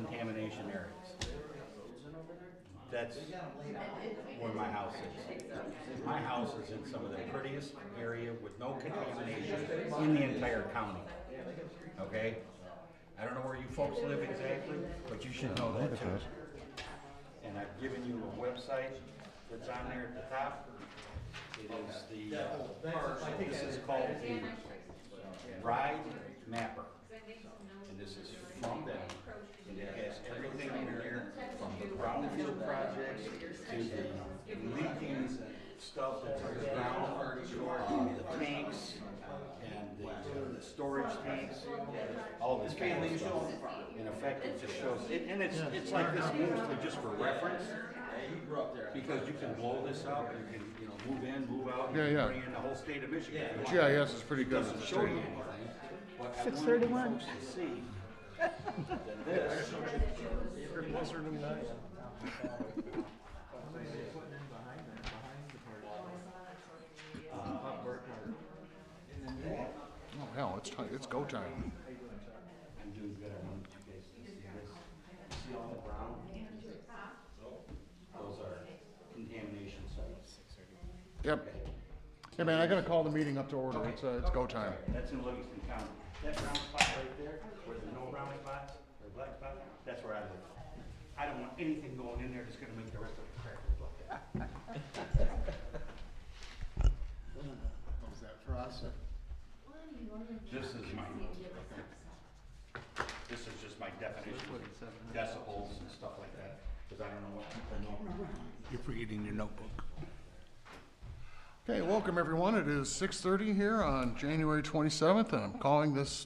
contamination areas. That's where my house is. My house is in some of the prettiest area with no contamination in the entire county. Okay? I don't know where you folks live exactly, but you should know that too. And I've given you a website that's on there at the top. It is the, this is called the Ride Mapper. And this is from them. And it has everything in here, from the brownfield projects to the leaking stuff that's underground, the tanks, and the storage tanks, all this kind of stuff. In effect, it just shows, and it's like this mostly just for reference, because you can blow this up, you can, move in, move out, you can bring in the whole state of Michigan. GIS is pretty It good. doesn't show you anything, but I want you 6:31. folks to see that this, You're closer to me than I am. Oh hell, it's go time. I'm doing good, I want you guys to see this. See all the brown? Those are contamination sites. Yep. Hey man, I gotta call the meeting up to order. It's go time. That's in Livingston County. That brown spot right there, where there's no brown spots, or black spots, that's where I live. I don't want anything going in there that's gonna make the rest of the crap look like that. Is that for us? This is this is just my definition, decibels and stuff like that, because I don't know what people know. You're forgetting your notebook. Okay, welcome everyone. It is 6:30 here on January 27th, and I'm calling this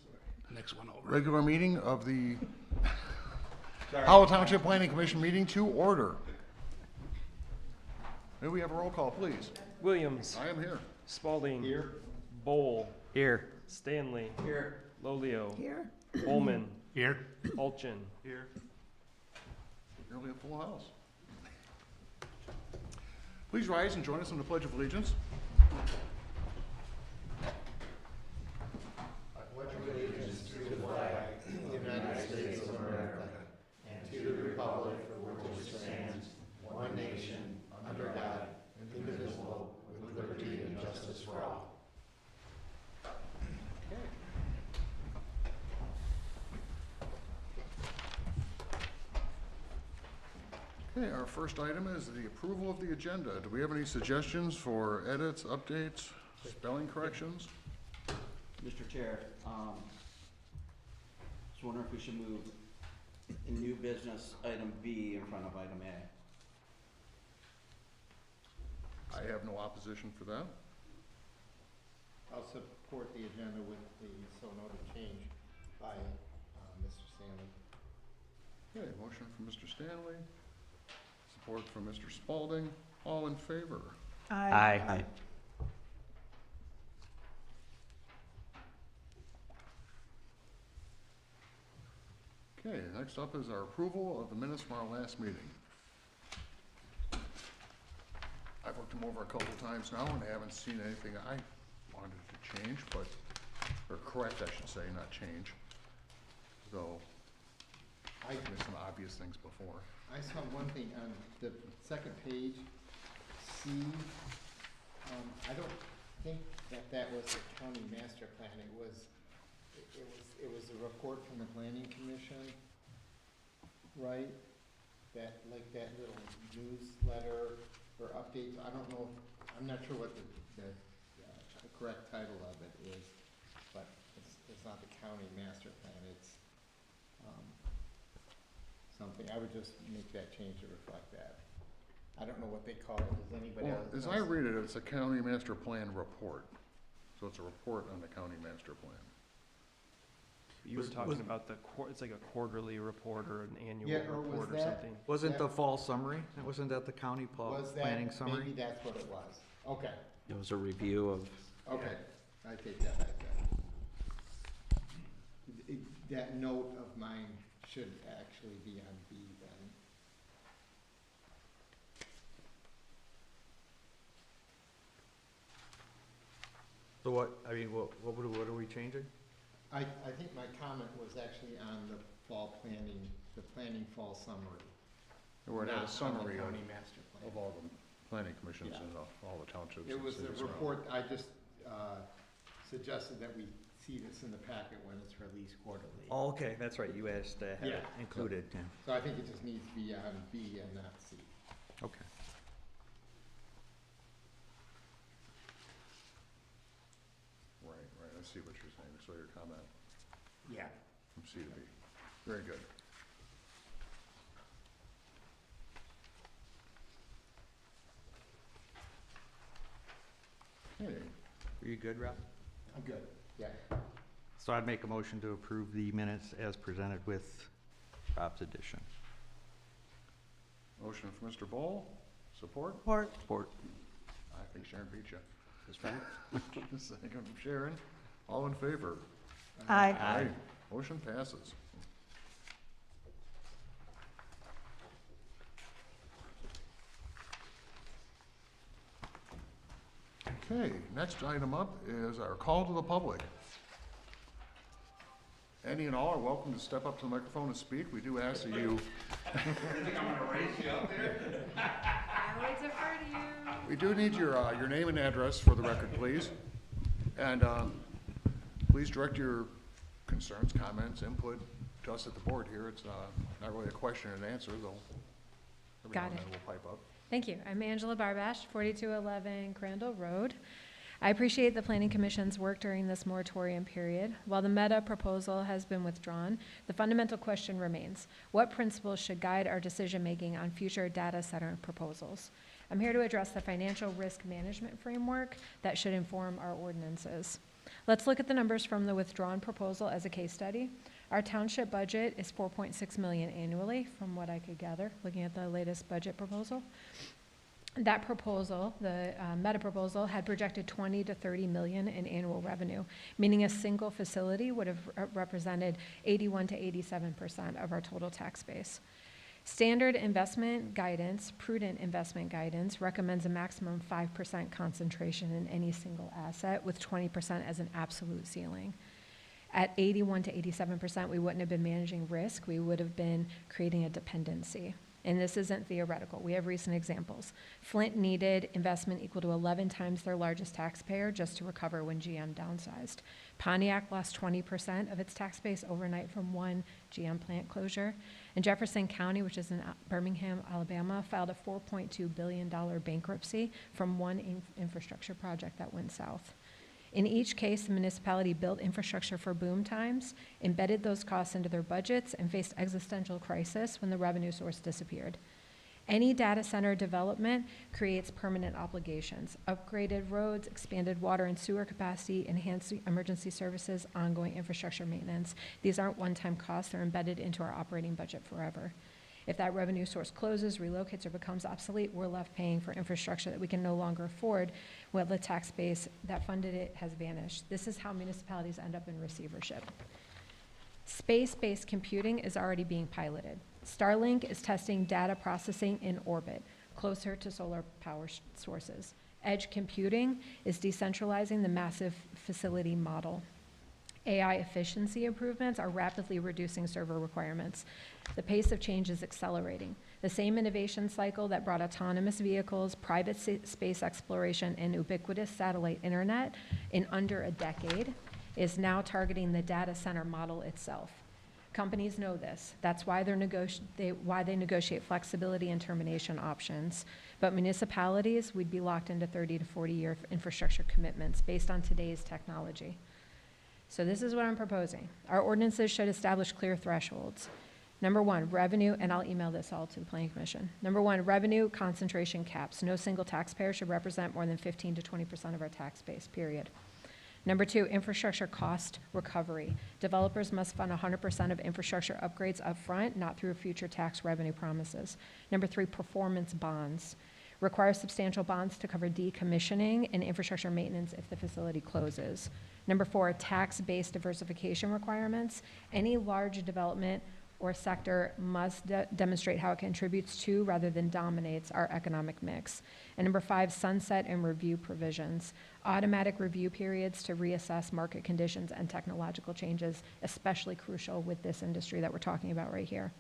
Next one over. regular meeting of the Howell Township Planning Commission meeting to order. May we have a roll call, please? Williams. I am here. Spalding. Here. Bowl. Here. Stanley. Here. Lolio. Here. Bowman. Here. Alchin. Here. Nearly a full house. Please rise and join us in the Pledge of Allegiance. Okay, our first item is the approval of the agenda. Do we have any suggestions for edits, updates, spelling corrections? Mr. Chair, just wondering if we should move in new business item B in front of item A. I have no opposition for that. I'll support the agenda with the so noted change by Mr. Stanley. Okay, motion from Mr. Stanley, support from Mr. Spalding. All in favor? Aye. Okay, next up is our approval of the minutes from our last meeting. I've looked them over a couple times now and haven't seen anything I wanted to change, or correct, I should say, not change. Though, there's some obvious things before. I saw one thing on the second page, C. I don't think that was the county master plan. It was a report from the planning commission, right? That, like that little newsletter or updates. I don't know, I'm not sure what the correct title of it is, but it's not the county master plan. It's something. I would just make that change to reflect that. I don't know what they call it. Does anybody Well, else? as I read it, it's a county master plan report. So it's a report on the county master plan. You were talking about it's like a quarterly report or an annual Yeah, or was report or that- something. Wasn't the That- fall summary? Wasn't that the county Was that, planning summary? maybe that's what it was. Okay, It was a review of, okay. I take that back then. That note of mine should actually be on B then. so what are we changing? I think my comment was actually on the fall planning the planning fall summary. Where it had a not on the summary county master plan. of all the planning commissions Yeah. and all the townships. It and was a cities around. report, I just suggested that we see this in the packet when it's released quarterly. Oh, okay, that's right, you asked to have it Yeah. included, yeah. So I think it just needs to be on B and not C. Okay. Right, I see what you're saying, so your comment Yeah. from C to B. Very good. Okay, Are you good, Rob? I'm good. Yeah. So I'd make a motion to approve the minutes as presented with Rob's addition. motion from Mr. Bowl, support? Support. I think Sharon beat you. This Frank? Second from Sharon, all in favor? Aye. Motion passes. Okay, next item up is our call to the public. Any and all are welcome to step up to the microphone and speak. We do ask that you, I always defer to you. we do need your name and address for the record, please. And please direct your concerns, comments, input to us at the board here. It's not really a question and answer, though. Every now Got and it. then we'll pipe up. Thank you. I'm Angela Barbash, 4211 Crandall Road. I appreciate the Planning Commission's work during this moratorium period. While the meta proposal has been withdrawn, the fundamental question remains: what principles should guide our decision-making on future data center proposals? I'm here to address the financial risk management framework that should inform our ordinances. Let's look at the numbers from the withdrawn proposal as a case study. Our township budget is $4.6 million annually, from what I could gather, looking at the latest budget proposal. That proposal, the meta proposal, had projected 20 to 30 million in annual revenue, meaning a single facility would have represented 81 to 87% of our total tax base. Standard investment guidance, prudent investment guidance, recommends a maximum 5% concentration in any single asset, with 20% as an absolute ceiling. At 81 to 87%, we wouldn't have been managing risk, we would have been creating a dependency. And this isn't theoretical. We have recent examples. Flint needed investment equal to 11 times their largest taxpayer just to recover when GM downsized. Pontiac lost 20% of its tax base overnight from one GM plant closure. And Jefferson County, which is in Birmingham, Alabama, filed a $4.2 billion bankruptcy from one infrastructure project that went south. In each case, the municipality built infrastructure for boom times, embedded those costs into their budgets, and faced existential crisis when the revenue source disappeared. Any data center development creates permanent obligations: upgraded roads, expanded water and sewer capacity, enhanced emergency services, ongoing infrastructure maintenance. These aren't one-time costs, they're embedded into our operating budget forever. If that revenue source closes, relocates, or becomes obsolete, we're left paying for infrastructure that we can no longer afford while the tax base that funded it has vanished. This is how municipalities end up in receivership. Space-based computing is already being piloted. Starlink is testing data processing in orbit, closer to solar power sources. Edge computing is decentralizing the massive facility model. AI efficiency improvements are rapidly reducing server requirements. The pace of change is accelerating. The same innovation cycle that brought autonomous vehicles, private space exploration, and ubiquitous satellite internet in under a decade is now targeting the data center model itself. Companies know this. That's why they negotiate flexibility and termination options. But municipalities would be locked into 30 to 40-year infrastructure commitments based on today's technology. So this is what I'm proposing. Our ordinances should establish clear thresholds. Number one, revenue, and I'll email this all to the Planning Commission. Number one, revenue concentration caps. No single taxpayer should represent more than 15 to 20% of our tax base, period. Number two, infrastructure cost recovery. Developers must fund 100% of infrastructure upgrades up front, not through future tax revenue promises. Number three, performance bonds. Require substantial bonds to cover decommissioning and infrastructure maintenance if the facility closes. Number four, tax-based diversification requirements. Any large development or sector must demonstrate how it contributes to rather than dominates our economic mix. And number five, sunset and review provisions. Automatic review periods to reassess market conditions and technological changes, especially crucial with this industry that we're talking about right here.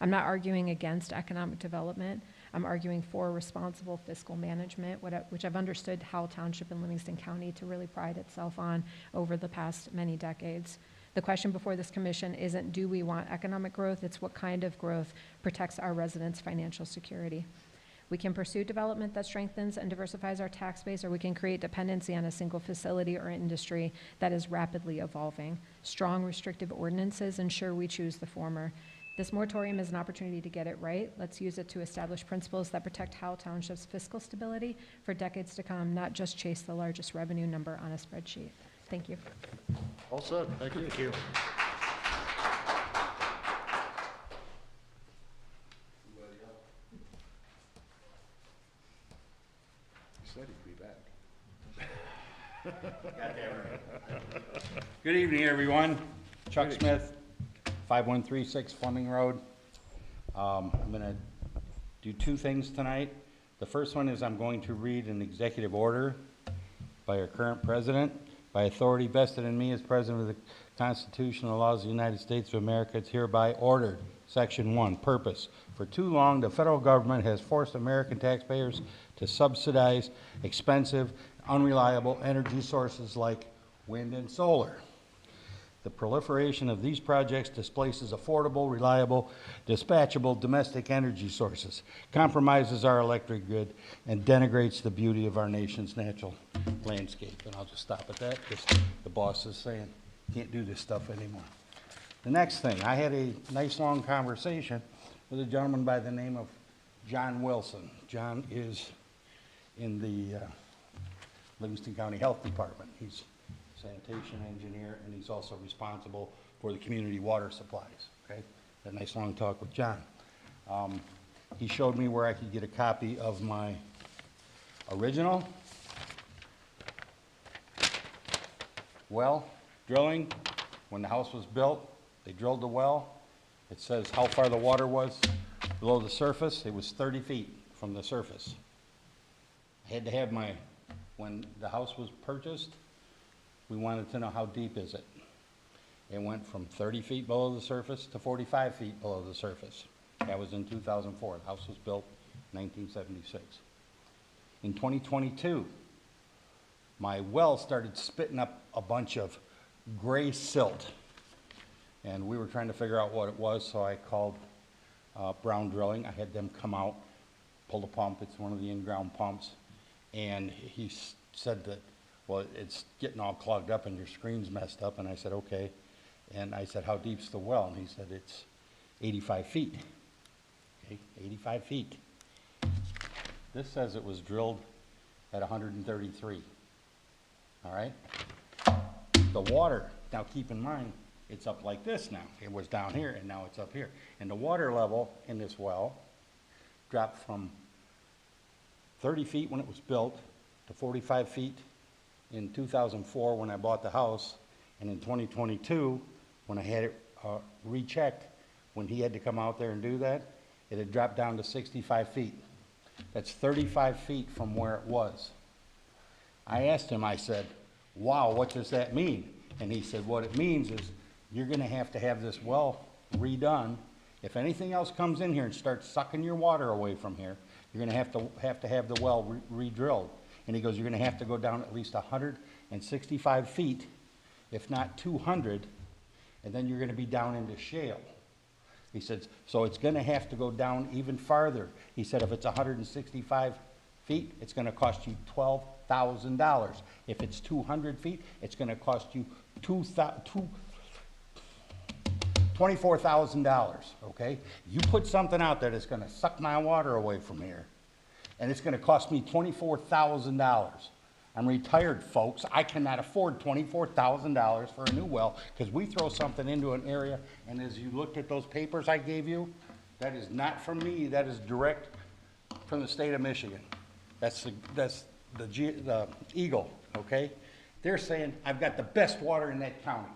I'm not arguing against economic development. I'm arguing for responsible fiscal management, which I've understood Howell Township and Livingston County to really pride itself on over the past many decades. The question before this commission isn't, do we want economic growth? It's what kind of growth protects our residents' financial security. We can pursue development that strengthens and diversifies our tax base, or we can create dependency on a single facility or industry that is rapidly evolving. Strong restrictive ordinances ensure we choose the former. This moratorium is an opportunity to get it right. Let's use it to establish principles that protect Howell Township's fiscal stability for decades to come, not just chase the largest revenue number on a spreadsheet. Thank you. All said, thank you. Thank you. He said he'd be back. Good evening, everyone. Chuck Smith, 5136 Fleming Road. I'm gonna do two things tonight. The first one is I'm going to read an executive order by our current president. By authority vested in me as president of the Constitution and laws of the United States of America, it's hereby ordered. Section 1, purpose. For too long, the federal government has forced American taxpayers to subsidize expensive, unreliable energy sources like wind and solar. The proliferation of these projects displaces affordable, reliable, dispatchable domestic energy sources, compromises our electric grid, and denigrates the beauty of our nation's natural landscape. And I'll just stop at that because the boss is saying, can't do this stuff anymore. The next thing, I had a nice long conversation with a gentleman by the name of John Wilson. John is in the Livingston County Health Department. He's sanitation engineer, and he's also responsible for the community water supplies, okay? Had a nice long talk with John. He showed me where I could get a copy of my original well drilling. When the house was built, they drilled the well. It says how far the water was below the surface. It was 30 feet from the surface. I had to have my, when the house was purchased, we wanted to know how deep is it. It went from 30 feet below the surface to 45 feet below the surface. That was in 2004. The house was built in 1976. In 2022, my well started spitting up a bunch of gray silt. And we were trying to figure out what it was, so I called Brown Drilling. I had them come out, pull the pump. It's one of the in-ground pumps. And he said that, well, it's getting all clogged up and your screen's messed up. And I said, okay. And I said, how deep's the well? And he said, it's 85 feet. Okay, 85 feet. This says it was drilled at 133. All right? The water, now keep in mind, it's up like this now. It was down here, and now it's up here. And the water level in this well dropped from 30 feet when it was built to 45 feet in 2004 when I bought the house, and in 2022, when I had it rechecked, when he had to come out there and do that, it had dropped down to 65 feet. That's 35 feet from where it was. I asked him, I said, wow, what does that mean? And he said, what it means is you're gonna have this well redone. If anything else comes in here and starts sucking your water away from here, you're gonna have to have the well re-drilled. And he goes, you're gonna have to go down at least 165 feet, if not 200, and then you're gonna be down into shale. He said, so it's gonna have to go down even farther. He said, if it's 165 feet, it's gonna cost you $12,000. If it's 200 feet, it's gonna cost you $24,000, okay? You put something out there that's gonna suck my water away from here, and it's gonna cost me $24,000. I'm retired, folks. I cannot afford $24,000 for a new well, because we throw something into an area, and as you looked at those papers I gave you, that is not from me, that is direct from the state of Michigan. That's the Eagle, okay? They're saying, I've got the best water in that county.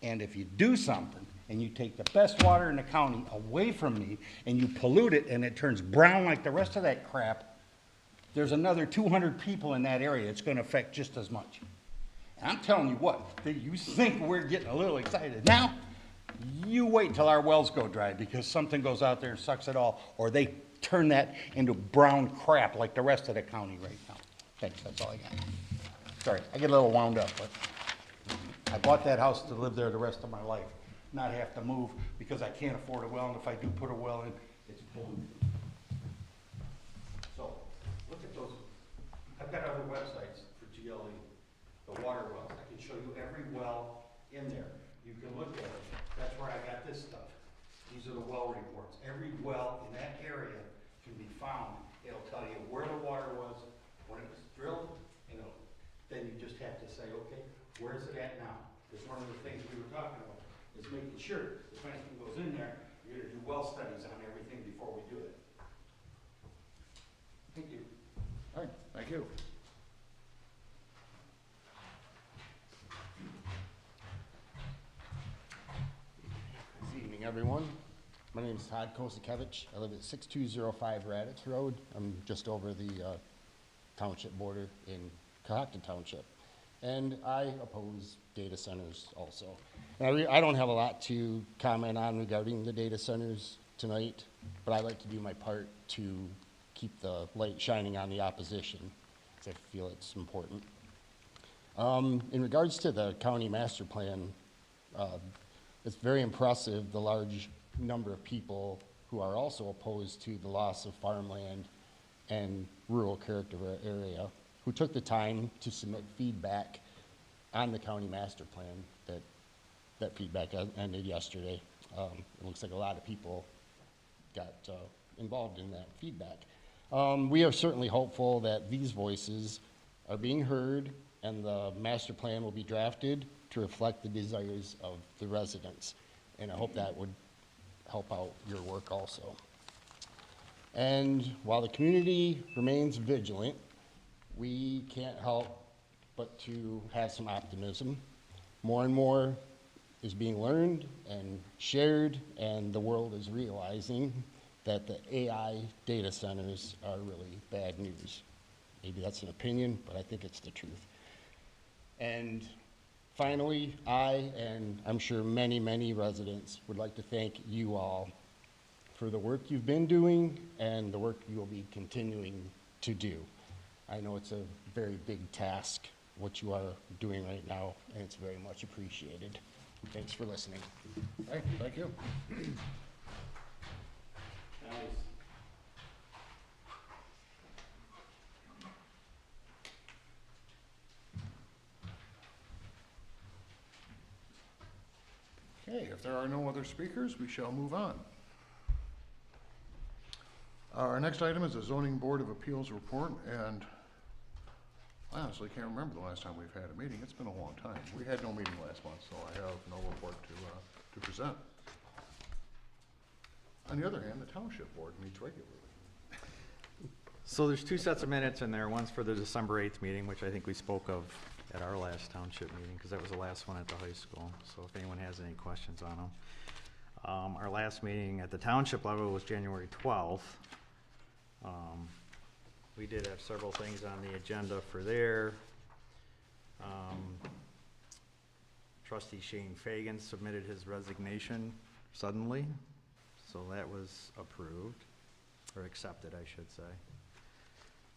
And if you do something, and you take the best water in the county away from me, and you pollute it, and it turns brown like the rest of that crap, there's another 200 people in that area it's gonna affect just as much. And I'm telling you what, you think we're getting a little excited now? You wait until our wells go dry, because something goes out there and sucks it all, or they turn that into brown crap like the rest of the county right now. Thanks, that's all I got. Sorry, I get a little wound up, but I bought that house to live there the rest of my life, not have to move because I can't afford a well, and if I do put a well in, it's polluted. So, look at those. I've got other websites for GLE, the water wells. I can show you every well in there. You can look at it. That's where I got this stuff. These are the well reports. Every well in that area can be found. It'll tell you where the water was, when it was drilled, and then you just have to say, okay, where's it at now? Because one of the things we were talking about is making sure if anything goes in there, you're gonna do well studies on everything before we do it. Thank you. All right, thank you. Good evening, everyone. My name is Todd Kosakevich. I live at 6205 Radix Road. I'm just over the township border in Cohocton Township. And I oppose data centers also. And I don't have a lot to comment on regarding the data centers tonight, but I like to do my part to keep the light shining on the opposition, because I feel it's important. In regards to the county master plan, it's very impressive, the large number of people who are also opposed to the loss of farmland and rural character area, who took the time to submit feedback on the county master plan. That feedback ended yesterday. It looks like a lot of people got involved in that feedback. We are certainly hopeful that these voices are being heard and the master plan will be drafted to reflect the desires of the residents. And I hope that would help out your work also. And while the community remains vigilant, we can't help but to have some optimism. More and more is being learned and shared, and the world is realizing that the AI data centers are really bad news. Maybe that's an opinion, but I think it's the truth. And finally, I, and I'm sure many, many residents, would like to thank you all for the work you've been doing and the work you will be continuing to do. I know it's a very big task, what you are doing right now, and it's very much appreciated. Thanks for listening. All right, thank you. Okay, if there are no other speakers, we shall move on. Our next item is the Zoning Board of Appeals report, and I honestly can't remember the last time we've had a meeting. It's been a long time. We had no meeting last month, so I have no report to present. On the other hand, the Township Board meets regularly. So there's two sets of minutes in there. One's for the December 8th meeting, which I think we spoke of at our last township meeting, because that was the last one at the high school. So if anyone has any questions on them. Our last meeting at the township level was January 12th. We did have several things on the agenda for there. Trustee Shane Fagan submitted his resignation suddenly, so that was approved, or accepted, I should say.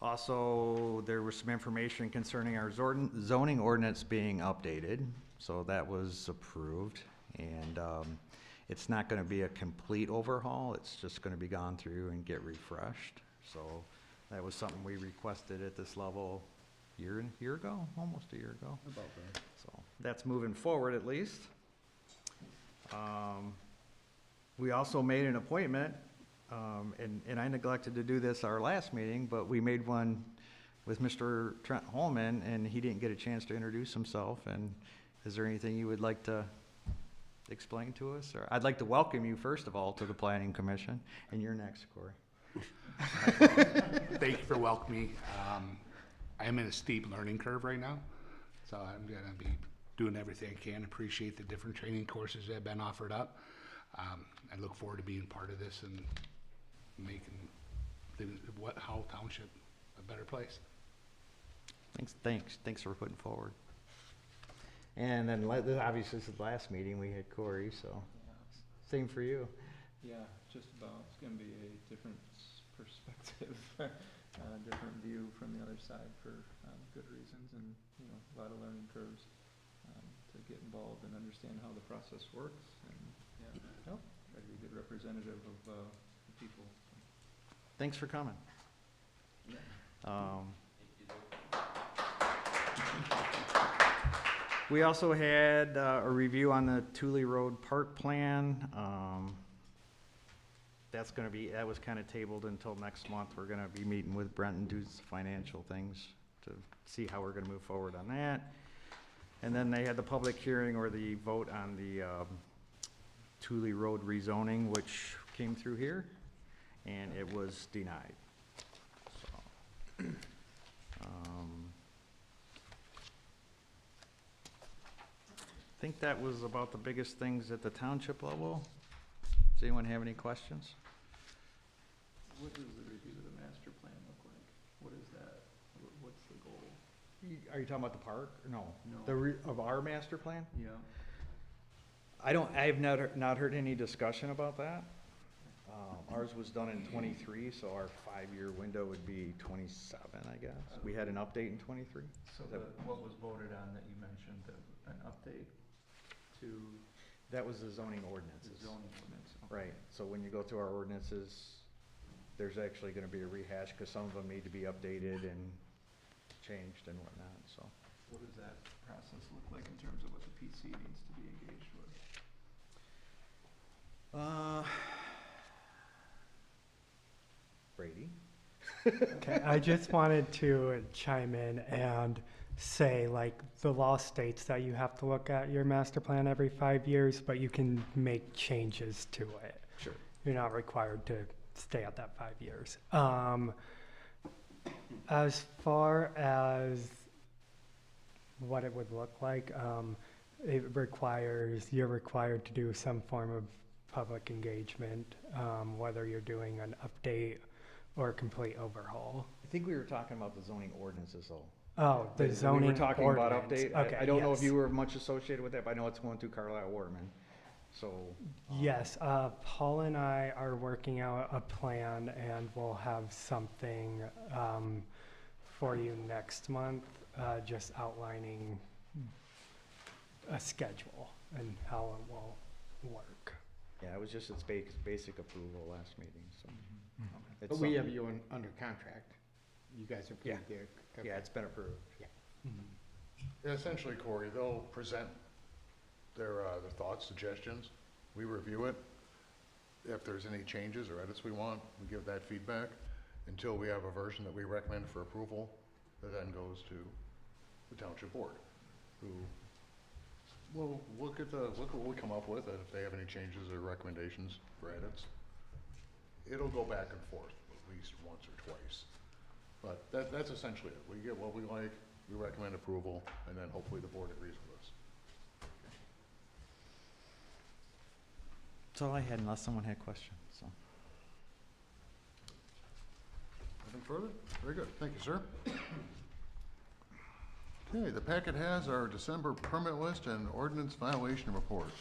Also, there was some information concerning our zoning ordinance being updated, so that was approved. And it's not gonna be a complete overhaul, it's just gonna be gone through and get refreshed. So that was something we requested at this level year ago, almost a year ago. About that. So that's moving forward at least. We also made an appointment, and I neglected to do this our last meeting, but we made one with Mr. Trent Holman, and he didn't get a chance to introduce himself. And is there anything you would like to explain to us? Or I'd like to welcome you, first of all, to the Planning Commission, and you're next, Corey. Thank you for welcoming me. I am in a steep learning curve right now, so I'm gonna be doing everything I can. Appreciate the different training courses that have been offered up. I look forward to being part of this and making Howell Township a better place. Thanks for putting forward. And then obviously this is the last meeting we had Corey, so Same for you. Yeah, just about. It's gonna be a different perspective, different view from the other side for good reasons, and a lot of learning curves to get involved and understand how the process works, and try to be a good representative of the people. Thanks for coming. We also had a review on the Thule Road Park Plan. That was kind of tabled until next month. We're gonna be meeting with Brent and do some financial things to see how we're gonna move forward on that. And then they had the public hearing or the vote on the Thule Road rezoning, which came through here, and it was denied. So, I think that was about the biggest things at the township level. Does anyone have any questions? What does the review of the master plan look like? What is that? What's the goal? Are you talking about the park? No. No. Of our master plan? Yeah. I've not heard any discussion about that. Ours was done in '23, so our 5-year window would be '27, I guess. We had an update in '23. So what was voted on that you mentioned, an update to That was the zoning the ordinances. zoning ordinance? Right, so when you go through our ordinances, there's actually gonna be a rehash, cause some of them need to be updated and changed and whatnot, so. What does that process look like in terms of what the PC needs to be engaged with? Brady? Okay, I just wanted to chime in and say, like, the law states that you have to look at your master plan every 5 years, but you can make changes to it. Sure. You're not required to stay at that 5 years. As far as what it would look like, you're required to do some form of public engagement, whether you're doing an update or a complete overhaul. I think we were talking about the zoning ordinances though. Oh, the zoning We were talking about ordinance. update. Okay, I don't know if yes. you were much associated with that, but I know it's going through Carlisle Waterman, so. Yes, Paul and I are working out a plan, and we'll have something for you next month, just outlining a schedule and how it will work. Yeah, it was just its basic approval last meeting, so. It's But we have something- you under contract. You guys are Yeah. pretty there. Yeah, it's been approved. Essentially, Corey, they'll present their thoughts, suggestions. We review it. If there's any changes or edits we want, we give that feedback until we have a version that we recommend for approval that then goes to the township board, who will look at what we come up with, and if they have any changes or recommendations for edits. It'll go back and forth at least once or twice. But that's essentially it. We get what we like, we recommend approval, and then hopefully the board agrees with us. That's all I had unless someone had questions, so. Nothing further? Very good. Thank you, sir. Okay, the packet has our December permit list and ordinance violation report.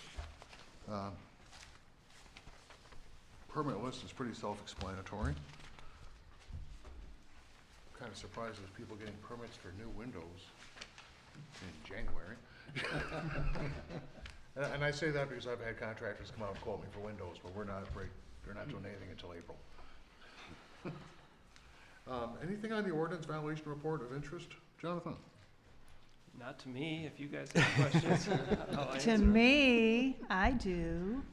Permit list is pretty self-explanatory. Kind of surprised there's people getting permits for new windows in January. And I say that because I've had contractors come out and quote me for windows, but they're not doing anything until April. Anything on the ordinance violation report of interest, Jonathan? Not to me. If you guys have questions, I'll To answer. me, I do.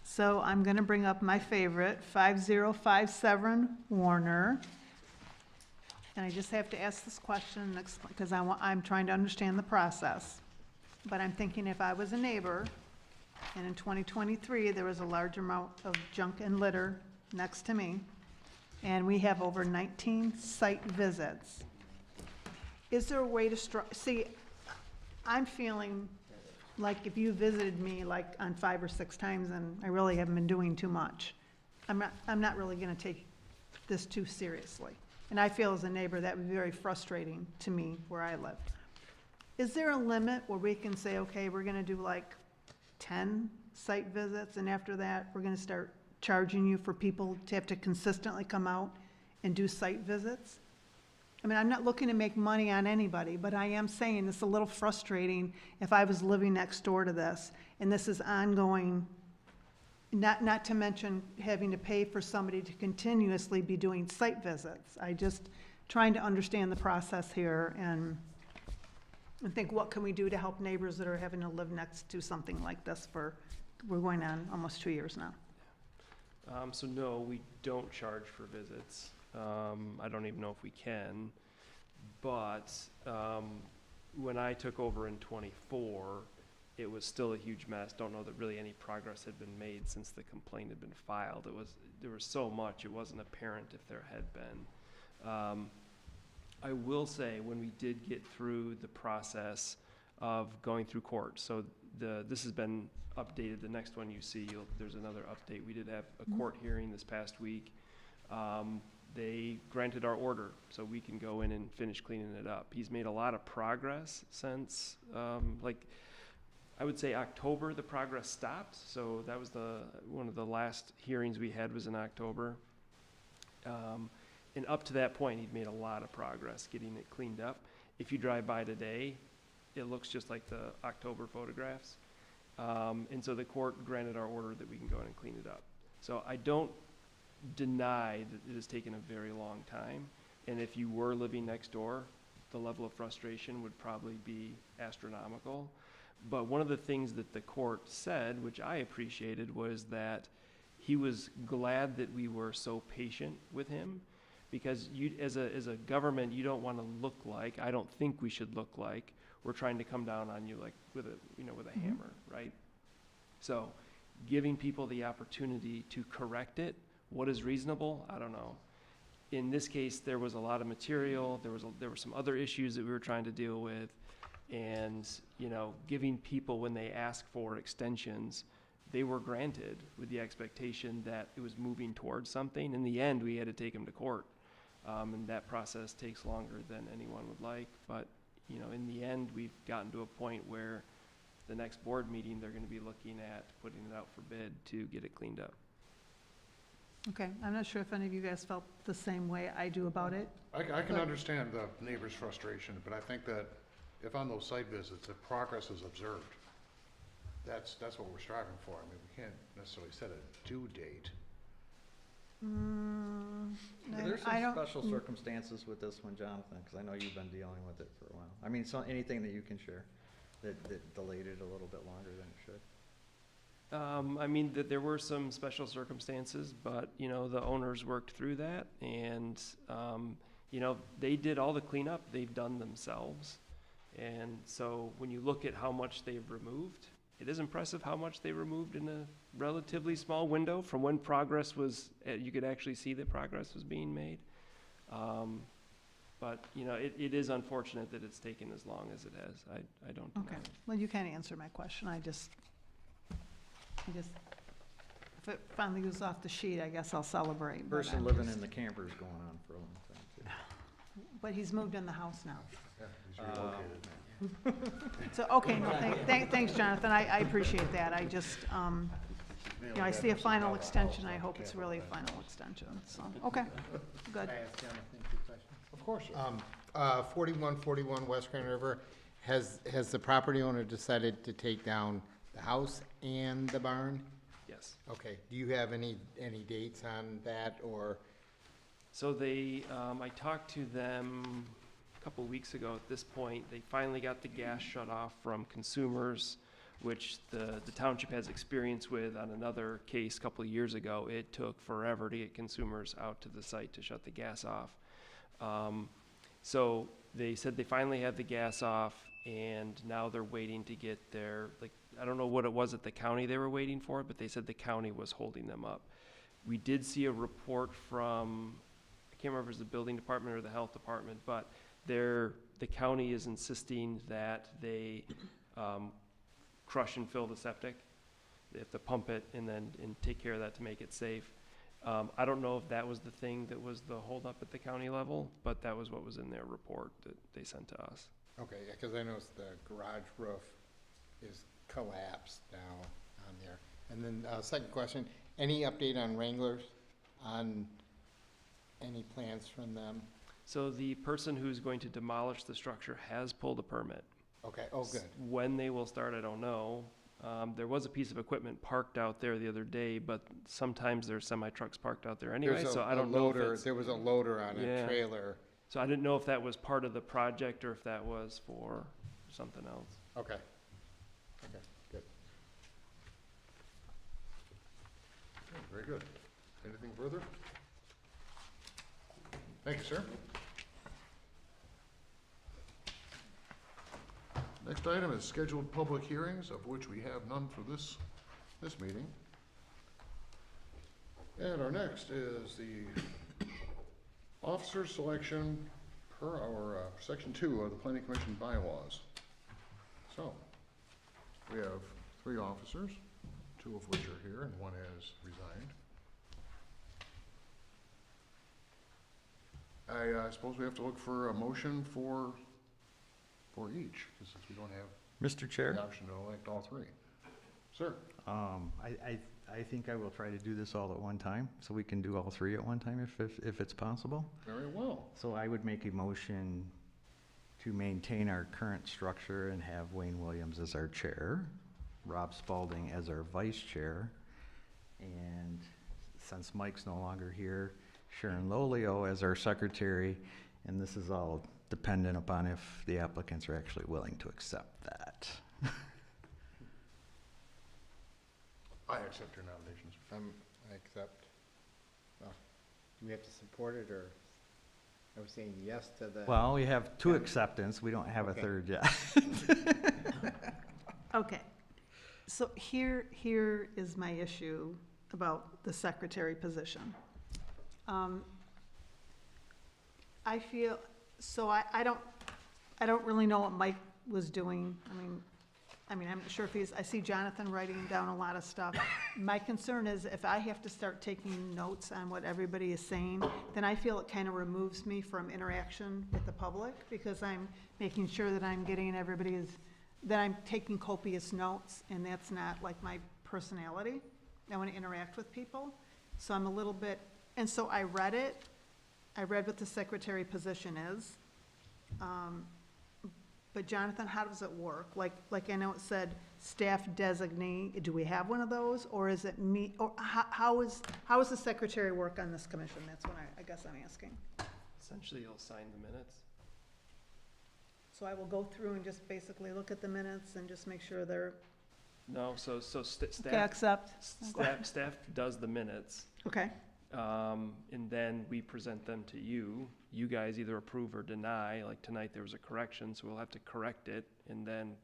So I'm going to bring up my favorite, 5057 Warner. And I just have to ask this question because I'm trying to understand the process. But I'm thinking if I was a neighbor, and in 2023, there was a large amount of junk and litter next to me, and we have over 19 site visits, is there a way to see, I'm feeling like if you visited me like on 5 or 6 times and I really haven't been doing too much, I'm not really gonna take this too seriously. And I feel as a neighbor that would be very frustrating to me where I live. Is there a limit where we can say, okay, we're gonna do like 10 site visits, and after that, we're gonna start charging you for people to have to consistently come out and do site visits? I mean, I'm not looking to make money on anybody, but I am saying it's a little frustrating if I was living next door to this, and this is ongoing, not to mention having to pay for somebody to continuously be doing site visits. I just, trying to understand the process here and think, what can we do to help neighbors that are having to live next to something like this we're going on almost 2 years now. So no, we don't charge for visits. I don't even know if we can, but, when I took over in '24, it was still a huge mess. Don't know that really any progress had been made since the complaint had been filed. There was so much, it wasn't apparent if there had been. I will say, when we did get through the process of going through court, so this has been updated, the next one you see, there's another update. We did have a court hearing this past week. They granted our order, so we can go in and finish cleaning it up. He's made a lot of progress since, I would say October, the progress stopped. So that was one of the last hearings we had was in October. And up to that point, he'd made a lot of progress getting it cleaned up. If you drive by today, it looks just like the October photographs. And so the court granted our order that we can go in and clean it up. So I don't deny that it has taken a very long time. And if you were living next door, the level of frustration would probably be astronomical. But one of the things that the court said, which I appreciated, was that he was glad that we were so patient with him, because you, as a government, you don't want to look like, I don't think we should look like, we're trying to come down on you like with a hammer, right? So giving people the opportunity to correct it, what is reasonable, I don't know. In this case, there was a lot of material, there were some other issues that we were trying to deal with, and giving people, when they ask for extensions, they were granted with the expectation that it was moving towards something. In the end, we had to take them to court, and that process takes longer than anyone would like. But in the end, we've gotten to a point where the next board meeting, they're going to be looking at putting it out for bid to get it cleaned up. Okay, I'm not sure if any of you guys felt the same way I do about it. I can understand the neighbor's frustration, but I think that if on those site visits, if progress is observed, that's what we're striving for. I mean, we can't necessarily set a due date. There's I some don't- special circumstances with this one, Jonathan, because I know you've been dealing with it for a while. I mean, anything that you can share that delayed it a little bit longer than it should. I mean, there were some special circumstances, but, the owners worked through that, and, they did all the cleanup they've done themselves. And so when you look at how much they've removed, it is impressive how much they removed in a relatively small window from when progress was, you could actually see that progress was being made. But, it is unfortunate that it's taken as long as it has. I don't deny Okay, it. well, you kind of answered my question. I just, if it finally goes off the sheet, I guess I'll celebrate. but Person I'm living just- in the camper is going on for a long time, too. But he's moved in the house now. Yeah, he's relocated now. So, okay, no, thanks, Jonathan, I appreciate that, I just, I see a final extension, I hope it's really a final extension, so, okay, good. Can I ask Jonathan two questions? Of course. 4141 West Grand River, has the property owner decided to take down the house and the barn? Yes. Okay, do you have any dates on that, or? So I talked to them a couple weeks ago at this point. They finally got the gas shut off from Consumers, which the township has experience with on another case a couple of years ago. It took forever to get Consumers out to the site to shut the gas off. So they said they finally had the gas off, and now they're waiting to get their, I don't know what it was at the county they were waiting for, but they said the county was holding them up. We did see a report from, I can't remember if it was the building department or the health department, but the county is insisting that they crush and fill the septic. They have to pump it and take care of that to make it safe. I don't know if that was the thing that was the holdup at the county level, but that was what was in their report that they sent to us. Okay, because I noticed the garage roof is collapsed now on there. And then, second question, any update on Wranglers, on any plans from them? So the person who's going to demolish the structure has pulled a permit. Okay, oh, good. When they will start, I don't know. There was a piece of equipment parked out there the other day, but sometimes there's semi-trucks parked out there anyway, There's so a I don't know if loader, it's. there was a loader on a Yeah. trailer. So I didn't know if that was part of the project or if that was for something else. Okay. Okay, good. Okay, very good. Anything further? Thank you, sir. Next item is scheduled public hearings, of which we have none for this meeting. And our next is the officer selection per our, section 2 of the planning commission bylaws. So, we have 3 officers, 2 of which are here and 1 has resigned. I suppose we have to look for a motion for each, because since we don't have Mr. Chair? the option to elect all 3. Sir? I think I will try to do this all at one time, so we can do all 3 at one time if it's possible. Very well. So I would make a motion to maintain our current structure and have Wayne Williams as our chair, Rob Spalding as our vice chair, and since Mike's no longer here, Sharon Lolio as our secretary, and this is all dependent upon if the applicants are actually willing to accept that. I accept your nominations. I accept. Well, do we have to support it, or are we saying yes to the? Well, we have 2 acceptance, we don't have a Okay. 3rd yet. Okay, so here is my issue about the secretary position. I feel, so I don't really know what Mike was doing. I mean, I'm not sure if I see Jonathan writing down a lot of stuff. My concern is if I have to start taking notes on what everybody is saying, then I feel it kind of removes me from interaction with the public, because I'm making sure that I'm getting that I'm taking copious notes, and that's not like my personality. I want to interact with people, so I'm a little bit, and so I read it. I read what the secretary position is. But Jonathan, how does it work? Like I know it said staff designee, do we have one of those? Or is it me, or how is the secretary work on this commission? That's what I guess I'm asking. Essentially, you'll sign the minutes. So I will go through and just basically look at the minutes and just make sure they're, No, so okay, staff, accept. staff does the minutes. Okay, And then we present them to you. You guys either approve or deny. Like tonight, there was a correction, so we'll have to correct it. And then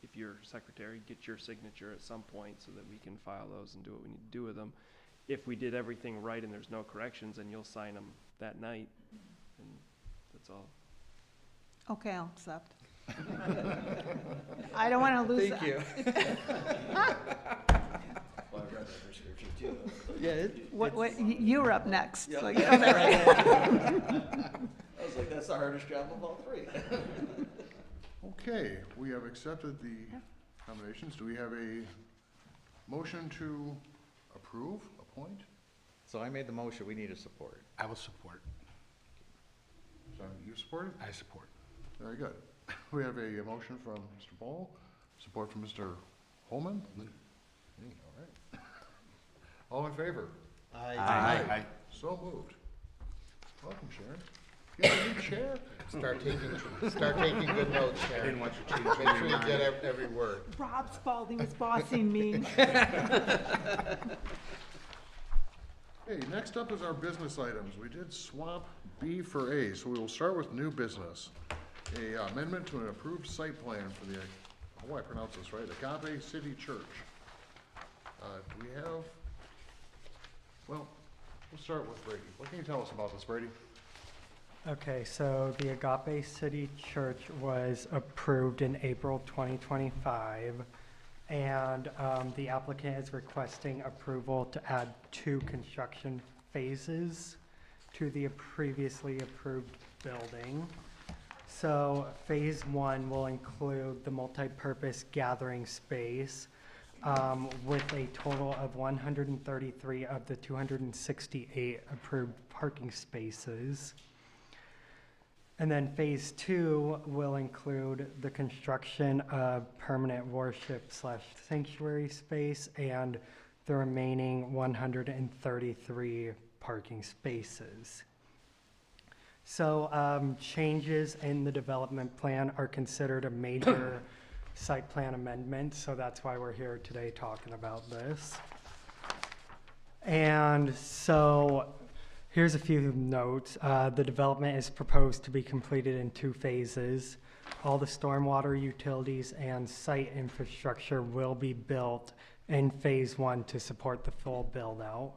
if you're secretary, get your signature at some point so that we can file those and do what we need to do with them. If we did everything right and there's no corrections, then you'll sign them that night. And that's all. okay, I'll accept. I don't want to lose. Thank you. Well, I read that prescription too. Yeah, You were up next. Yeah. So I was like, that's the hardest job of all 3. Okay, we have accepted the nominations. Do we have a motion to approve, appoint? So I made the motion, we need a support. I will support. So you support it? I support. Very good. We have a motion from Mr. Ball, support from Mr. Holman. All right. All in favor? Aye. So moved. Welcome, Sharon. You have a new chair? Start taking good notes, Sharon. want you to Make sure you get every word. Rob Spalding is bossing me. Okay, next up is our business items. We did swap B for A, so we will start with new business. A amendment to an approved site plan for the, how do I pronounce this right, Agape City Church. Do we have, well, we'll start with Brady. What can you tell us about this, Brady? Okay, so the Agape City Church was approved in April 2025, and the applicant is requesting approval to add 2 construction phases to the previously approved building. So phase 1 will include the multi-purpose gathering space with a total of 133 of the 268 approved parking spaces. And then phase 2 will include the construction of permanent worship/sanctuary space and the remaining 133 parking spaces. So changes in the development plan are considered a major site plan amendment, so that's why we're here today talking about this. And so here's a few notes. The development is proposed to be completed in 2 phases. All the stormwater utilities and site infrastructure will be built in phase 1 to support the full build out.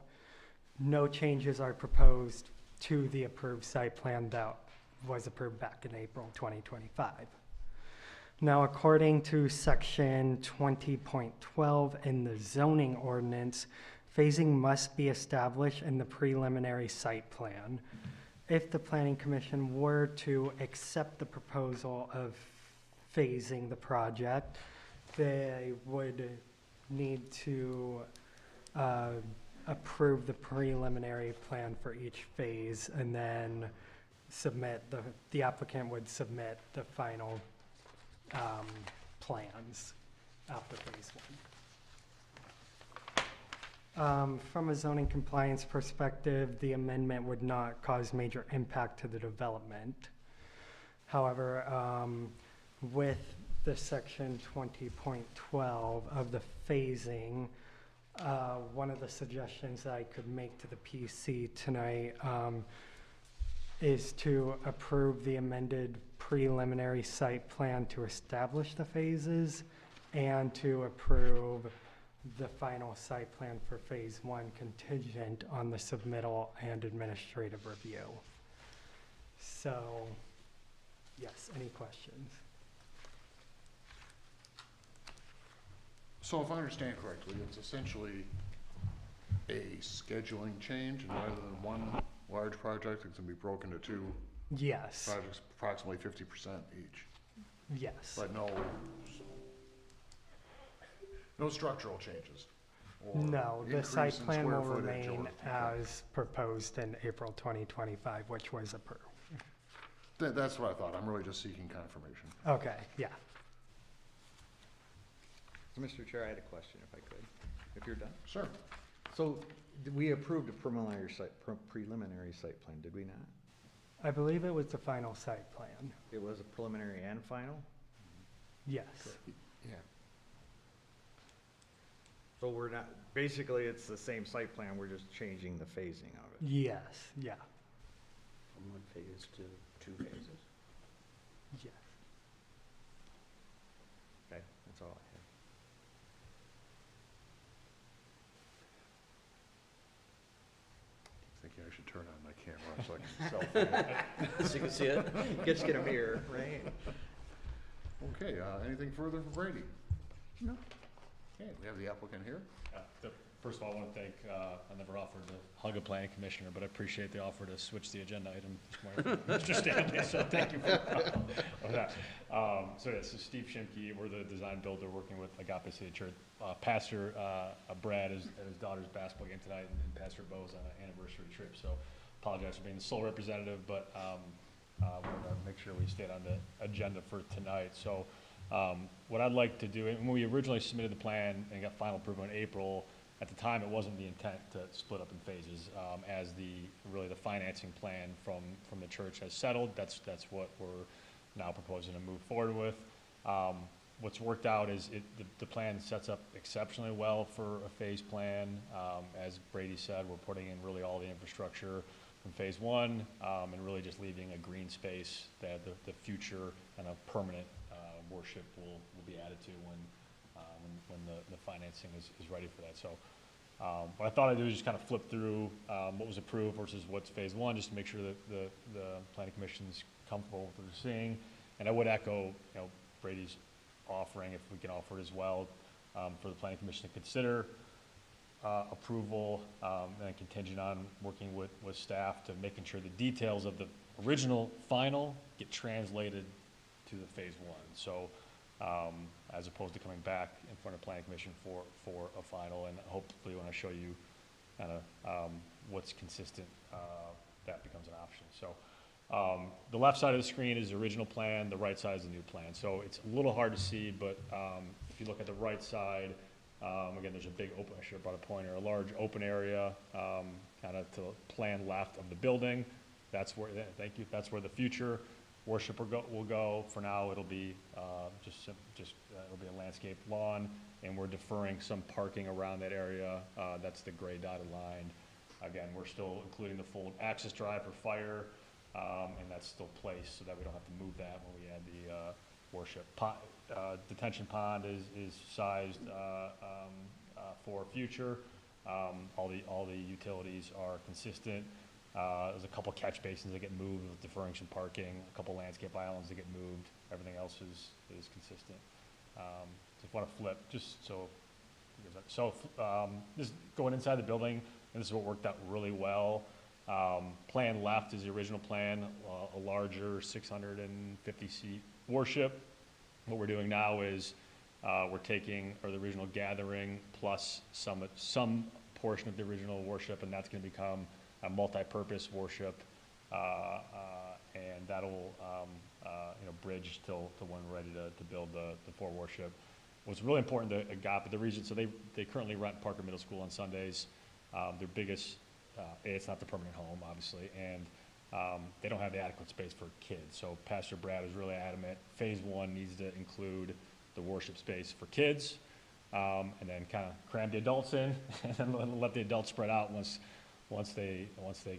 No changes are proposed to the approved site plan that was approved back in April 2025. Now, according to section 20.12 in the zoning ordinance, phasing must be established in the preliminary site plan. If the planning commission were to accept the proposal of phasing the project, they would need to approve the preliminary plan for each phase and then submit, the applicant would submit the final plans after phase 1. From a zoning compliance perspective, the amendment would not cause major impact to the development. However, with the section 20.12 of the phasing, one of the suggestions that I could make to the PC tonight is to approve the amended preliminary site plan to establish the phases and to approve the final site plan for phase 1 contingent on the submittal and administrative review. So, yes, any questions? So if I understand correctly, it's essentially a scheduling change, and rather than one large project, it's gonna be broken into 2 Yes, projects, approximately 50% each. yes. But no structural changes? or No, the site increase in plan square will footage remain or- as proposed in April 2025, which was approved. That's what I thought. I'm really just seeking confirmation. Okay, yeah. So, Mr. Chair, I had a question if I could, if you're done. Sure. So we approved a preliminary site plan, did we not? I believe it was the final site plan. It was a preliminary and final? Yes. Yeah. So we're not, basically, it's the same site plan, we're just changing the phasing of it. Yes, yeah, From 1 phase to 2 phases. yes. Okay, that's all I Thinking I should turn on my camera so I can selfie. So you can see it? Just get a mirror, right? Okay, anything further for Brady? No. Okay, we have the applicant here. First of all, I want to thank, I never offered to hug a planning commissioner, but I appreciate the offer to switch the agenda item this morning from Mr. Stanley, so thank you for that. So yeah, so Steve Shimke, we're the design builder working with Agape City Church. Pastor Brad is at his daughter's basketball game tonight, and Pastor Bo's on an anniversary trip, so apologize for being the sole representative, but wanted to make sure we stayed on the agenda for tonight. So what I'd like to do, and when we originally submitted the plan and got final approval in April, at the time, it wasn't the intent to split up in phases. As really the financing plan from the church has settled, that's what we're now proposing to move forward with. What's worked out is the plan sets up exceptionally well for a phase plan. As Brady said, we're putting in really all the infrastructure from phase 1, and really just leaving a green space that the future and a permanent worship will be added to when the financing is ready for that. So what I thought I'd do is just kind of flip through what was approved versus what's phase 1, just to make sure that the planning commission's comfortable with what they're seeing. And I would echo, Brady's offering, if we can offer it as well, for the planning commission to consider approval, and contingent on working with staff to making sure the details of the original final get translated to the phase 1. So as opposed to coming back in front of planning commission for a final, and hopefully when I show you kind of what's consistent, that becomes an option. So the left side of the screen is the original plan, the right side is the new plan. So it's a little hard to see, but if you look at the right side, again, there's a big open, I should have brought a pointer, a large open area, kind of to the plan left of the building. That's where, thank you, that's where the future worship will go. For now, it'll be it'll be a landscape lawn, and we're deferring some parking around that area. That's the gray dotted line. Again, we're still including the full access drive for fire, and that's still placed so that we don't have to move that when we add the worship. Detention pond is sized for future. All the utilities are consistent. There's a couple catch basins that get moved with deferring some parking, a couple landscape islands that get moved. Everything else is consistent. So if you want to flip, just so, this going inside the building, and this is what worked out really well. Plan left is the original plan, a larger 650 seat worship. What we're doing now is we're taking the original gathering plus some portion of the original worship, and that's going to become a multi-purpose worship, and that'll bridge till when we're ready to build the for worship. What's really important to Agape, the reason, so they currently run Parker Middle School on Sundays. Their biggest, it's not the permanent home, obviously, and they don't have the adequate space for kids. So Pastor Brad was really adamant. Phase 1 needs to include the worship space for kids, and then kind of cram the adults in, and then let the adults spread out once they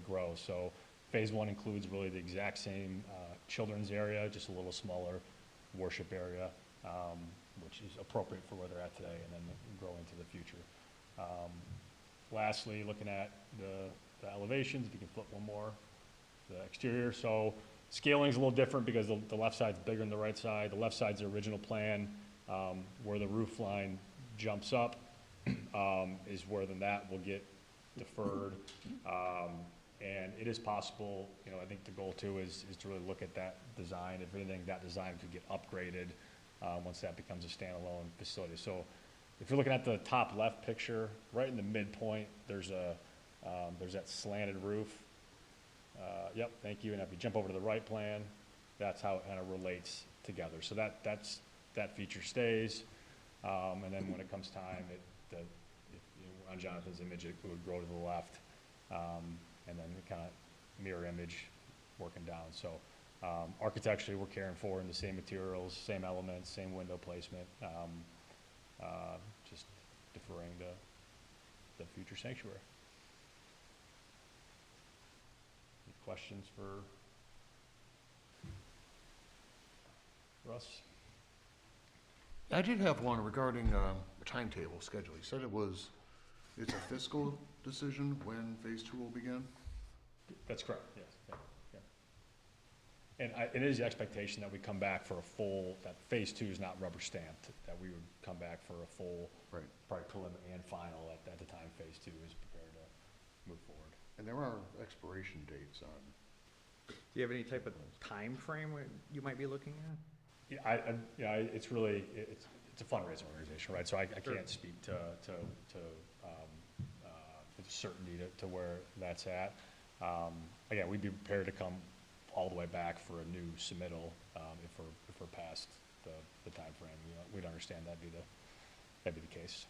grow. So phase 1 includes really the exact same children's area, just a little smaller worship area, which is appropriate for where they're at today, and then grow into the future. Lastly, looking at the elevations, if you can flip one more, the exterior. So scaling is a little different because the left side's bigger than the right side. The left side's the original plan, where the roof line jumps up is where then that will get deferred. And it is possible, I think the goal too is to really look at that design. If anything, that design could get upgraded once that becomes a standalone facility. So if you're looking at the top left picture, right in the midpoint, there's that slanted roof. Yep, thank you. And if you jump over to the right plan, that's how it kind of relates together. So that feature stays. And then when it comes time, on Jonathan's image, it would grow to the left, and then kind of mirror image working down. So architecturally, we're caring for in the same materials, same elements, same window placement, just deferring the future sanctuary. Any questions for Russ? I did have one regarding the timetable schedule. You said it's a fiscal decision when phase 2 will begin? That's correct, yes. Yeah. And it is the expectation that we come back for that phase 2 is not rubber stamped, that we would come back for a full, right, probably preliminary and final at the time phase 2 is prepared to move forward. And there are expiration dates on. Do you have any type of time frame you might be looking at? Yeah, it's really, it's a fundraising organization, right? So I can't speak to certainty to where that's at. Again, we'd be prepared to come all the way back for a new submittal if we're past the time frame. We'd understand that'd be the case.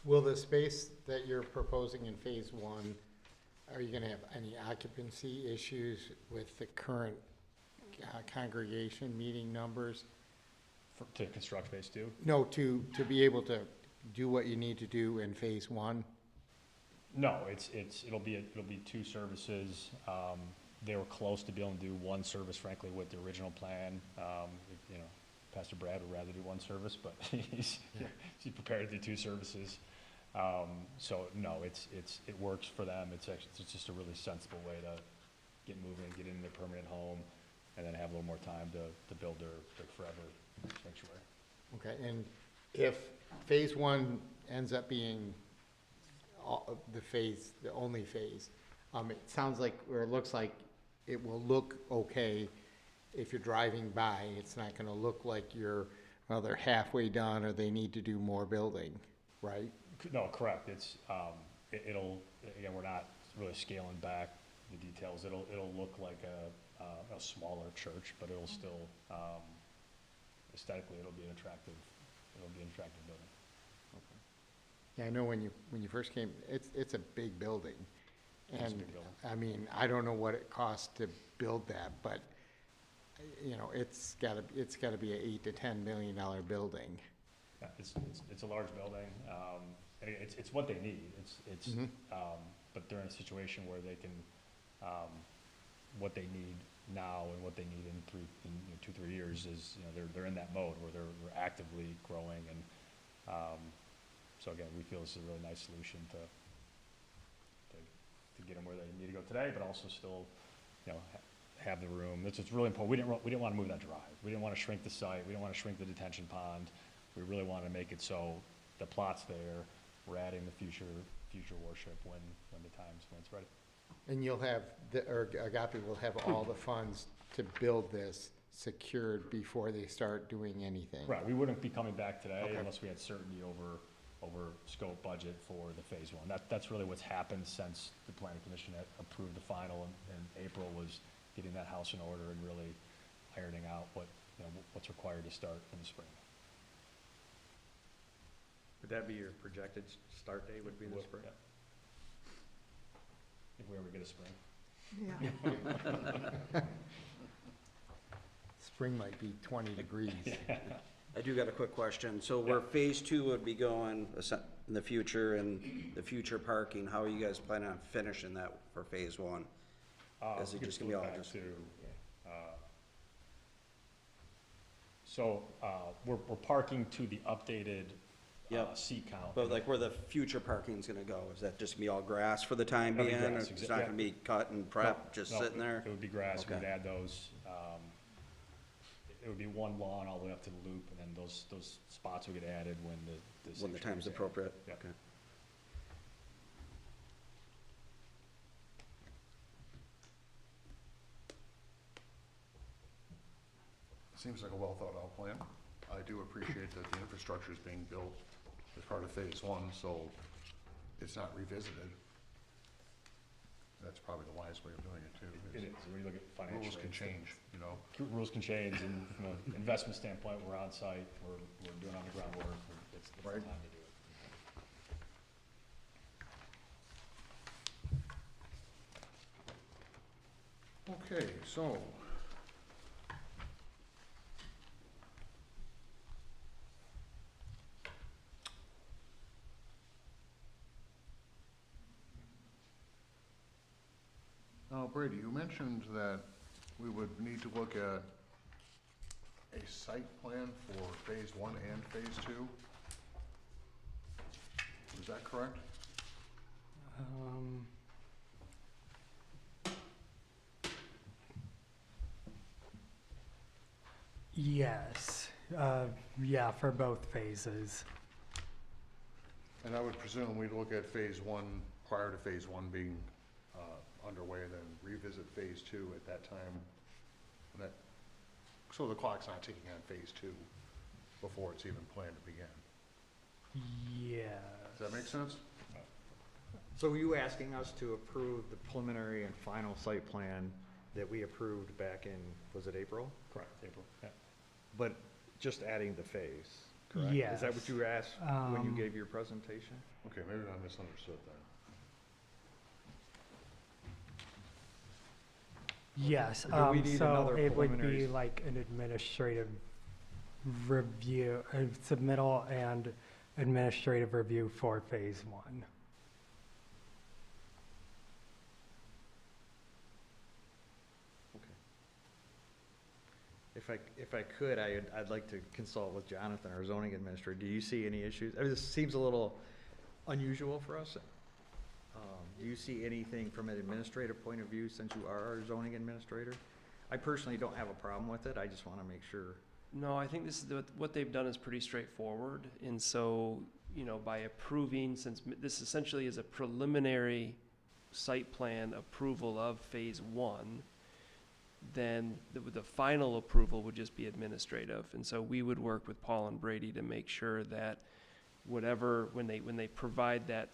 Will the space that you're proposing in phase 1, are you gonna have any occupancy issues with the current congregation meeting numbers? To construct phase 2? No, to be able to do what you need to do in phase 1? No, it'll be 2 services. They were close to being able to do 1 service, frankly, with the original plan. Pastor Brad would rather do 1 service, but he's prepared to do 2 services. So no, it works for them. It's just a really sensible way to get moving, get in their permanent home, and then have a little more time to build their forever sanctuary. Okay, and if phase 1 ends up being the only phase, it sounds like, or it looks like it will look okay if you're driving by. It's not gonna look like you're, well, they're halfway done or they need to do more building, right? No, correct. It's, it'll, again, we're not really scaling back the details. It'll look like a smaller church, but it'll still, aesthetically, it'll be an attractive building. Yeah, I know when you first came, it's a big building. It's a And, big building. I mean, I don't know what it costs to build that, but, you know, it's gotta be a $8 to $10 million building. Yeah, it's a large building, and it's what they need. Mhm. But they're in a situation where they can, what they need now and what they need in 2-3 years is, you know, they're in that mode where they're actively growing, and, so again, we feel this is a really nice solution to get them where they need to go today, but also still, you know, have the room. It's really important. We didn't want to move that drive. We didn't want to shrink the site. We didn't want to shrink the detention pond. We really wanted to make it so the plot's there. We're adding the future worship when it's ready. And you'll have, or Agape will have all the funds to build this secured before they start doing anything. Right, we wouldn't be coming back today Okay. unless we had certainty over scope budget for the phase one. That's really what's happened since the planning commission had approved the final in April, was getting that house in order and really ironing out what's required to start in the spring. Would that be your projected start date, would be the spring? Yeah. If we ever get a spring. Yeah. Spring might be 20 degrees. I do got a quick question. So where phase two would be going in the future, and the future parking, how are you guys planning on finishing that for phase one? Is it just gonna be all just? We're parking to the updated Yep. seat count. But like where the future parking's gonna go, is that just gonna be all grass for the time That'd being? be Or grass, it's not yeah. gonna be cut and prep, just No, sitting there? It would be grass, we'd Okay. add those, it would be one lawn all the way up to the loop, and then those spots would get added when the When the sanctuary's time's added. appropriate? Yeah. Okay. Seems like a well thought out plan. I do appreciate that the infrastructure is being built as part of phase one, so it's not revisited. That's probably the wise way of doing it too. It is, when you look at financial. Rules can change, you know. Rules can change, and from an investment standpoint, we're on site, we're doing underground work, it's the Right. time to do it. Okay, so. Now, Brady, you mentioned that we would need to look at a site plan for phase one and phase two. Is that correct? Yes, yeah, for both phases. And I would presume we'd look at phase one prior to phase one being underway, then revisit phase two at that time. And that, so the clock's not ticking on phase two before it's even planned to begin. Yeah. Does that make sense? So were you asking us to approve the preliminary and final site plan that we approved back in, was it April? Correct, April, yeah. But just adding the phase, correct? Is that what Yes. you asked when you gave your presentation? Okay, maybe I misunderstood then. Yes, Or do we need so another it would be preliminary like an administrative review, submittal and administrative review for phase one. If I could, I'd like to consult with Jonathan, our zoning administrator. Do you see any issues? I mean, this seems a little unusual for us. Do you see anything from an administrative point of view, since you are our zoning administrator? I personally don't have a problem with it. I just want to make sure. No, I think this is what they've done is pretty straightforward. And so, you know, by approving, since this essentially is a preliminary site plan approval of phase one, then the final approval would just be administrative. And so we would work with Paul and Brady to make sure that whatever, when they provide that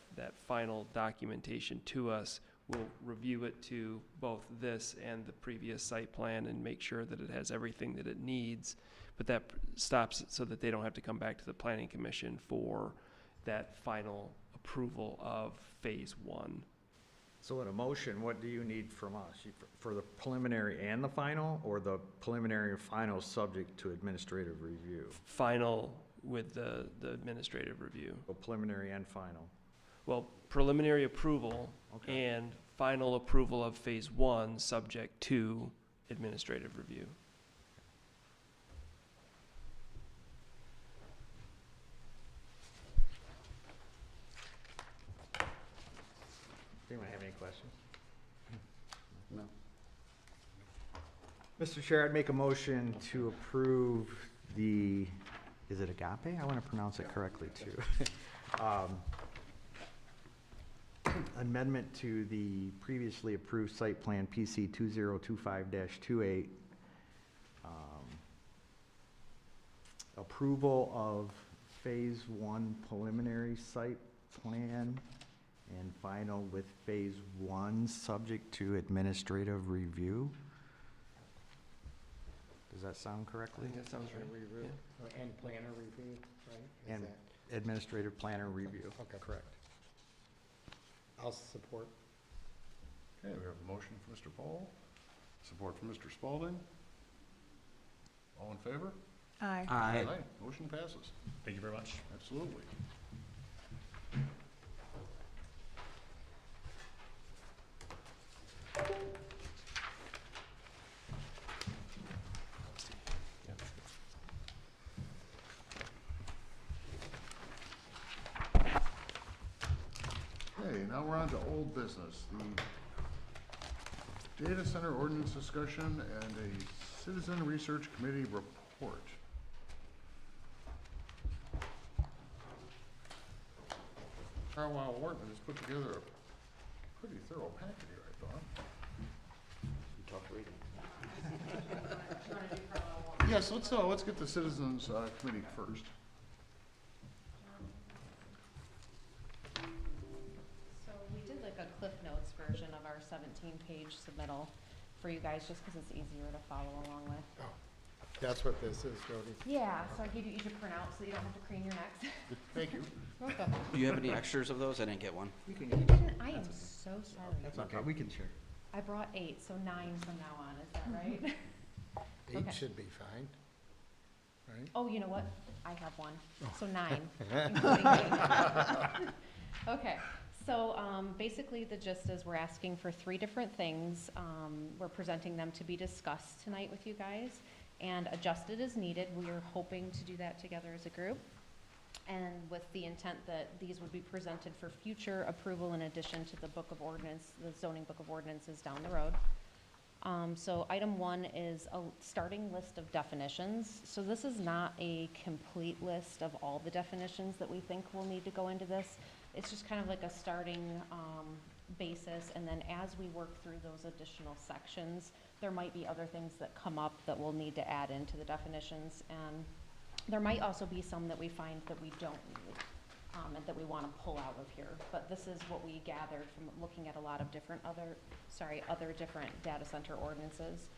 final documentation to us, we'll review it to both this and the previous site plan and make sure that it has everything that it needs. But that stops it so that they don't have to come back to the planning commission for that final approval of phase one. So in a motion, what do you need from us? For the preliminary and the final, or the preliminary and final subject to administrative review? Final with the administrative review. So preliminary and final. Well, preliminary approval Okay. and final approval of phase one, subject to administrative review. Anyone have any questions? No. Mr. Chair, I'd make a motion to approve the, is it Agape? I want to pronounce it correctly too. Amendment to the previously approved site plan PC 2025-28. Approval of phase one preliminary site plan and final with phase one, subject to administrative review. Does that sound correctly? That sounds right. Yeah. And planner review, right? Is And that- administrative planner review. Okay. Correct. I'll support. Okay, we have a motion from Mr. Paul, support from Mr. Spalding. All in favor? Aye. Aye. Motion passes. Thank you very much. Absolutely. Okay, now we're on to old business, the data center ordinance discussion and a citizen research committee report. Carlisle Wharton has put together a pretty thorough packet here, I thought. Tough reading. Yes, let's get the citizens committee first. So we did like a Cliff Notes version of our 17-page submittal for you guys, just because it's easier to follow along with. That's what this is, Jody. Yeah, so I gave you each a printout so you don't have to crane your necks. Thank you. Welcome. Do you have any extras of those? I didn't get one. You can I am so sorry. That's okay, we can share. I brought 8, so 9 from now on, is that right? 8 Okay. should be fine, right? Oh, you know what? I have one, so 9, including 8. Okay, so basically the gist is we're asking for 3 different things. We're presenting them to be discussed tonight with you guys and adjusted as needed. We are hoping to do that together as a group, and with the intent that these would be presented for future approval in addition to the book of ordinance, the zoning book of ordinances down the road. So item 1 is a starting list of definitions. So this is not a complete list of all the definitions that we think will need to go into this. It's just kind of like a starting basis, and then as we work through those additional sections, there might be other things that come up that we'll need to add into the definitions, and there might also be some that we find that we don't need, and that we want to pull out of here. But this is what we gathered from looking at a lot of different other different data center ordinances.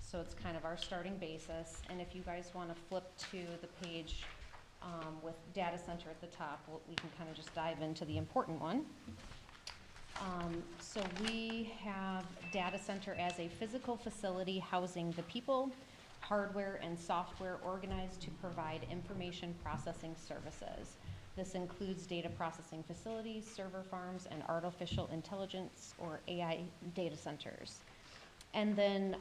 So it's kind of our starting basis, and if you guys want to flip to the page with data center at the top, we can kind of just dive into the important one. So we have data center as a physical facility housing the people, hardware, and software organized to provide information processing services. This includes data processing facilities, server farms, and artificial intelligence or AI data centers. And then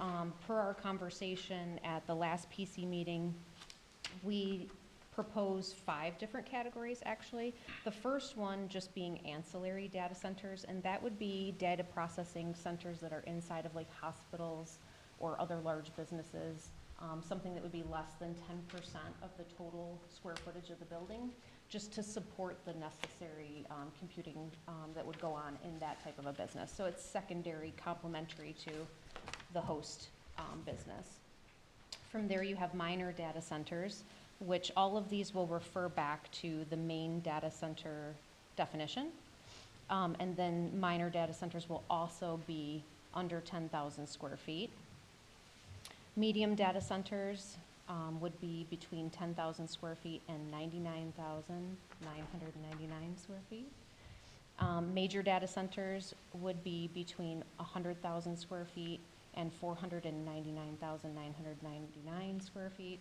per our conversation at the last PC meeting, we propose 5 different categories actually. The first one just being ancillary data centers, and that would be data processing centers that are inside of like hospitals or other large businesses, something that would be less than 10% of the total square footage of the building, just to support the necessary computing that would go on in that type of a business. So it's secondary, complementary to the host business. From there, you have minor data centers, which all of these will refer back to the main data center definition. And then minor data centers will also be under 10,000 square feet. Medium data centers would be between 10,000 square feet and 99,999 square feet. Major data centers would be between 100,000 square feet and 499,999 square feet.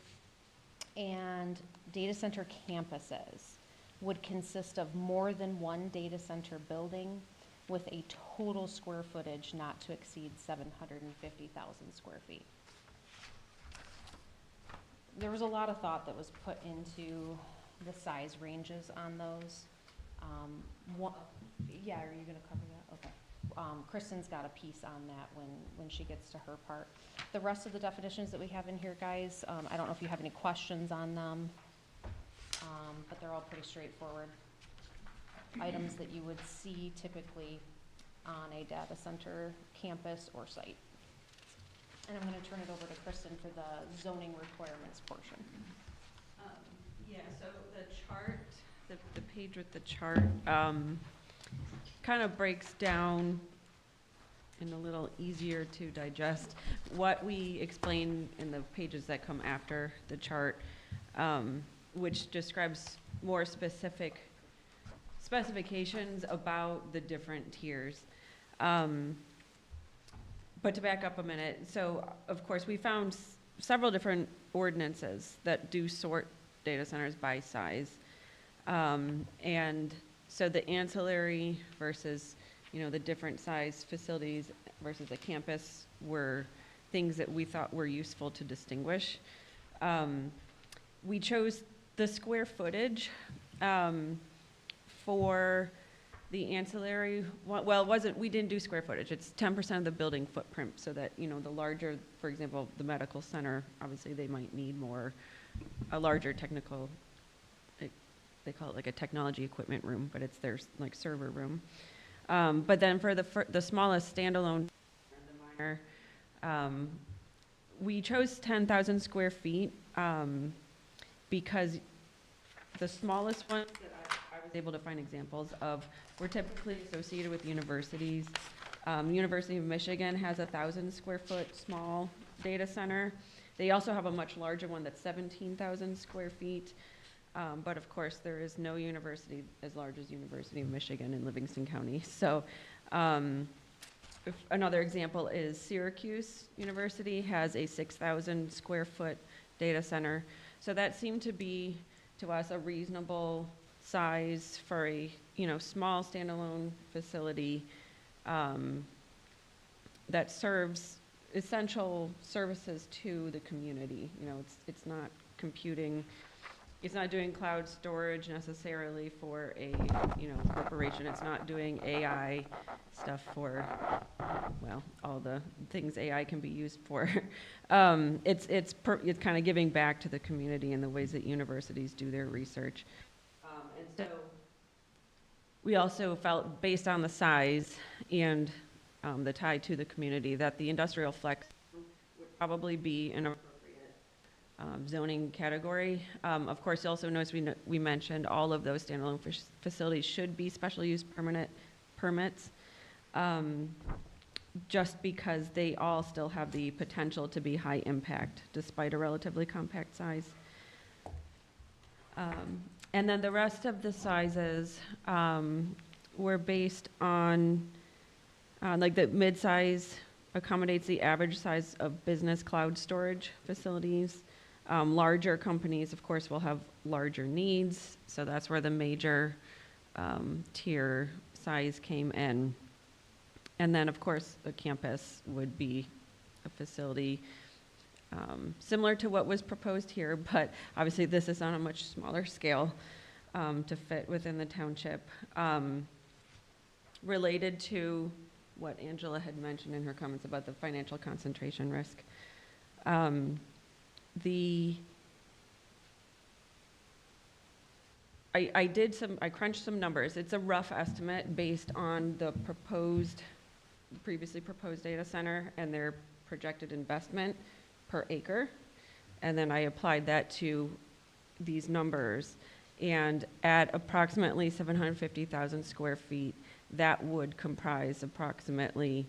And data center campuses would consist of more than one data center building with a total square footage not to exceed 750,000 square feet. There was a lot of thought that was put into the size ranges on those. Yeah, are you gonna cover that? Okay. Kristen's got a piece on that when she gets to her part. The rest of the definitions that we have in here, guys, I don't know if you have any questions on them, but they're all pretty straightforward. Items that you would see typically on a data center, campus, or site. And I'm gonna turn it over to Kristen for the zoning requirements portion. Yeah, so the chart, the page with the chart, kind of breaks down in a little easier to digest what we explain in the pages that come after the chart, which describes more specific specifications about the different tiers. But to back up a minute, so of course we found several different ordinances that do sort data centers by size. And so the ancillary versus, the different size facilities versus a campus were things that we thought were useful to distinguish. We chose the square footage for the ancillary. Well, we didn't do square footage. It's 10% of the building footprint, so that, the larger, for example, the medical center, obviously they might need a larger technical, they call it like a technology equipment room, but it's their like server room. But then for the smallest standalone, the minor, we chose 10,000 square feet because the smallest ones that I was able to find examples of were typically associated with universities. University of Michigan has 1,000 square foot small data center. They also have a much larger one that's 17,000 square feet. But of course, there is no university as large as University of Michigan in Livingston County. So another example is Syracuse University has a 6,000 square foot data center. So that seemed to be, to us, a reasonable size for a small standalone facility that serves essential services to the community. It's not computing. It's not doing cloud storage necessarily for a, corporation. It's not doing AI stuff for, all the things AI can be used for. It's kind of giving back to the community in the ways that universities do their research. And so we also felt, based on the size and the tie to the community, that the industrial flex would probably be an appropriate zoning category. Of course, you also notice we mentioned all of those standalone facilities should be special use permits, just because they all still have the potential to be high impact despite a relatively compact size. And then the rest of the sizes were based on, like the mid-size accommodates the average size of business cloud storage facilities. Larger companies, of course, will have larger needs, so that's where the major tier size came in. And then, of course, a campus would be a facility similar to what was proposed here, but obviously this is on a much smaller scale to fit within the township. Related to what Angela had mentioned in her comments about the financial concentration risk. I crunched some numbers. It's a rough estimate based on the previously proposed data center and their projected investment per acre. And then I applied that to these numbers. And at approximately 750,000 square feet, that would comprise approximately,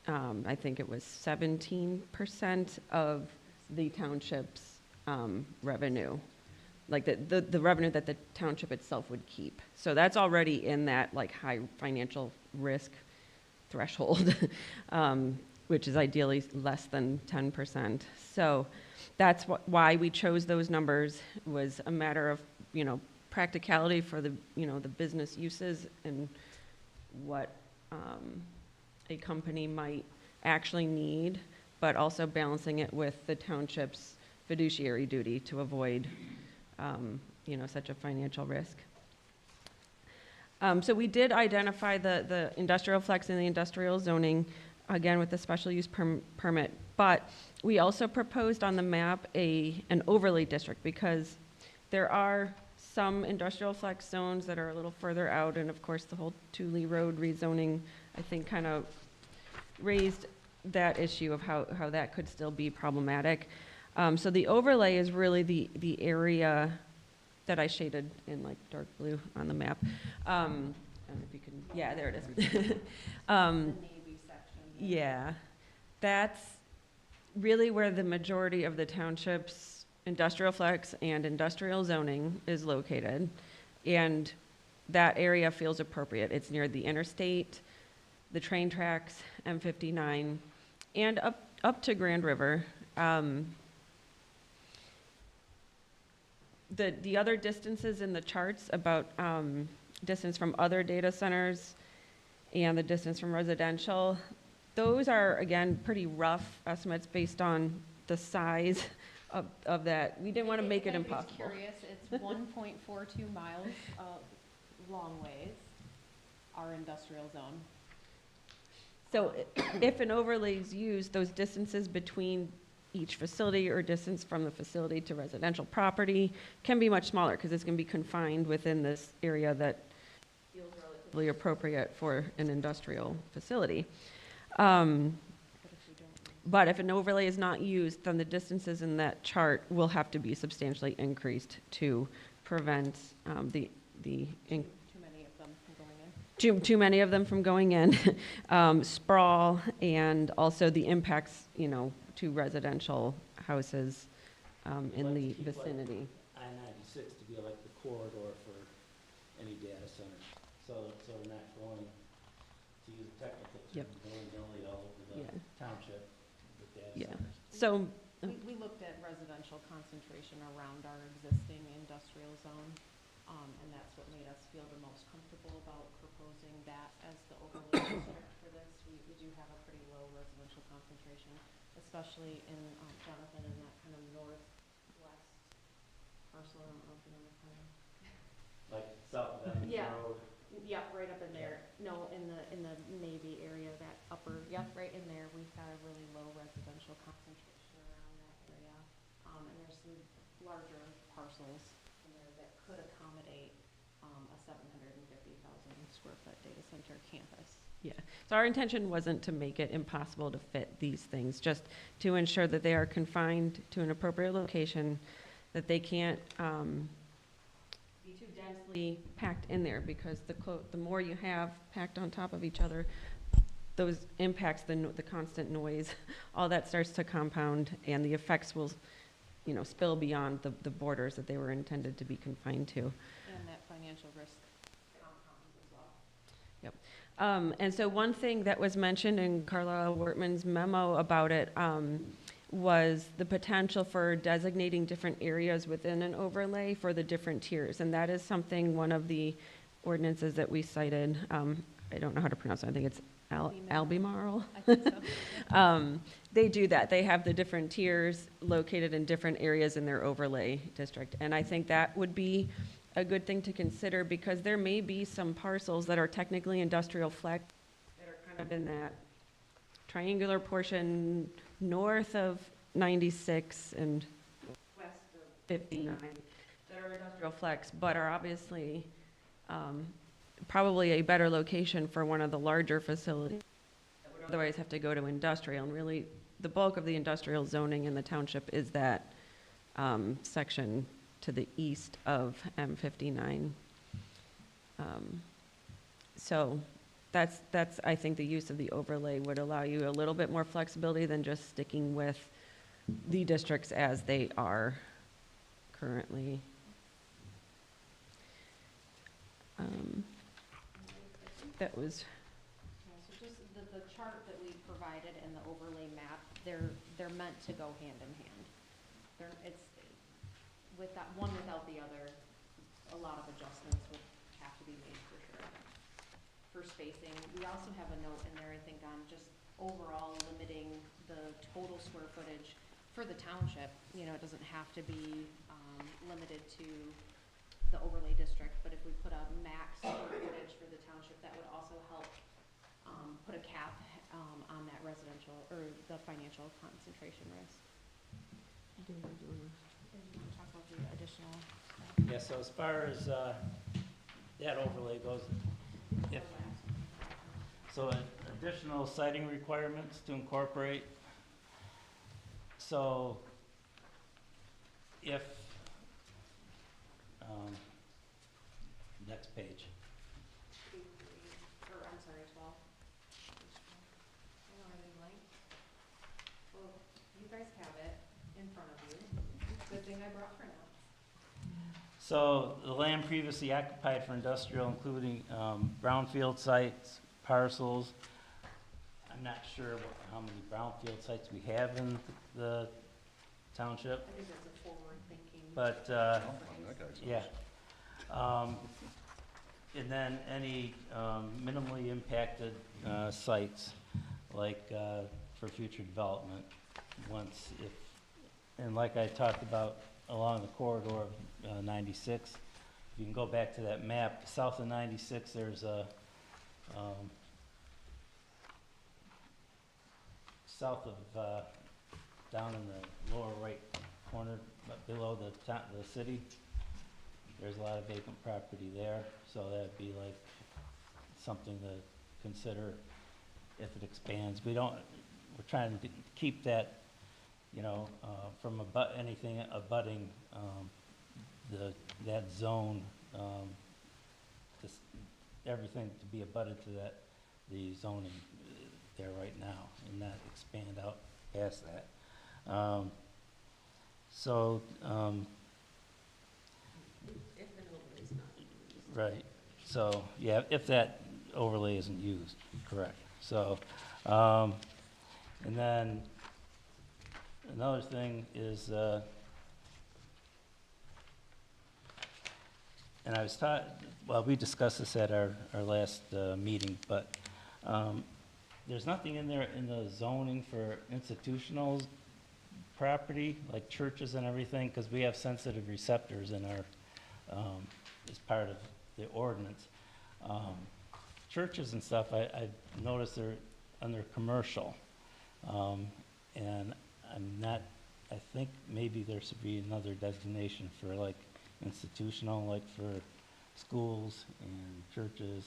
I think it was 17% of the township's revenue. Like the revenue that the township itself would keep. So that's already in that like high financial risk threshold, which is ideally less than 10%. So that's why we chose those numbers. It was a matter of, you know, practicality for the, you know, the business uses and what a company might actually need, but also balancing it with the township's fiduciary duty to avoid, you know, such a financial risk. So we did identify the industrial flex and the industrial zoning, again, with the special use permit, but we also proposed on the map an overlay district, because there are some industrial flex zones that are a little further out, and of course the whole Thule Road rezoning, I think, kind of raised that issue of how that could still be problematic. So the overlay is really the area that I shaded in like dark blue on the map. I don't know if you can, yeah, there it is. The navy section. Yeah, that's really where the majority of the township's industrial flex and industrial zoning is located. And that area feels appropriate. It's near the interstate, the train tracks, M59, and up to Grand River. The other distances in the charts about distance from other data centers and the distance from residential, those are, again, pretty rough estimates based on the size of that. We didn't want to make it impossible. If anybody's curious, it's 1.42 miles long ways, our industrial zone. So if an overlay is used, those distances between each facility or distance from the facility to residential property can be much smaller, because it's going to be confined within this area that feels relatively appropriate for an industrial facility. But if an overlay is not used, then the distances in that chart will have to be substantially increased to prevent the too many of them from going in, sprawl, and also the impacts, you know, to residential houses in the vicinity. I-96 to be like the corridor for any data center, so we're not going, to use a technical term, willy-nilly all over the township with data centers. So we looked at residential concentration around our existing industrial zone, and that's what made us feel the most comfortable about proposing that as the overlay district for this. We do have a pretty low residential concentration, especially in, Jonathan, in that kind of northwest parcel. I don't know if you know the kind of. Like south of Evans Road? Yeah, right up in there. No, in the Navy area, that upper, right in there, we've got a really low residential concentration around that area. And there's some larger parcels in there that could accommodate a 750,000 square foot data center campus. yeah, so our intention wasn't to make it impossible to fit these things, just to ensure that they are confined to an appropriate location, that they can't be too densely packed in there, because the more you have packed on top of each other, those impacts, the constant noise, all that starts to compound, and the effects will, you know, spill beyond the borders that they were intended to be confined to. And that financial risk compounds as well. Yep. And so one thing that was mentioned in Carlisle Wortman's memo about it was the potential for designating different areas within an overlay for the different tiers. And that is something, one of the ordinances that we cited, I don't know how to pronounce it, I think it's Albemarle. I think so. They do that. They have the different tiers located in different areas in their overlay district. And I think that would be a good thing to consider, because there may be some parcels that are technically industrial flex that are kind of in that triangular portion north of 96 and west of 59 that are industrial flex, but are obviously probably a better location for one of the larger facilities that would otherwise have to go to industrial. And really, the bulk of the industrial zoning in the township is that section to the east of M59. So that's, I think the use of the overlay would allow you a little bit more flexibility than just sticking with the districts as they are currently. That was, Yeah, so just the chart that we provided and the overlay map, they're meant to go hand in hand. It's, with that, one without the other, a lot of adjustments would have to be made for sure. For spacing, we also have a note in there, I think, on just overall limiting the total square footage for the township. You know, it doesn't have to be, limited to the overlay district, but if we put a max square footage for the township, that would also help put a cap on that residential or the financial concentration risk. And talk about the additional stuff. Yeah, so as far as that overlay goes, if, so additional siting requirements to incorporate. So if, next page. Or, I'm sorry, 12. I don't have any blank. Well, you guys have it in front of you. Good thing I brought printouts. So the land previously occupied for industrial, including brownfield sites, parcels. I'm not sure how many brownfield sites we have in the township, I think that's a forward thinking. but, That guy's yeah. And then any minimally impacted sites, like for future development, once if, and like I talked about along the corridor of 96, you can go back to that map, south of 96, there's a, south of, down in the lower right corner, but below the city, there's a lot of vacant property there, so that'd be like something to consider if it expands. We're trying to keep that, you know, from anything abutting that zone, just everything to be abutted to the zoning there right now, and not expand out past that. if an overlay is not used. Right, so, yeah, if that overlay isn't used, correct. So, and then another thing is, and I was taught, well, we discussed this at our last meeting, but there's nothing in there in the zoning for institutional property, like churches and everything, because we have sensitive receptors in our, as part of the ordinance. Churches and stuff, I've noticed they're under commercial. And I'm not, I think maybe there should be another designation for like institutional, like for schools and churches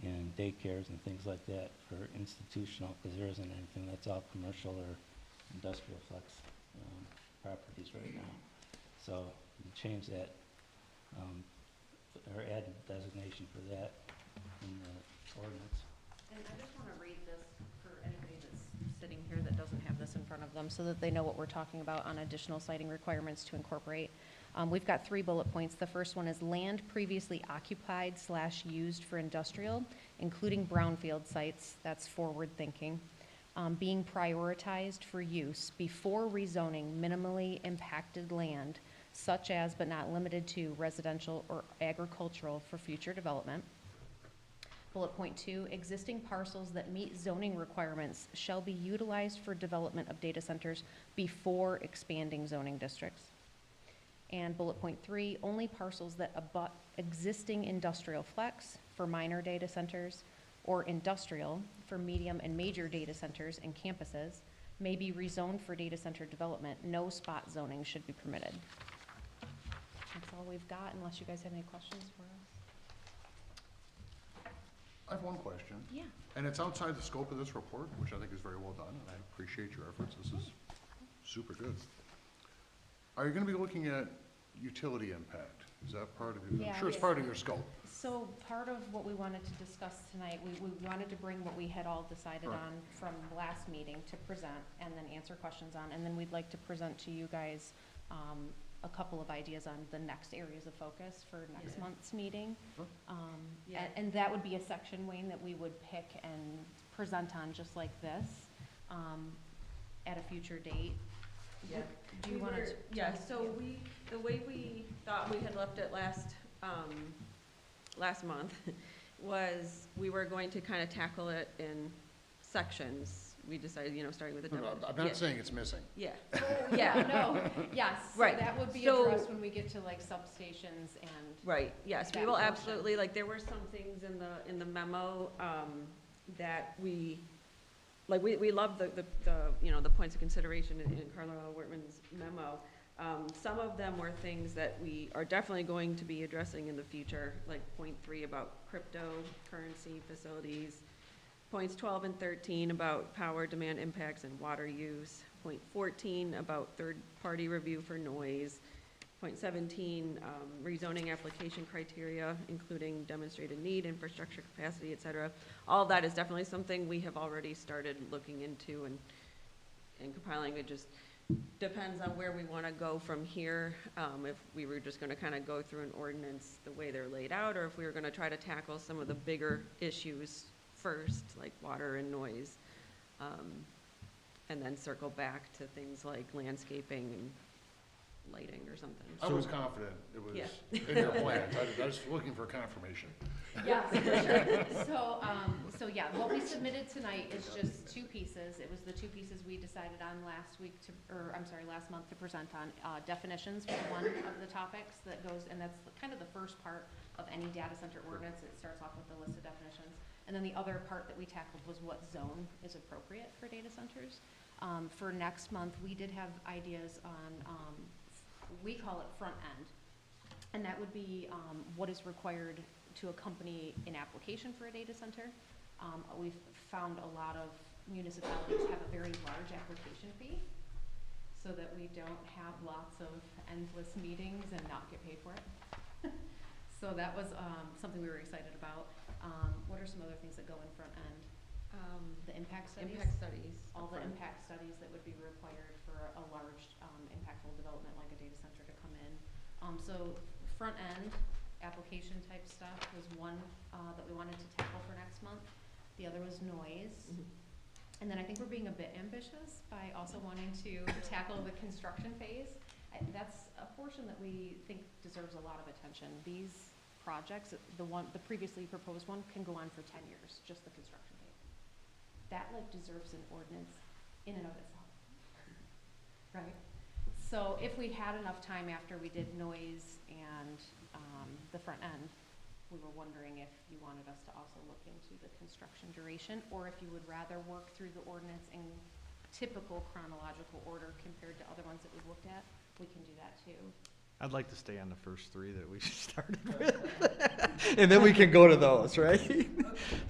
and daycares and things like that for institutional, because there isn't anything, that's all commercial or industrial flex properties right now. So you change that, or add a designation for that in the ordinance. And I just want to read this for anybody that's sitting here that doesn't have this in front of them, so that they know what we're talking about on additional siting requirements to incorporate. We've got 3 bullet points. The first one is land previously occupied / used for industrial, including brownfield sites, that's forward thinking, being prioritized for use before rezoning minimally impacted land, such as but not limited to residential or agricultural for future development. Bullet point 2, existing parcels that meet zoning requirements shall be utilized for development of data centers before expanding zoning districts. And bullet point 3, only parcels that abut existing industrial flex for minor data centers or industrial for medium and major data centers and campuses may be rezoned for data center development. No spot zoning should be permitted. That's all we've got, unless you guys have any questions for us. I have one question. Yeah. And it's outside the scope of this report, which I think is very well done, and I appreciate your efforts. This is super good. Are you gonna be looking at utility impact? Is that part of your, Yeah, I'm sure it's yes. part of your scope. So part of what we wanted to discuss tonight, we wanted to bring what we had all decided Right. on from last meeting to present and then answer questions on. And then we'd like to present to you guys a couple of ideas on the next areas of focus for next month's meeting. Sure. Yeah. And that would be a section, Wayne, that we would pick and present on just like this at a future date. Yeah. Do you We want were- to? Yeah, so the way we thought we had left it last month was we were going to kind of tackle it in sections. We decided, starting with the No, no, definition. I'm not saying it's missing. Yeah. Yeah, no, yes, so Right. that would be So- addressed when we get to like substations and. Right, yes, we that will portion. absolutely, like, there were some things in the memo, that we love the points of consideration in Carlisle Wortman's memo. Some of them were things that we are definitely going to be addressing in the future, like point 3 about cryptocurrency facilities, points 12 and 13 about power demand impacts and water use, point 14 about third-party review for noise, point 17, rezoning application criteria, including demonstrated need, infrastructure capacity, et cetera. All of that is definitely something we have already started looking into and compiling. It just depends on where we want to go from here. If we were just going to kind of go through an ordinance the way they're laid out, or if we were going to try to tackle some of the bigger issues first, like water and noise, and then circle back to things like landscaping and lighting or something. I was confident it was Yeah. in your plans. I was looking for confirmation. Yes, for sure. So yeah, what we submitted tonight is just two pieces. It was the two pieces we decided on last month to present on. Definitions was one of the topics that goes, and that's kind of the first part of any data center ordinance. It starts off with the list of definitions. And then the other part that we tackled was what zone is appropriate for data centers. For next month, we did have ideas on, we call it front end. And that would be what is required to accompany an application for a data center. We've found a lot of municipalities have a very large application fee so that we don't have lots of endless meetings and not get paid for it. So that was something we were excited about. What are some other things that go in front end? The impact studies? Impact studies. All the upfront. impact studies that would be required for a large impactful development like a data center to come in. So front end application type stuff was one that we wanted to tackle for next month. The other was noise. Mhm. And then I think we're being a bit ambitious by also wanting to tackle the construction phase. That's a portion that we think deserves a lot of attention. These projects, the previously proposed one, can go on for 10 years, just the construction phase. That deserves an ordinance in and of itself, right? So if we had enough time after we did noise and the front end, we were wondering if you wanted us to also look into the construction duration, or if you would rather work through the ordinance in typical chronological order compared to other ones that we've looked at. We can do that too. I'd like to stay on the first three that we started with. And then we can go to those, right?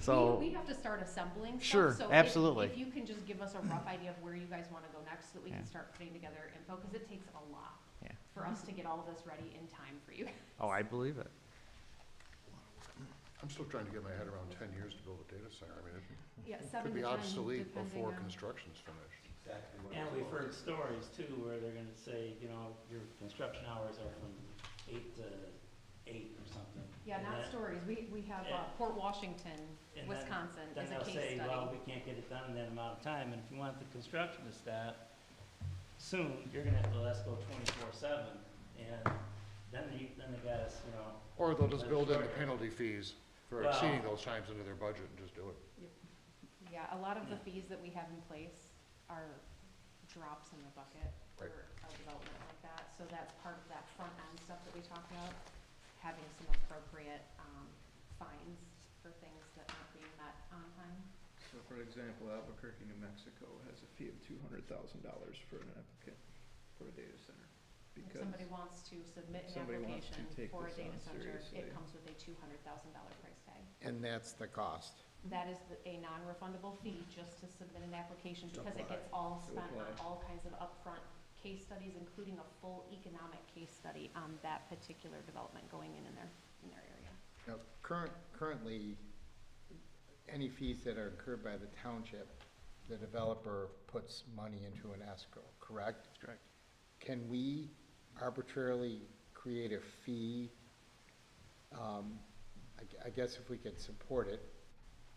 So, We have to start assembling stuff. Sure, So absolutely. If you can just give us a rough idea of where you guys want to go next, so that we can Yeah. start putting together info, because it takes a lot Yeah. for us to get all of this ready in time for you. oh, I believe it. I'm still trying to get my head around 10 years to build a data center. I mean, Yeah, it 7 could be to 10, obsolete depending before on- construction's finished. Exactly what And it we've was. heard stories too, where they're gonna say, your construction hours are from 8 to 8 or something. Yeah, And not that- stories. We have Yeah. Port Washington, and then- Wisconsin Then is a they'll case say, well, study. we can't get it done in that amount of time, and if you want the construction to start soon, you're gonna have to let us go 24/7, and then they got us, Or they'll just That's build in the right. penalty fees for Well- exceeding those times into their budget and just do it. Yeah, a lot of the fees that we have in place are drops in the bucket for Right. a development like that. So that's part of that front end stuff that we talked about, having some appropriate fines for things that aren't being met on time. So for example, Albuquerque, New Mexico has a fee of $200,000 for an applicant for a data center. If Because somebody wants to submit an somebody wants to application take for a this data on center, seriously. it comes with a $200,000 price tag. And that's the cost. That is a non-refundable fee just to submit an application because it gets all spent on all kinds of upfront case studies, including a full economic case study on that particular development going in their area. Now, currently, any fees that are incurred by the township, the developer puts money into an escrow, correct? That's correct. Can we arbitrarily create a fee? I guess if we could support it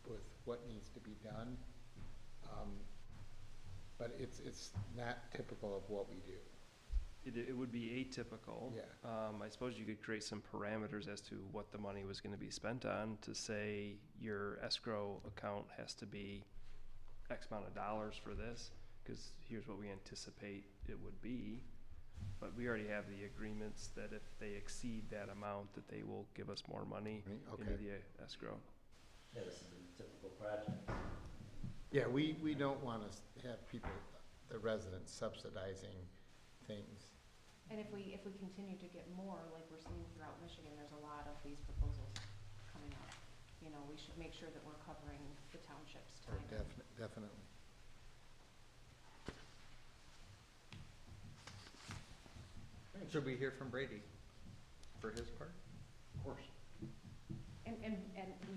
with what needs to be done, but it's not typical of what we do. It would be atypical. Yeah. I suppose you could create some parameters as to what the money was gonna be spent on, to say your escrow account has to be X amount of dollars for this, cause here's what we anticipate it would be. But we already have the agreements that if they exceed that amount, that they will give us more money into Okay. the escrow. Yeah, this is a typical project. Yeah, we don't want to have people, the residents subsidizing things. And if we continue to get more, like we're seeing throughout Michigan, there's a lot of these proposals coming up. You know, we should make sure that we're covering the township's time. Definitely. Should we hear from Brady for his part? Of course. And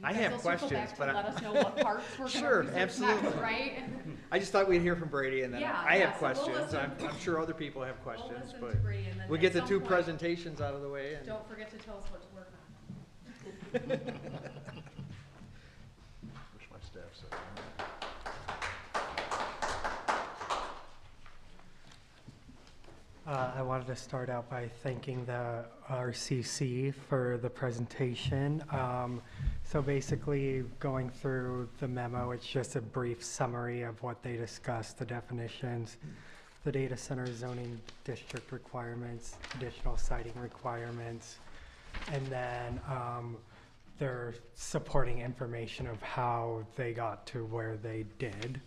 I you guys have will circle questions, back but to let us know what parts we're gonna Sure, research absolutely. next, right? I just thought we'd hear from Brady and then Yeah, I yeah, have so we'll questions. listen. I'm sure other people have We'll questions, listen but to Brady and then we at get the some two point, presentations out of the way and. Don't forget to tell us what to work on. Wish my staff said that. I wanted to start out by thanking the RCC for the presentation. So basically, going through the memo, it's just a brief summary of what they discussed, the definitions, the data center zoning district requirements, additional siting requirements, and then their supporting information of how they got to where they did.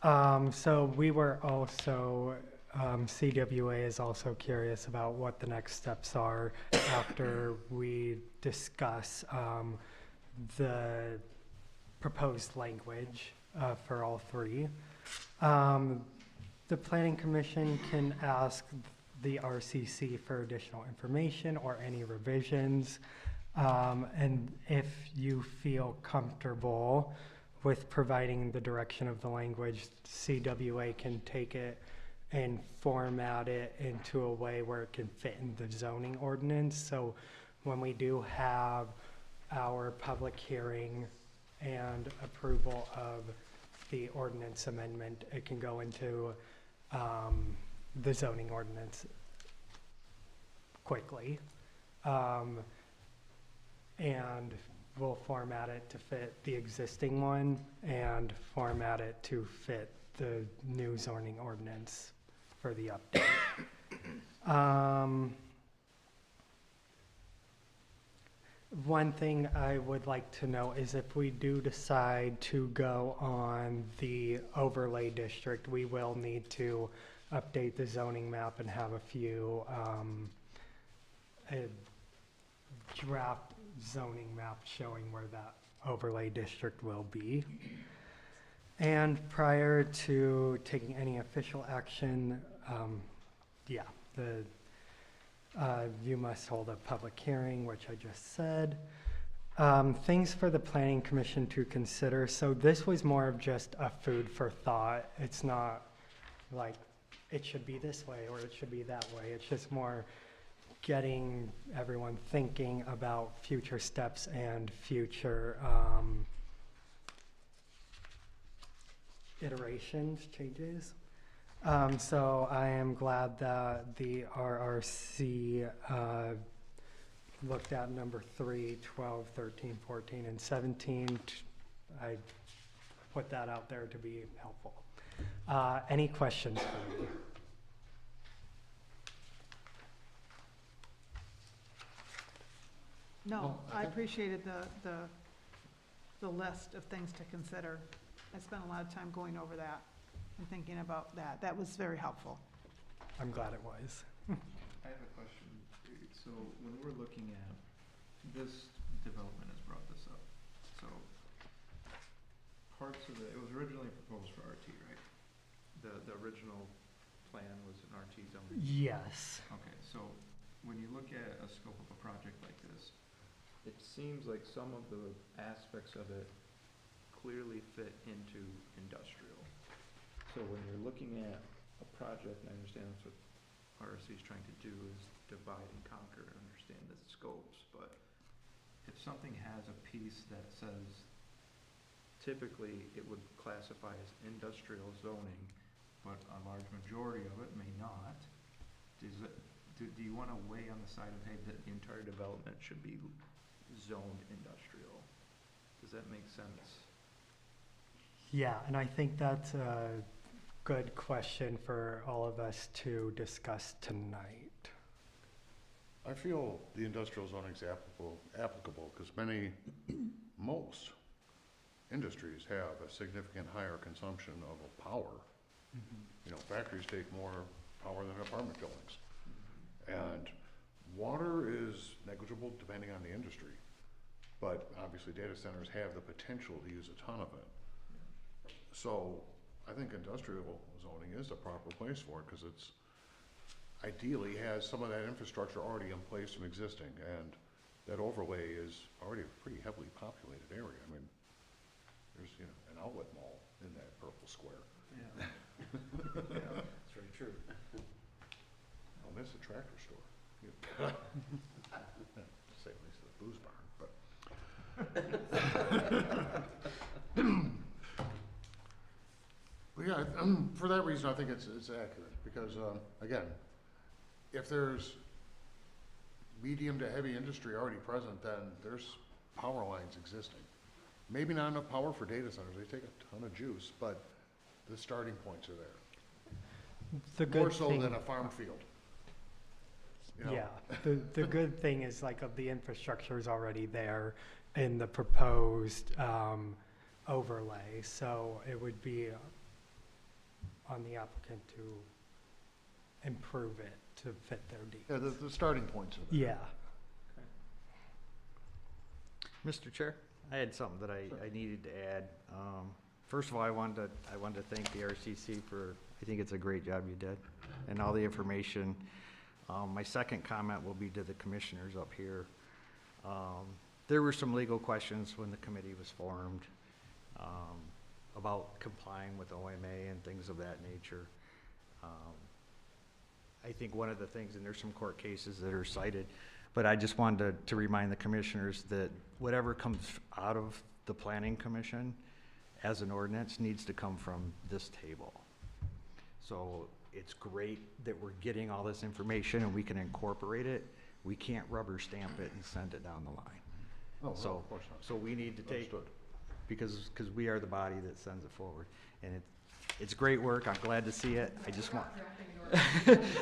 So we were also, CWA is also curious about what the next steps are after we discuss the proposed language for all three. The Planning Commission can ask the RCC for additional information or any revisions. And if you feel comfortable with providing the direction of the language, CWA can take it and format it into a way where it can fit in the zoning ordinance. So when we do have our public hearing and approval of the ordinance amendment, it can go into the zoning ordinance quickly. And we'll format it to fit the existing one and format it to fit the new zoning ordinance for the update. One thing I would like to know is if we do decide to go on the overlay district, we will need to update the zoning map and have a few a draft zoning map showing where that overlay district will be. And prior to taking any official action, you must hold a public hearing, which I just said. Things for the Planning Commission to consider. So this was more of just a food for thought. It's not like it should be this way or it should be that way. It's just more getting everyone thinking about future steps and future iterations, changes. So I am glad that the RRC looked at number 3, 12, 13, 14, and 17. I put that out there to be helpful. Any questions for me? No, I appreciated the list of things to consider. I spent a lot of time going over that and thinking about that. That was very helpful. I'm glad it was. I have a question. So when we're looking at, this development has brought this up, original plan was an RT zone? Yes. Okay, so when you look at a scope of a project like this, it seems like some of the aspects of it clearly fit into industrial. So when you're looking at a project, and I understand that's what RSC is trying to do, is divide and conquer and understand the scopes, but if something has a piece that says typically it would classify as industrial zoning, but a large majority of it may not, do you want to weigh on the side of, hey, that the entire development should be zoned industrial? Does that make sense? Yeah, and I think that's a good question for all of us to discuss tonight. I feel the industrial zoning is applicable because most industries have a significant higher consumption of power. You know, factories take more power than apartment buildings. And water is negligible depending on the industry. But obviously data centers have the potential to use a ton of it. So I think industrial zoning is the proper place for it because it's ideally has some of that infrastructure already in place and existing, and that overlay is already a pretty heavily populated area. I mean, there's, you know, an outlet mall in that purple square. Yeah. Yeah, that's very true. I'll miss the tractor store. Say at least the booze barn, but. Well, yeah, for that reason, I think it's accurate, because, again, if there's medium to heavy industry already present, then there's power lines existing. Maybe not enough power for data centers, they take a ton of juice, but the starting points are there. The More good so thing, than a farm field. You know? yeah, the good thing is like of the infrastructure is already there in the proposed overlay, so it would be on the applicant to improve it to fit their needs. Yeah, the starting points are there. Yeah. Mr. Chair, I had something that I needed to add. First of all, I wanted to thank the RCC for, I think it's a great job you did, and all the information. My second comment will be to the commissioners up here. There were some legal questions when the committee was formed about complying with OMA and things of that nature. I think one of the things, and there's some court cases that are cited, but I just wanted to remind the commissioners that whatever comes out of the planning commission as an ordinance needs to come from this table. So it's great that we're getting all this information and we can incorporate it. We can't rubber stamp it and send it down the line. Oh, no, So, of course not. so we need to take, Understood. because we are the body that sends it forward. And it's great work, I'm glad to see it, I just want.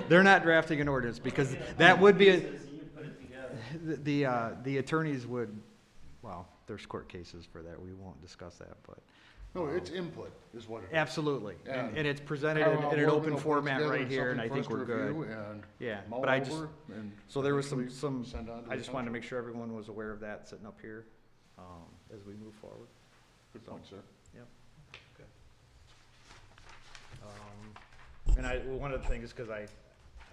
They're not drafting an ordinance, because that would be, the attorneys would, well, there's court cases for that, we won't discuss that, but. No, it's input is what it is. Absolutely, And and it's presented Carl in an Morgan open will put format together right here, and I something think for us we're to good. review and Yeah, mull but I just, over and so there was eventually some, send on to I the just wanted to township. make sure everyone was aware of that sitting up here, as we move forward. Good point, sir. Yep. And one of the things, because I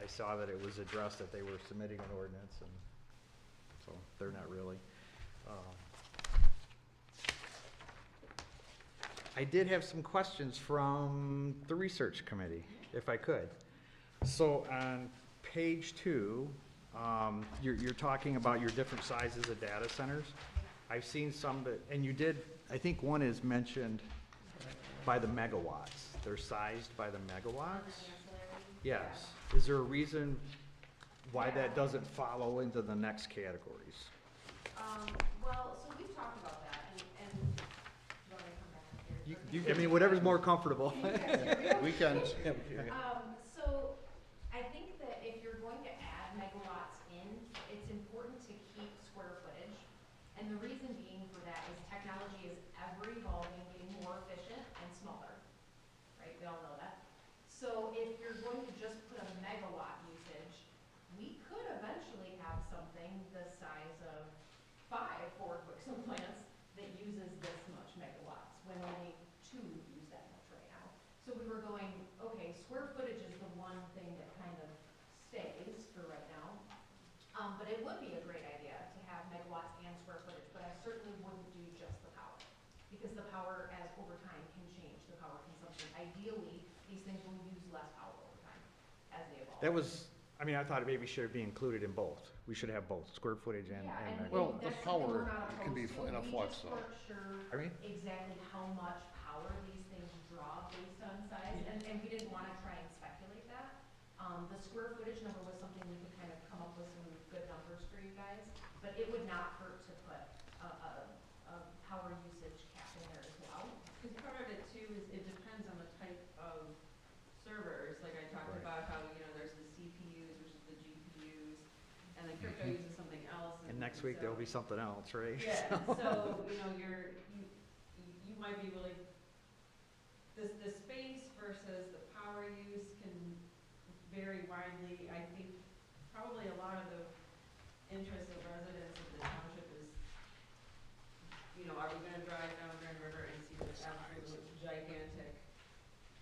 saw that it was addressed that they were submitting an ordinance, and so they're not really. I did have some questions from the research committee, if I could. So on page 2, you're talking about your different sizes of data centers. I've seen some that, and you did, I think one is mentioned by the megawatts. They're sized by the megawatts? Yes. Is there a reason why that doesn't follow into the next categories? Well, so we've talked about that, and, do you want me to come back up here? I mean, whatever's more comfortable. Weekends. So I think that if you're going to add megawatts in, it's important to keep square footage. And the reason being for that is technology is ever evolving, getting more efficient and smaller, right? We all know that. So if you're going to just put a megawatt usage, we could eventually have something the size of 5 Ford Wixom plants that uses this much megawatts, when only 2 use that much right now. So we were going, okay, square because the power as over time can change, the power consumption. Ideally, these things will use less power over time as they evolve. That was, I mean, I thought it maybe should be included in both. We should have both, square footage and, Yeah, and. and Well, the that's something power we're not can be opposed to. in a We flux, just though. weren't sure I mean, exactly how much power these things draw based on size, and we didn't wanna try and speculate that. The square footage number was something we could kind of come up with some good numbers for you guys, but it would not hurt to put a power usage cap in there as well. Because part of it too is it depends on the type of servers, like I talked Right. about how, you know, there's the CPUs, which is the GPUs, and then crypto uses something else. and next week there'll be something else, right? Yeah, so, you know, you might be really, the space versus the power use can vary widely. I think probably a lot of the interest of residents of the township is, you know, are we gonna drive down Grand River and see this absolute gigantic,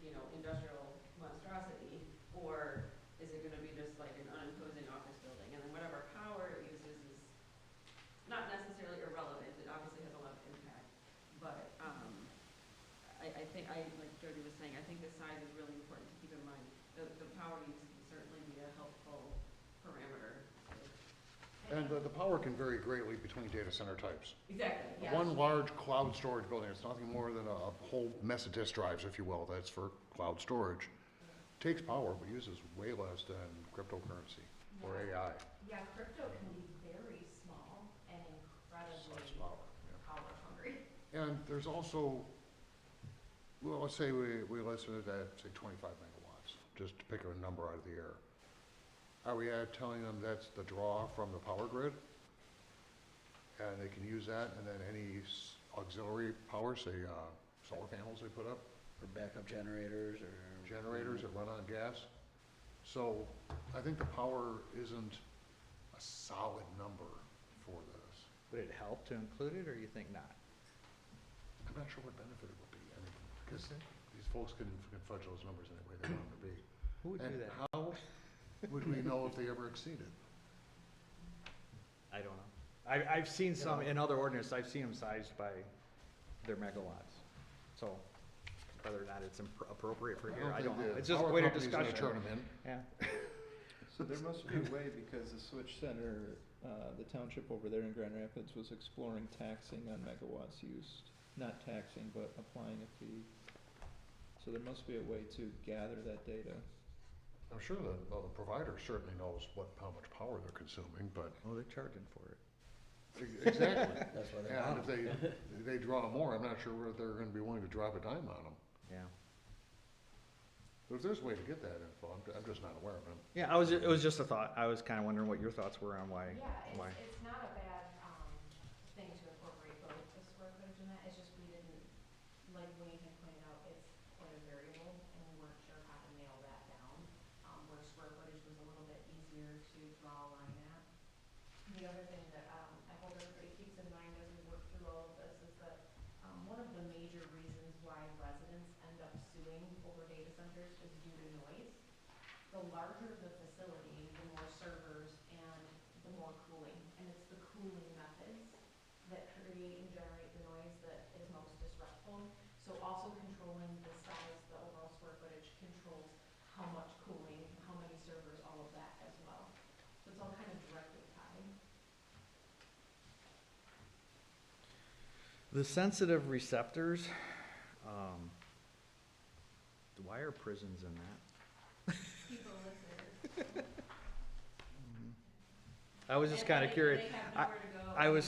you know, industrial monstrosity? Or is it gonna be just like an unimposing office building? And then whatever power it uses is not necessarily irrelevant, it obviously has a lot of impact. But, I think, like Jody was saying, I think the size is really important to keep in mind. The power use can certainly be a helpful parameter. And the power can vary greatly between data center types. Exactly, yeah. One large cloud storage building, it's nothing more than a whole mess of disk drives, if you will, that's for cloud storage. Takes power, but uses way less than cryptocurrency or AI. Yeah, crypto can be very small and incredibly Such power, yeah. power hungry. And there's also, well, let's say we listed it at, say, 25 megawatts, just to pick a number out of the air. Are we telling them that's the draw from the power grid? And they can use that, and then any auxiliary power, say, solar panels they put up? For backup generators or? Generators that run on gas. So I think the power isn't a solid number for this. Would it help to include it, or you think not? I'm not sure what benefit it would be, I mean, because these folks can fudge those numbers any way they want them to be. Who would do And that? how would we know if they ever exceeded? I don't know. I've seen some, in other ordinances, I've seen them sized by their megawatts. So whether or not it's appropriate for here, I don't know. It's just a way to discussion. Turn them in. Yeah. So there must be a way, because the Switch Center, the township over there in Grand Rapids was exploring taxing on megawatts used. Not taxing, but applying a fee. So there must be a way to gather that data. I'm sure the provider certainly knows how much power they're consuming, but. Oh, they're charging for it. Exactly. That's why they And want if they draw more, I'm not sure whether they're gonna be willing to drop a dime on them. Yeah. But if there's a way to get that info, I'm just not aware of it. Yeah, it was just a thought. I was kind of wondering what your thoughts were on why. Yeah, why. it's not a bad, thing to incorporate both the square footage in that, it's just we didn't, like Wayne had pointed out, it's quite a variable, and we weren't sure how to nail that down, where square footage was a little bit easier to draw a line at. The other thing that, I hope everybody keeps in mind as we work through all of this is that, one of the major reasons why residents end up suing over data centers is due to noise. The larger the facility, the more servers and the more cooling. And it's the cooling methods that create and generate the noise that is most disruptful. So also controlling the size, the overall square footage controls how much cooling, how many servers, all of that as well. So it's all kind of directly tied. The sensitive receptors, why are prisons in that? People listen. I was just kind of curious. They have nowhere to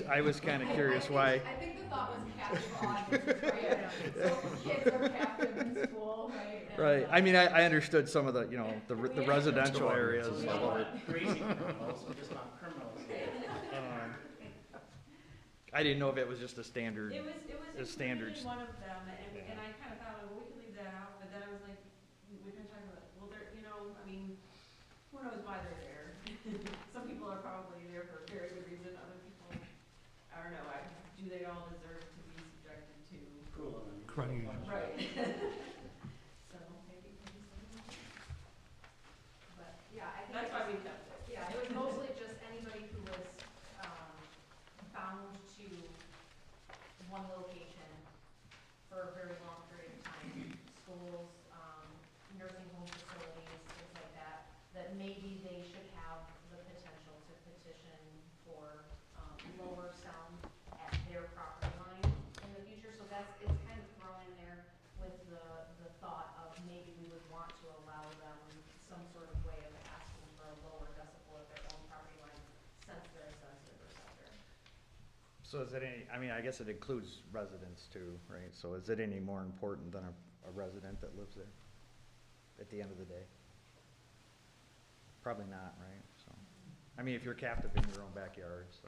go. I was kind of curious why. I think the thought was captive audience, right? So kids are captive in school, right? And, Right. I mean, I understood some of the, you know, the residential areas. We don't want crazy criminals, we just want criminals. I didn't know if it was just a standard. It was The standards. included in one of them, and I kind of thought, well, we can leave that out, but then I was like, we've been talking about, well, they're, you know, I mean, who knows why they're there? Some people are probably there for a very good reason, other people, I don't know, do they all deserve to be subjected to? Crunny. Right. So, maybe some. But, yeah, I think. That's why we kept it. Yeah, it was mostly just anybody who was, bound to one location for a very long period of time, schools, nursing home facilities, things like that, that maybe they should have the potential to petition for, lower sound at their property line in the future. So it's kind of thrown in there with the thought of maybe we would want to allow them some sort of way of asking for a lower decibel at their own property line since they're a sensitive receptor. So is it any, I mean, I guess it includes residents too, right? So is it any more important than a resident that lives there at the end of the day? Probably not, right? So, I mean, if you're captive in your own backyard, so.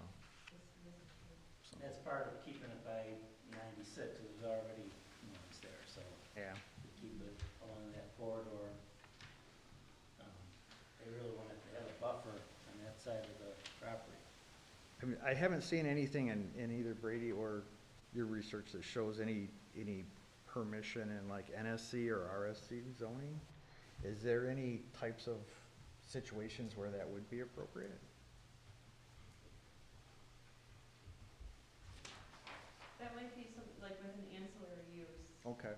That's part of keeping it by 96, it was already noise there, so. Yeah. To keep it along that corridor. They really wanted to have a buffer on that side of the property. I mean, I haven't seen anything in either Brady or your research that shows any permission in like NSC or RSC zoning. Is there any types of situations where that would be appropriate? That might be some, like with an ancillary use, Okay,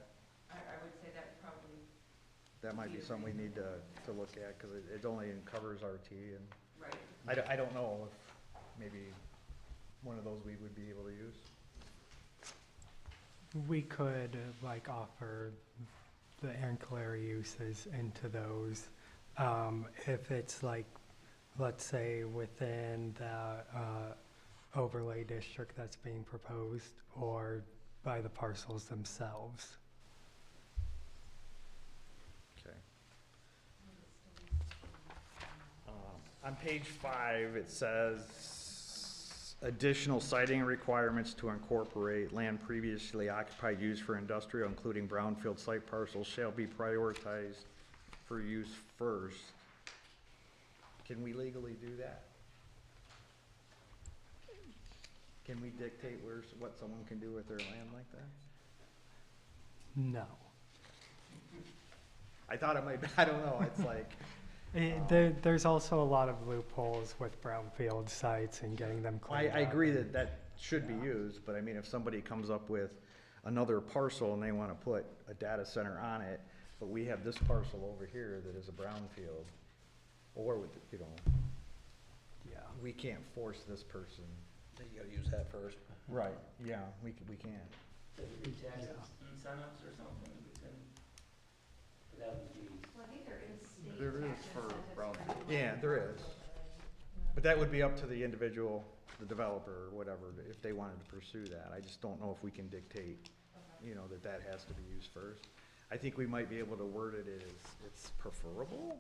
I would say that probably, that might be something we need to look at, cause it only covers RT and right. I don't know if maybe one of those we would be able to use. We could like offer the ancillary uses into those. If it's like, let's say within the overlay district that's being proposed or by the parcels themselves. Okay. On page 5, it says additional siting requirements to incorporate land previously occupied use for industrial, including brownfield site parcels, shall be prioritized for use first. Can we legally do that? Can we dictate what someone can do with their land like that? No. I thought it might be, I don't know, it's like. There's also a lot of loopholes with brownfield sites and getting them cleaned up. I agree that should be used, but I mean, if somebody comes up with another parcel and they wanna put a data center on it, but we have this parcel over here that is a brownfield, or with, you know, Yeah. we can't force this person. Then you gotta use that first. Right, yeah, we can't. Could there be tax incentives or something? That would be. Well, I think there is state There is tax for incentives brownfield. Yeah, there is. But that would be up to the individual, the developer or whatever, if they wanted to pursue that. I just don't know if we can dictate, you know, that has to be used first. I think we might be able to word it as it's preferable,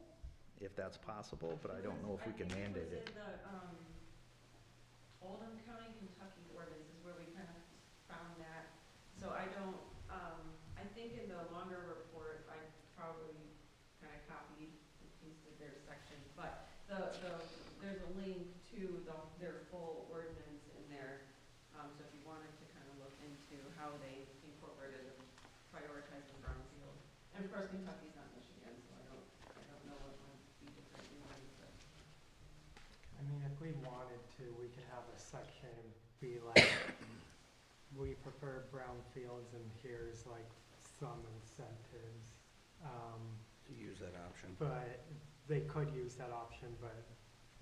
if that's possible, but I don't know if we can mandate it. I think it was in the, Oldham County, Kentucky ordinance is where we kind of found that. So I don't, I think in the longer report, I probably kind of copied and pasted their section, but there's a link to their full ordinance in there. So if you wanted to kind of look into how they incorporated and prioritized the brownfield. And of course, Kentucky's not Michigan, so I don't know what might be different in there, but. I mean, if we wanted to, we could have a section be like, we prefer brownfields and here's like some incentives. To use that option. But they could use that option, but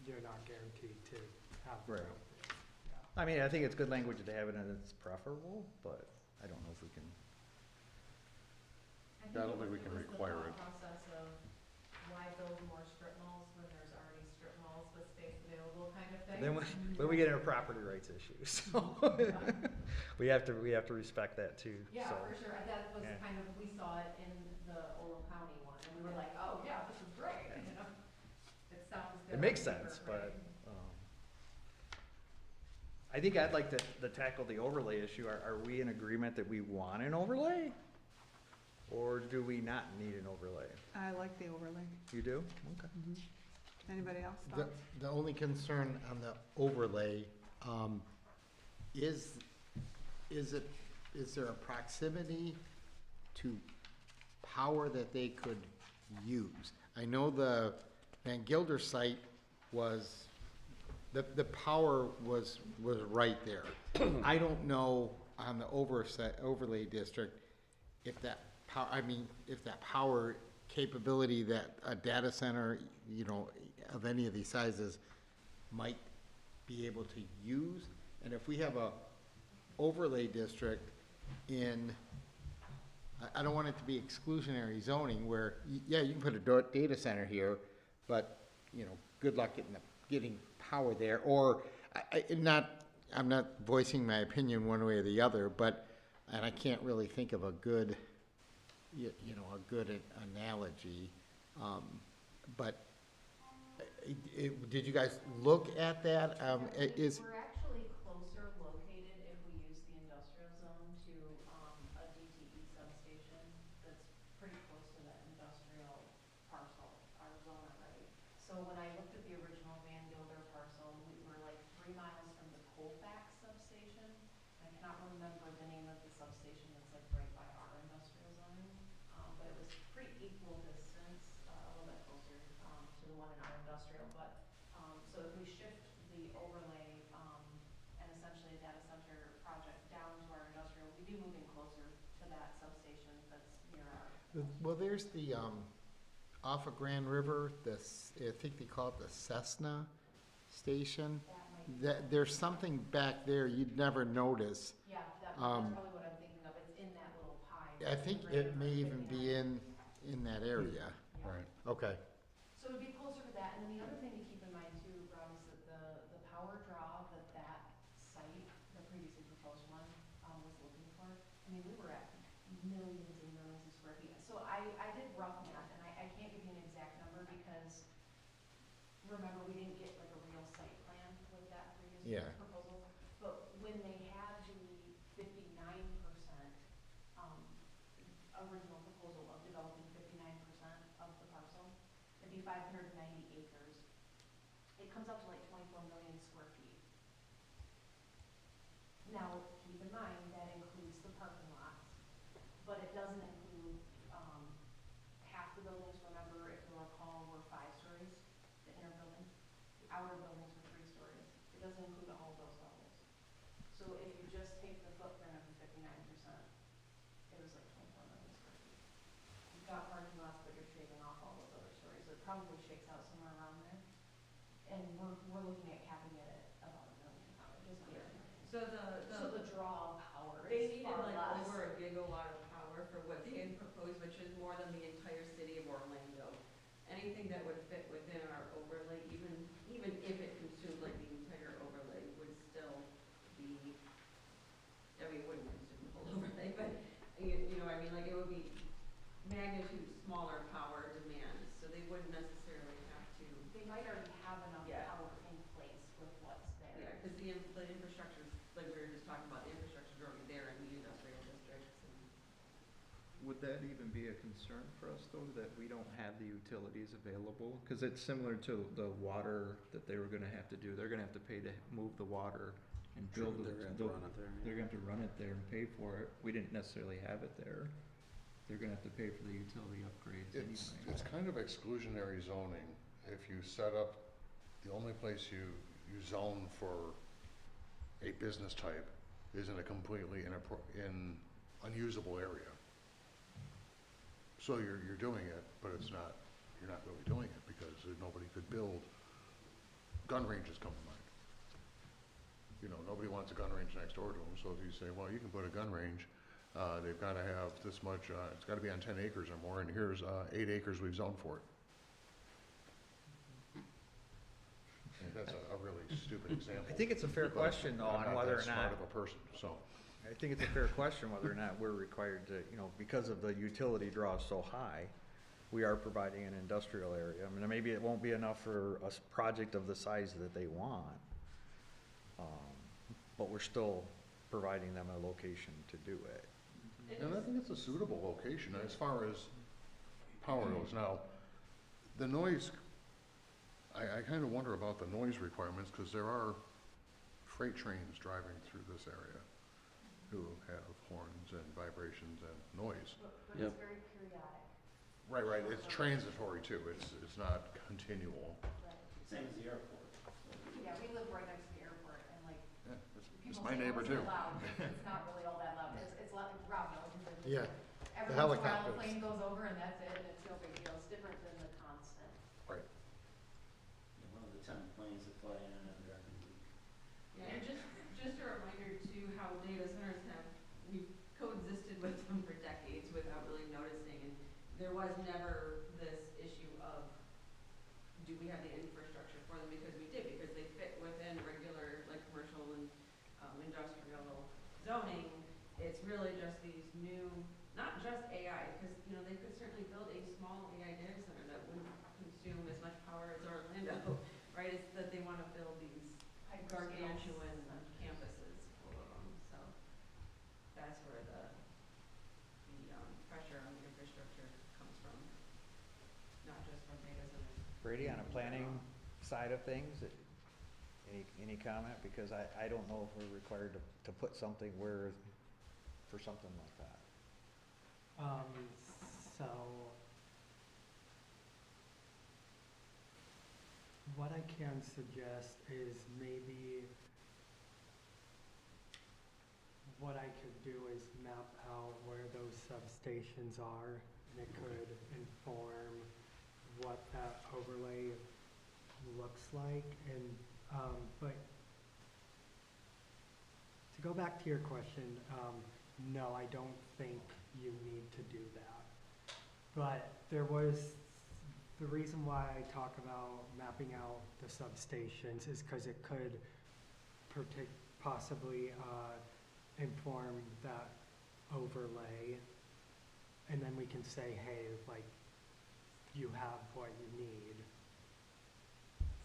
you're not guaranteed to have. Right. brownfield. I mean, I think it's good language to have it and it's preferable, but I don't know if we can. I don't think we can require it. The thought process of why build more strip malls when there's already strip malls with space available kind of thing. Then we get into property rights issues, so we have to respect that too, Yeah, so. for sure. That was Yeah. kind of, we saw it in the Oldham County one, and we were like, oh, yeah, this is great, you know? It sounds good. It makes on paper, sense, but, right? I think I'd like to tackle the overlay issue. Are we in agreement that we want an overlay? Or do we not need an overlay? I like the overlay. You do? Okay. Anybody else The, thoughts? the only concern on the overlay, is there a proximity to power that they could use? I know the Van Gilder site was, the power was right there. I don't know on the overlay district if that if that power capability that a data center, you know, of any of these sizes might be able to use. And if we have a overlay district in, I don't want it to be exclusionary zoning where, yeah, you can put a data center here, but, you know, good luck getting power there. Or, I'm not voicing my opinion one way or the other, but, and I can't really think of a good, you know, a good analogy. But did you guys look at that? We're actually closer located if we use the industrial zone to, a DTE substation that's pretty close to that industrial parcel, our zone already. So when I looked at the original Van Gilder parcel, we were like 3 miles from the Colfax substation. I cannot remember the name of the substation that's like right by our industrial zone, but it was pretty equal distance, a little bit closer, to the one in our industrial. But, so if we shift the overlay, and essentially a data center project down to our industrial, we'd be moving closer to that substation that's near our. Well, there's the, off of Grand River, I think they call it the Cessna station. There's something back there you'd never notice. Yeah, that's probably what I'm thinking of. It's in that little pie. I think it may even be in that area. Right. Okay. So it would be closer to that. And then the other thing to keep in mind too, Rob, is that the power draw that site, the previously proposed one, was looking for, I mean, we were at millions and millions of square feet. So I did rough math, and I can't give you an exact number because, remember, we didn't get like a real site plan with that previous proposal. But when they had the 59%, original proposal of developing 59% of the parcel, it'd be 590 acres. It comes up to like 24 million square feet. Now, keep in mind, that includes the parking lots, but it doesn't include, half the buildings, remember, if you recall, were 5 stories, the inner buildings. The outer buildings were 3 stories. It doesn't include all those levels. So if you just take the footprint of the 59%, it was like 24 million square feet. You've got parking lots, but you're shaving off all those other stories. So it probably shakes out somewhere around there. And we're looking at capping it at about 1 million, just here. So So the draw of power they is needed far like less. over a gigawatt of power for what they had proposed, which is more than the entire city of Orlando. Anything that would fit within our overlay, even if it consumed like the entire overlay, would still be, I mean, it wouldn't consume the whole overlay, but you know what I mean, like it would be magnitude smaller power demands, so they wouldn't necessarily have to. They might already have enough Yeah. power in place with what's there. Yeah, because the infrastructure, like we were just talking about, the infrastructure's already there in the industrial districts and. Would that even be a concern for us, though, that we don't have the utilities available? Because it's similar to the water that they were gonna have to do. They're gonna have to pay to move the water and build it. They're gonna have to run it there. They're gonna have to run it there and pay for it. We didn't necessarily have it there. They're gonna have to pay for the utility upgrades anyway. It's kind of exclusionary zoning. If you set up, the only place you zone for a business type is in a completely unusable area. So you're doing it, but you're not really doing it because nobody could build, gun ranges come to mind. You know, nobody wants a gun range next door to them, so if you say, well, you can put a gun range, they've gotta have this much, it's gotta be on 10 acres or more, and here's 8 acres we've zoned for it. I think that's a really stupid example. I think it's a fair But question though I'm on whether or that smart not, of a person, so. I think it's a fair question whether or not we're required to, you know, because of the utility draw so high, we are providing an industrial area. I mean, maybe it won't be enough for a project of the size that they want. But we're still providing them a location to do it. And I think it's a suitable location as far as power goes. Now, the noise, I kind of wonder about the noise requirements because there are freight trains driving through this area who have horns and vibrations and noise. But Yep. it's very periodic. Right, it's transitory too, it's not continual. Right. Same as the airport. Yeah, we live right next to the airport, and like, Yeah, it's people my say, neighbor "Oh, it's too. loud." It's not really all that loud. It's loud, Rob knows. Yeah. every The once in a while the helicopters. plane goes over and that's it, and it's no big deal, it's different than the constant. Right. One of the 10 planes that fly in and out of Dragon Week. Yeah, and just a reminder too, how data centers have, we've coexisted with them for decades without really noticing, and there was never this issue of, do we have the infrastructure for them, because we did, because they fit within regular, like, commercial and, industrial zoning. It's really just these new, not just AI, because, you know, they could certainly build a small AI data center that wouldn't consume as much power as Orlando, right? It's that they wanna build these gargantuan campuses full of them, so that's where the pressure on the infrastructure comes from, not just from data centers. Brady, on a planning side of things, any comment? Because I don't know if we're required to put something where, for something like that. So what I can suggest is maybe what I could do is map out where those substations are, and it could inform what that overlay looks like. And but to go back to your question, no, I don't think you need to do that. But there was, the reason why I talk about mapping out the substations is because it could possibly inform that overlay. And then we can say, hey, like, you have what you need.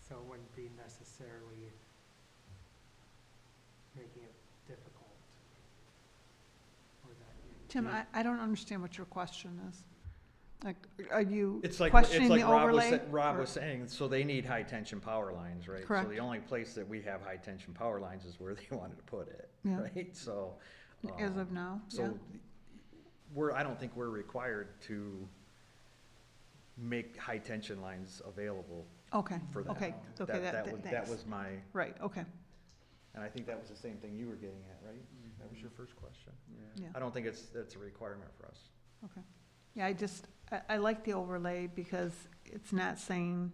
So it wouldn't be necessarily making it difficult. Or that you Tim, I don't understand what your question is. Like, are you It's like questioning the Rob was, overlay? Rob or- was saying, so they need high tension power lines, right? Correct. So the only place that we have high tension power lines is where they wanted to put it, Yeah. right? So. As of now, yeah. So I don't think we're required to make high tension lines available Okay, for that. okay, okay, That thanks. was my, Right, okay, and I think that was the same thing you were getting at, right? That was your first question? yeah, I don't think that's a requirement for us. okay. Yeah, I like the overlay because it's not saying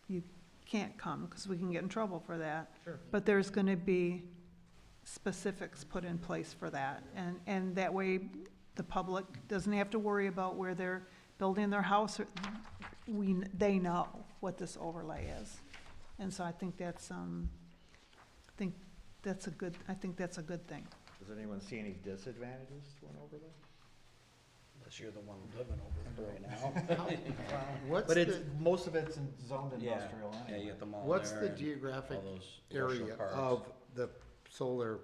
you can't come, because we can get in trouble for that. Sure. But there's gonna be specifics put in place for that, and that way the public doesn't have to worry about where they're building their house, or they know what this overlay is. And so I think that's a good thing. Does anyone see any disadvantages to an overlay? Unless you're the one living over it right now. What's But it's, the, most of it's in zoned Yeah, industrial yeah, you anyway. got the mall what's there the and geographic all those industrial area parks. of the solar,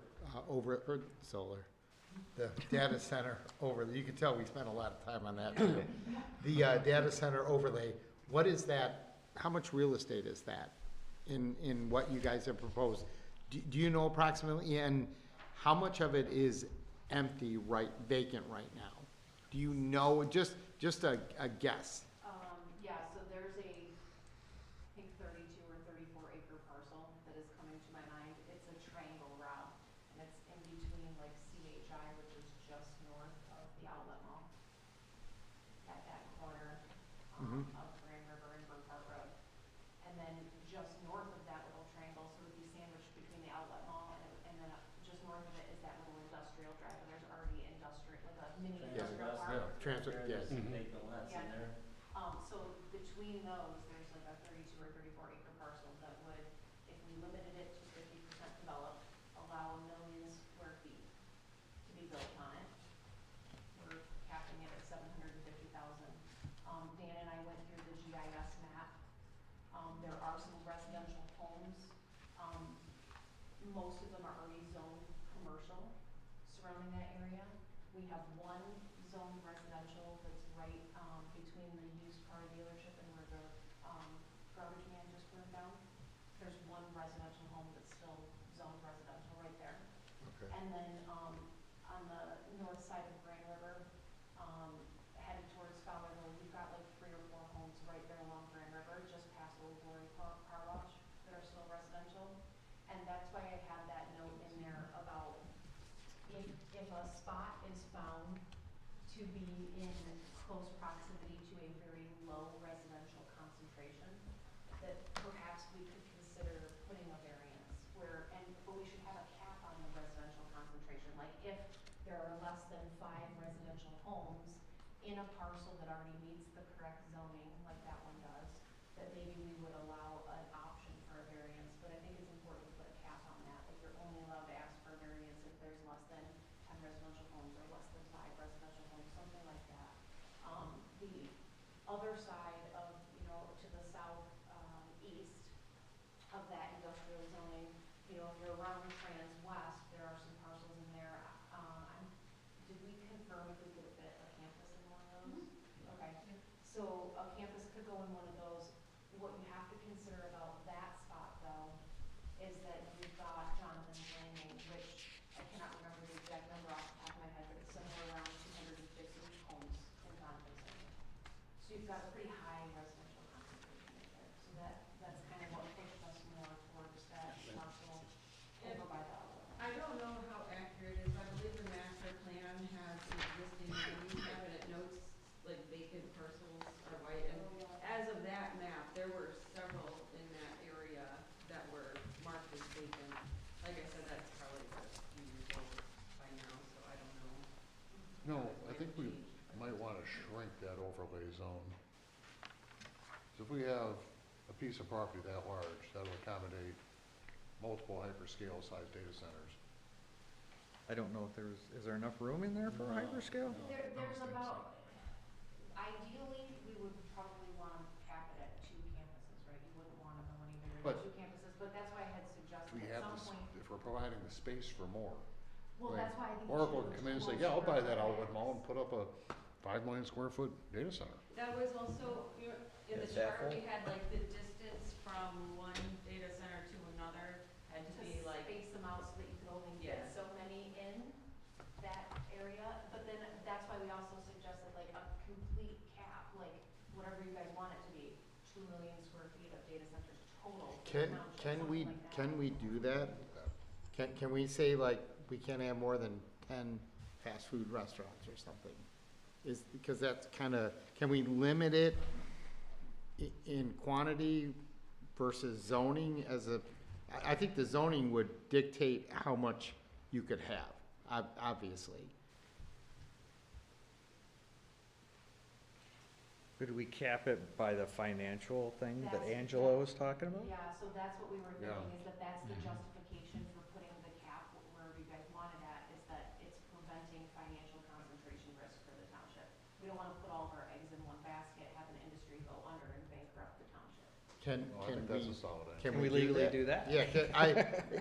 the data center overlay? You can tell we spent a lot of time on that too. The data center overlay, what is that, how much real estate is that in what you guys have proposed? Do you know approximately, and how much of it is empty, vacant right now? Do you know, just a guess? Yeah, so there's I think 32 or 34 acre parcel that is coming to my mind. It's a triangle, Rob, and it's in between like CHI, which is just north of the outlet mall, at that corner, of Grand River and Burkhart Road. And then just north of that little triangle, so it would be sandwiched between the outlet mall and then just north of it is that little industrial drive, and there's already like a mini industrial park. Transfer, yes. Vacant lots in Yeah. there. So between those, there's like a 32 or 34 acre parcel that would, if we limited it to 50% developed, allow 1 million square feet to be built on it. We're capping it at 750,000. Dan and I went through the GIS map. There are some residential homes. Most of them are already zoned commercial surrounding that area. We have one zoned residential that's right between the used car dealership and where the garbage man just burned down. There's one residential home that's still zoned residential right there. Okay. And then on the north side of Grand River, headed towards Fowlerville, we've got like 3 or 4 homes right there along Grand River, just past Old Glory Car Wash, that are still residential. And that's why I had that note in there about if a spot is found to be in close proximity to a very low residential concentration, that perhaps we could consider putting a variance where, but we should have a cap on the residential concentration. Like if there are less than 5 residential homes in a parcel that already meets the correct zoning, like that one does, that maybe we would allow an option for a variance. But I think it's important to put a cap on that. Like you're only allowed to ask for a variance if there's less than 10 residential homes or less than 5 residential homes, something like that. The other side of, to the south, east of that industrial zoning, if you're around Trans West, there are some parcels in there. Did we confirm if we could fit a campus in one of those? Okay, so a campus could go in one of those. What you have to consider about that spot though, is that you've got Jonathan's Landing, which I cannot remember the exact number off the top of my head, but it's somewhere around 250 homes in Jonathan's Landing. So you've got a pretty high residential concentration right there. So that's kind of what pushed us more towards that parcel over by the other one. I don't know how accurate it is. I believe the master plan has an existing zoning map and it notes like vacant parcels are white. And as of that map, there were several in that area that were marked as vacant. Like I said, that's probably a few years old by now, so I don't know. No, I think we might want to shrink that overlay zone. So if we have a piece of property that large, that'll accommodate multiple hyperscale size data centers. I don't know if is there enough room in there for a hyperscale? There's about, ideally, we would probably want to cap it at 2 campuses, right? You wouldn't want to go any bigger But- than 2 campuses, but that's why I had suggested We at have some this, point. if we're providing the space for more. Well, Like, that's why I think. we Oracle should can come in and say, close yeah, I'll buy that our outlet eyes. mall and put up a 5 million square foot data center. That was also, in the Is that chart, full? we had like the distance from one data center to another had to be like, Space them out so that you could only Yeah. fit so many in that area. But then that's why we also suggested like a complete cap, like whatever you guys want it to be, 2 million square feet of data centers total. for the township, something like that. Can we do that? Can we say like, we can't have more than 10 fast food restaurants or something? Because that's kind of, can we limit it in quantity versus zoning as I think the zoning would dictate how much you could have, obviously. Could we cap it by the financial thing that That's- Angela was talking about? Yeah, so that's what we were Yeah. thinking, is that that's the justification for putting the cap wherever you guys want it at, is that it's preventing financial concentration risk for the township. We don't want to put all of our eggs in one basket, have an industry go under and bankrupt the township. Well, I think that's a solid answer. Can we legally do that? Yeah,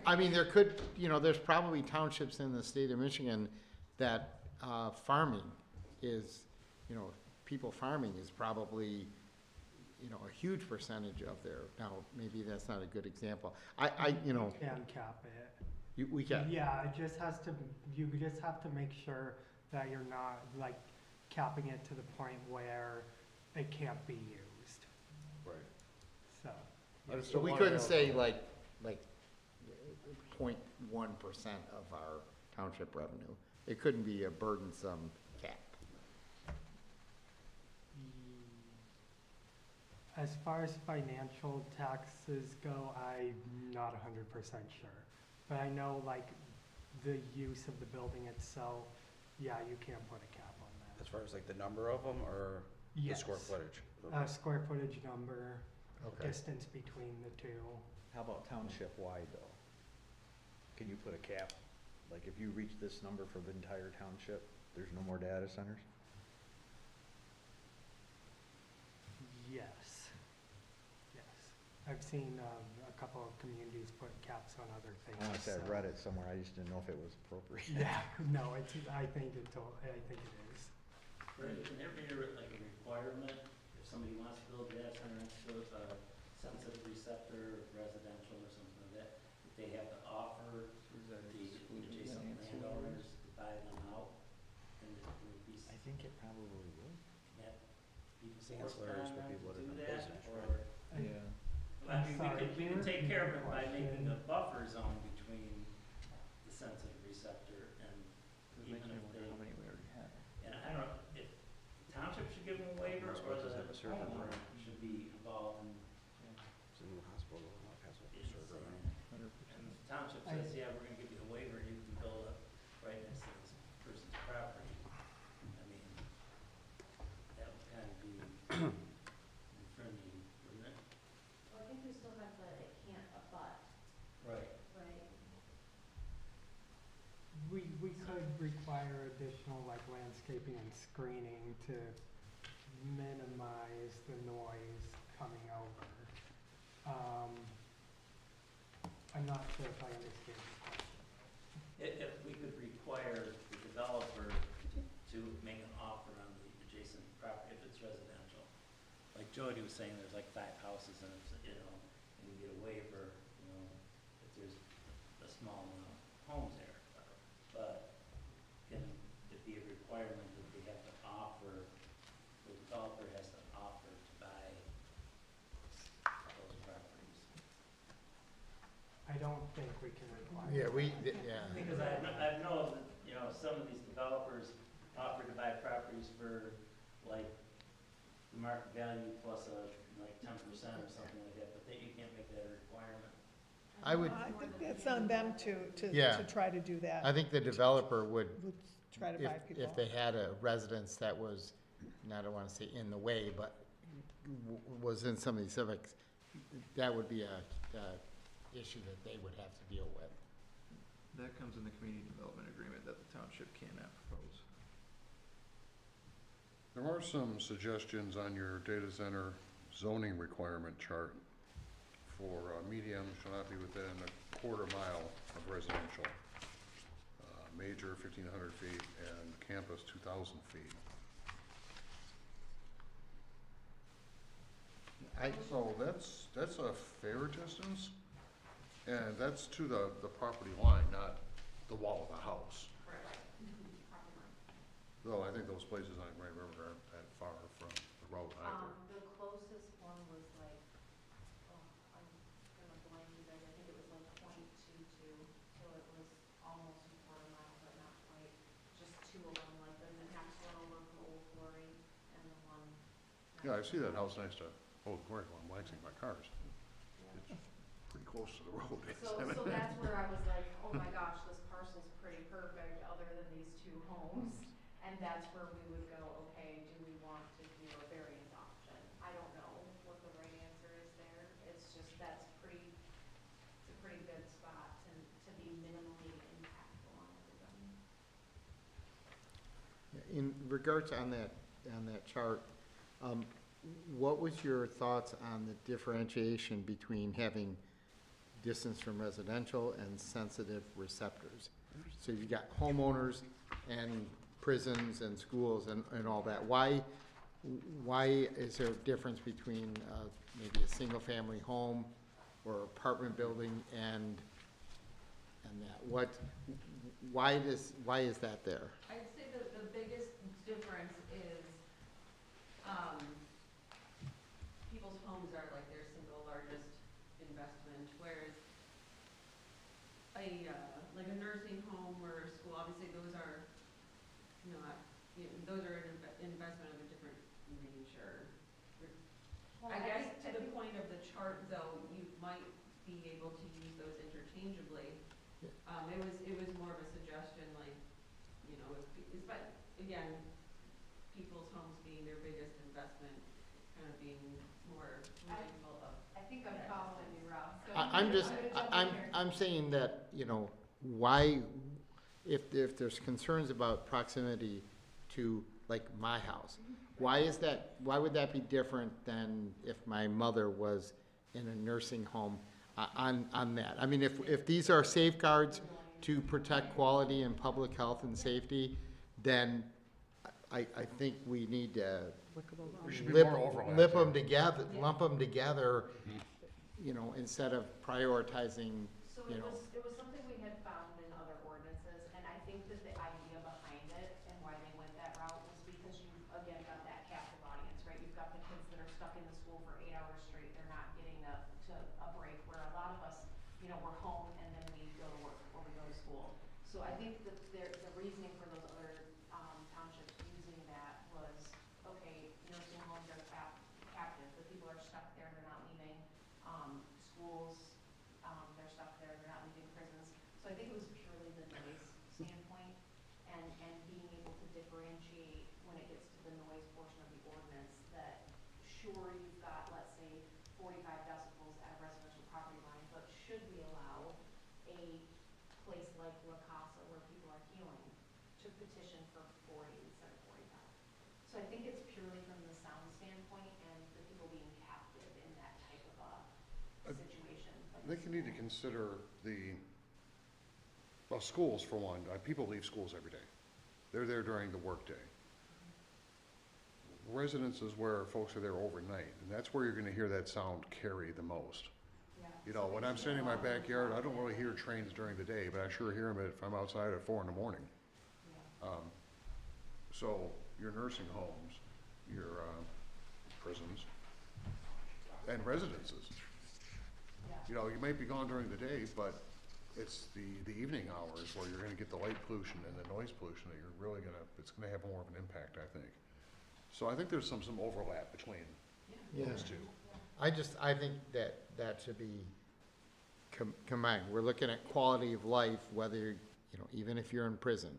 I mean, there could, there's probably townships in the state of Michigan that farming is, people farming is probably, a huge percentage of their, now, maybe that's not a good example. Can cap it. We can. Yeah, it just has to, you just have to make sure that you're not like capping it to the point where it can't be used, Right. so. I just So don't we wanna couldn't have- say like 0.1% of our township revenue. It couldn't be a burdensome cap. As far as financial taxes go, I'm not 100% sure. But I know like the use of the building itself, yeah, you can't put a cap on As far as like the number of them or the Yes. square footage? that. Square footage number, Okay. distance between the two. How about township wide though? Can you put a cap? Like if you reach this number for the entire township, there's no more data centers? Yes. Yes. I've seen a couple of communities put caps on other things. I want to say I so- read it somewhere, I just didn't know if it was appropriate. Yeah, no, I think it is. Can there be like a requirement, if somebody wants to build a data center next to a sensitive receptor residential or something like that, that they have to offer the adjacent landowners to buy them out? And it would be, I think it probably would. that be It's forced ancillaries on for them people to that do are in that, business, or? right? Yeah. I mean, Sorry, we can could you take repeat care of the it by making question? a buffer zone between the sensitive receptor and It even makes me if wonder they, how many we already have. and I don't, there additional like landscaping and screening to minimize the noise coming over? I'm not sure if I understand the question. If we could require the developer to make an offer on the adjacent property, if it's residential. Like Jody was saying, there's like 5 houses and it's, you know, and we get a waiver, you know, if there's a small amount of homes there. But can it be a requirement that they have to offer, the developer has to offer to buy those properties? I don't think we can require. Because I've known that, you know, some of these developers offer to buy properties for like the market value plus like 10% or something like that, but you can't make that a requirement. I would, I think that's on them Yeah. to try to do that. I think the developer would, Try to buy people. if they had a residence that was, and I don't wanna say in the way, but was in some of these civics, that would be a issue that they would have to deal with. That comes in the community development agreement that the township cannot propose. There are some suggestions on your data center zoning requirement chart for medium shall not be within a quarter mile of residential. Major 1,500 feet and campus 2,000 feet. So that's a fair distance, and that's to the property line, not the wall of the house. Though I think those places on Grand River aren't that far from the road either. The closest one was like, I'm gonna blame you guys, I think it was like 0.22, so it was almost a quarter mile, but not quite. Just 2 of them, like the next one over from Old Quarry and the one. Yeah, I see that house next to Old Quarry when I'm waxing my cars. It's pretty close to the road. So that's where I was like, oh my gosh, this parcel's pretty perfect, other than these 2 homes. And that's where we would go, okay, do we want to do a variance option? I don't know what the right answer is there. It's just, it's a pretty good spot to be minimally impactful on everybody. In regards on that chart, what was your thoughts on the differentiation between having distance from residential and sensitive receptors? So you got homeowners and prisons and schools and all that. Why is there a difference between maybe a single-family home or apartment building and that? Why is that there? I'd say the biggest difference is, people's homes are like their single largest investment, whereas like a nursing home or a school, obviously those are not, those are an investment of a different nature. Well, I guess to the point of the chart though, you might be able to use those interchangeably. It was more of a suggestion, like, but again, people's homes being their biggest investment, kind of being more mindful of. I think I'm following you, Rob. So I'm saying that, why, if there's concerns about proximity to, like, my house, why would that be different than if my mother was in a nursing home on that? I mean, if these are safeguards to protect quality and public health and safety, then I think we need to There should be more overlap there. lump them together, instead of prioritizing, So it was something we had found in other ordinances, and I think that the idea behind it and why they went that route was because you, again, got that captive audience, right? You've got the kids that are stuck in the school for 8 hours straight, they're not getting a break, where a lot of us, we're home and then we go to work or we go to school. So I think that the reasoning for those other townships using that was, okay, nursing homes are captive, the people are stuck there, they're not leaving. Schools, they're stuck there, they're not leaving prisons. So I think it was purely the noise standpoint and being able to differentiate when it gets to the noise portion of the ordinance, that sure, you've got, let's say, 45 decibels at a residential property line, but should we allow a place like La Casa where people are healing to petition for 40 instead of 45. So I think it's purely from the sound standpoint and the people being captive in that type of a situation. I think you need to consider well, schools for one. People leave schools every day. They're there during the workday. Residences where folks are there overnight, and that's where you're gonna hear that sound carry the most. You know, when I'm sitting in my backyard, I don't really hear trains during the day, but I sure hear them if I'm outside at 4 in the morning. So your nursing homes, your prisons, and residences. You know, you might be gone during the day, but it's the evening hours where you're gonna get the light pollution and the noise pollution that you're really it's gonna have more of an impact, I think. So I think there's some overlap between those two. I think that should be combined. We're looking at quality of life, whether, even if you're in prison.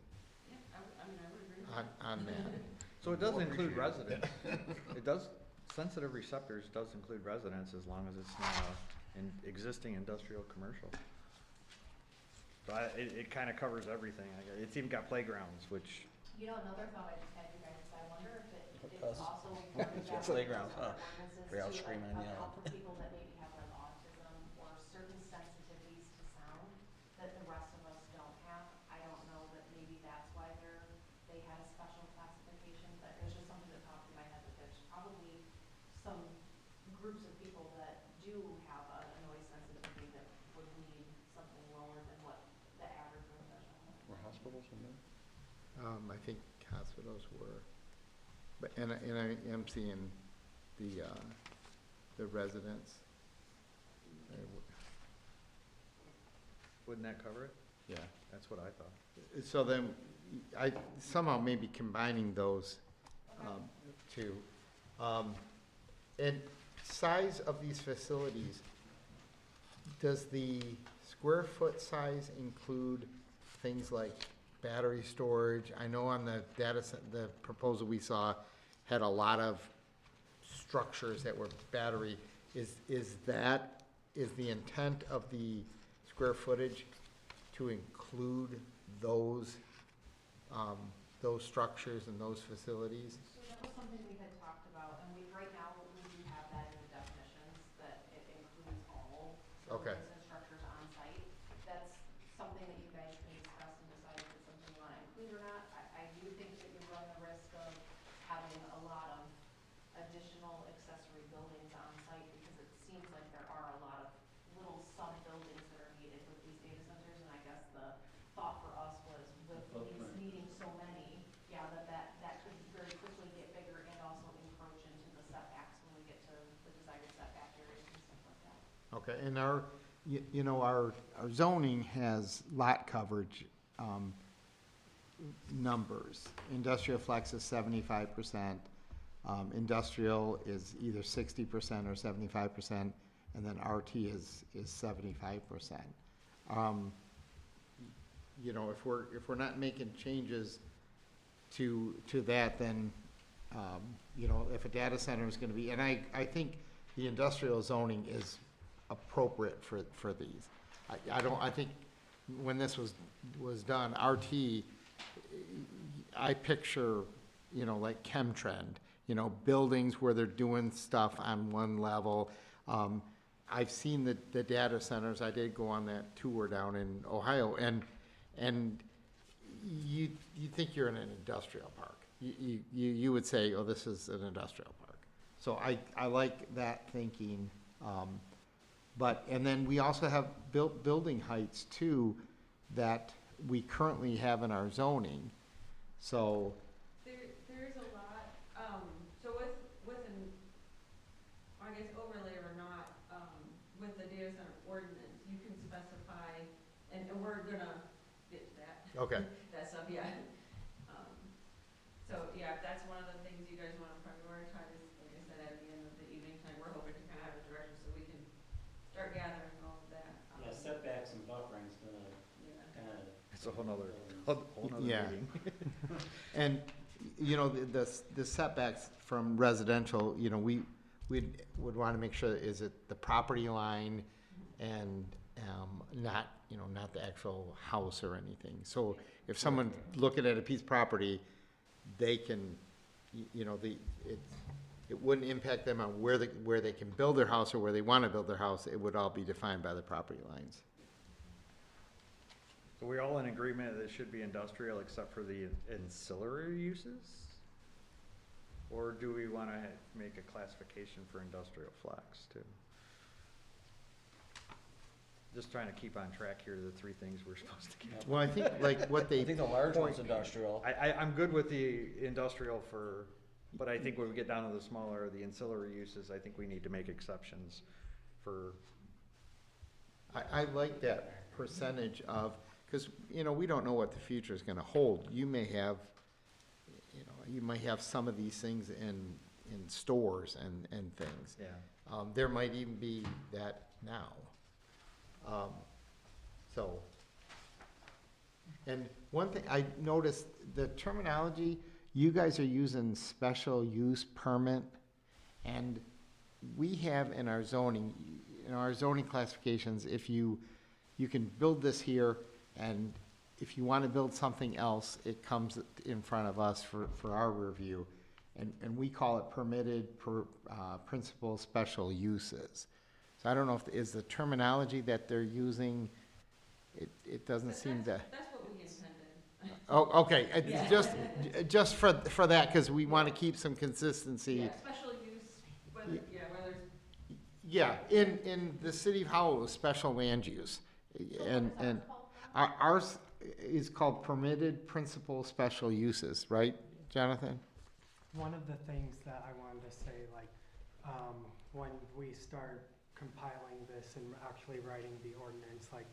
Yeah, I mean, I would agree. On that. So it does include residents. It does, sensitive receptors does include residents as long as it's not an existing industrial commercial. So it kind of covers everything. It's even got playgrounds, which. Another thought I just had, you guys, I wonder if it's also part of that. Playgrounds, huh? ordinances We're out to, screaming and yelling. account for people that maybe have like autism or certain sensitivities to sound that the rest of us don't have. I don't know that maybe that's why they had a special classification, but it was just something that popped in my head that there's probably some groups of people that do have a noise sensitivity that would need something lower than what the average residential. Were hospitals in there? I think hospitals were, but, and I am seeing the residents. Wouldn't that cover it? Yeah. That's what I thought. So then, I somehow maybe combining those, two. And size of these facilities, does the square foot size include things like battery storage? I know on the the proposal we saw had a lot of structures that were battery. Is the intent of the square footage to include those structures and those facilities? So that was something we had talked about, and right now, we do have that in the definitions, that it includes all Okay. buildings and structures on site. That's something that you guys can discuss and decide if it's something you wanna include or not. I do think that you run the risk of having a lot of additional accessory buildings on site, because it seems like there are a lot of little sub-buildings that are needed with these data centers, and I guess the thought for us was with these needing so many, that could very quickly get bigger and also encroach into the setbacks when we get to the desired setback areas and stuff like that. Okay, and our zoning has lot coverage, numbers. Industrial flex is 75%, industrial is either 60% or 75%, and then RT is 75%. If we're not making changes to that, then, if a data center is gonna be, and I think the industrial zoning is appropriate for these. I think when this was done, RT, I picture, like Chemtrend, buildings where they're doing stuff on one level. I've seen the data centers. I did go on that tour down in Ohio, and you think you're in an industrial park. You would say, oh, this is an industrial park. So I like that thinking. And then we also have building heights too, that we currently have in our zoning. So. There's a lot, so with an, I guess overlay or not, with the data center ordinance, you can specify, and we're gonna get to that. Okay. That stuff, yeah. So, yeah, if that's one of the things you guys wanna prioritize, like I said, at the end of the evening time, we're hoping to kind of have a direction so we can start gathering all of that. Yeah, setbacks and buffering's gonna kinda. It's a whole nother Yeah. meeting. And, the setbacks from residential, we would want to make sure, is it the property line and not, you know, not the actual house or anything. So if someone looking at a piece of property, they can, you know, it wouldn't impact them on where they can build their house or where they want to build their house. It would all be defined by the property lines. So we're all in agreement that it should be industrial except for the ancillary uses? Or do we want to make a classification for industrial flex too? Just trying to keep on track here, the three things we're supposed to get. Well, I think like what they. I think the large one's industrial. I'm good with the industrial but I think when we get down to the smaller, the ancillary uses, I think we need to make exceptions for. I like that percentage of, because, you know, we don't know what the future is gonna hold. You may have, you know, you might have some of these things in stores and things. Yeah. There might even be that now. So, and one thing I noticed, the terminology, you guys are using special use permit, and we have in our zoning classifications, if you can build this here, and if you want to build something else, it comes in front of us for our review, and we call it permitted principal special uses. So I don't know if, is the terminology that they're using, it doesn't seem to. That's what we intended. Oh, okay, just for that, because we want to keep some consistency. Yeah, special use, whether, whether. Yeah, in the city of Howell, it was special land use, and ours is called permitted principal special uses, right, Jonathan? One of the things that I wanted to say, like, when we start compiling this and actually writing the ordinance, like,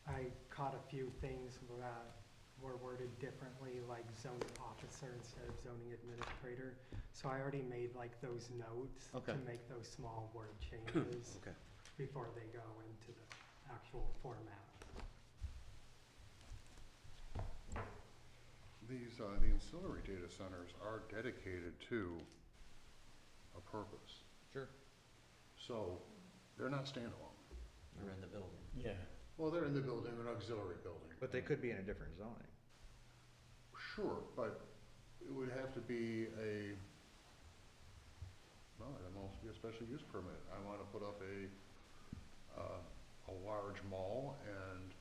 I caught a few things that were worded differently, like zoning officer instead of zoning administrator. So I already made like those notes to make those small word changes before they go into the actual format. These, the ancillary data centers are dedicated to a purpose. Sure. So, they're not standalone. They're in the building. Yeah. Well, they're in the building, an auxiliary building. But they could be in a different zoning. Sure, but it would have to be well, it'd almost be a special use permit. I want to put up a large mall, and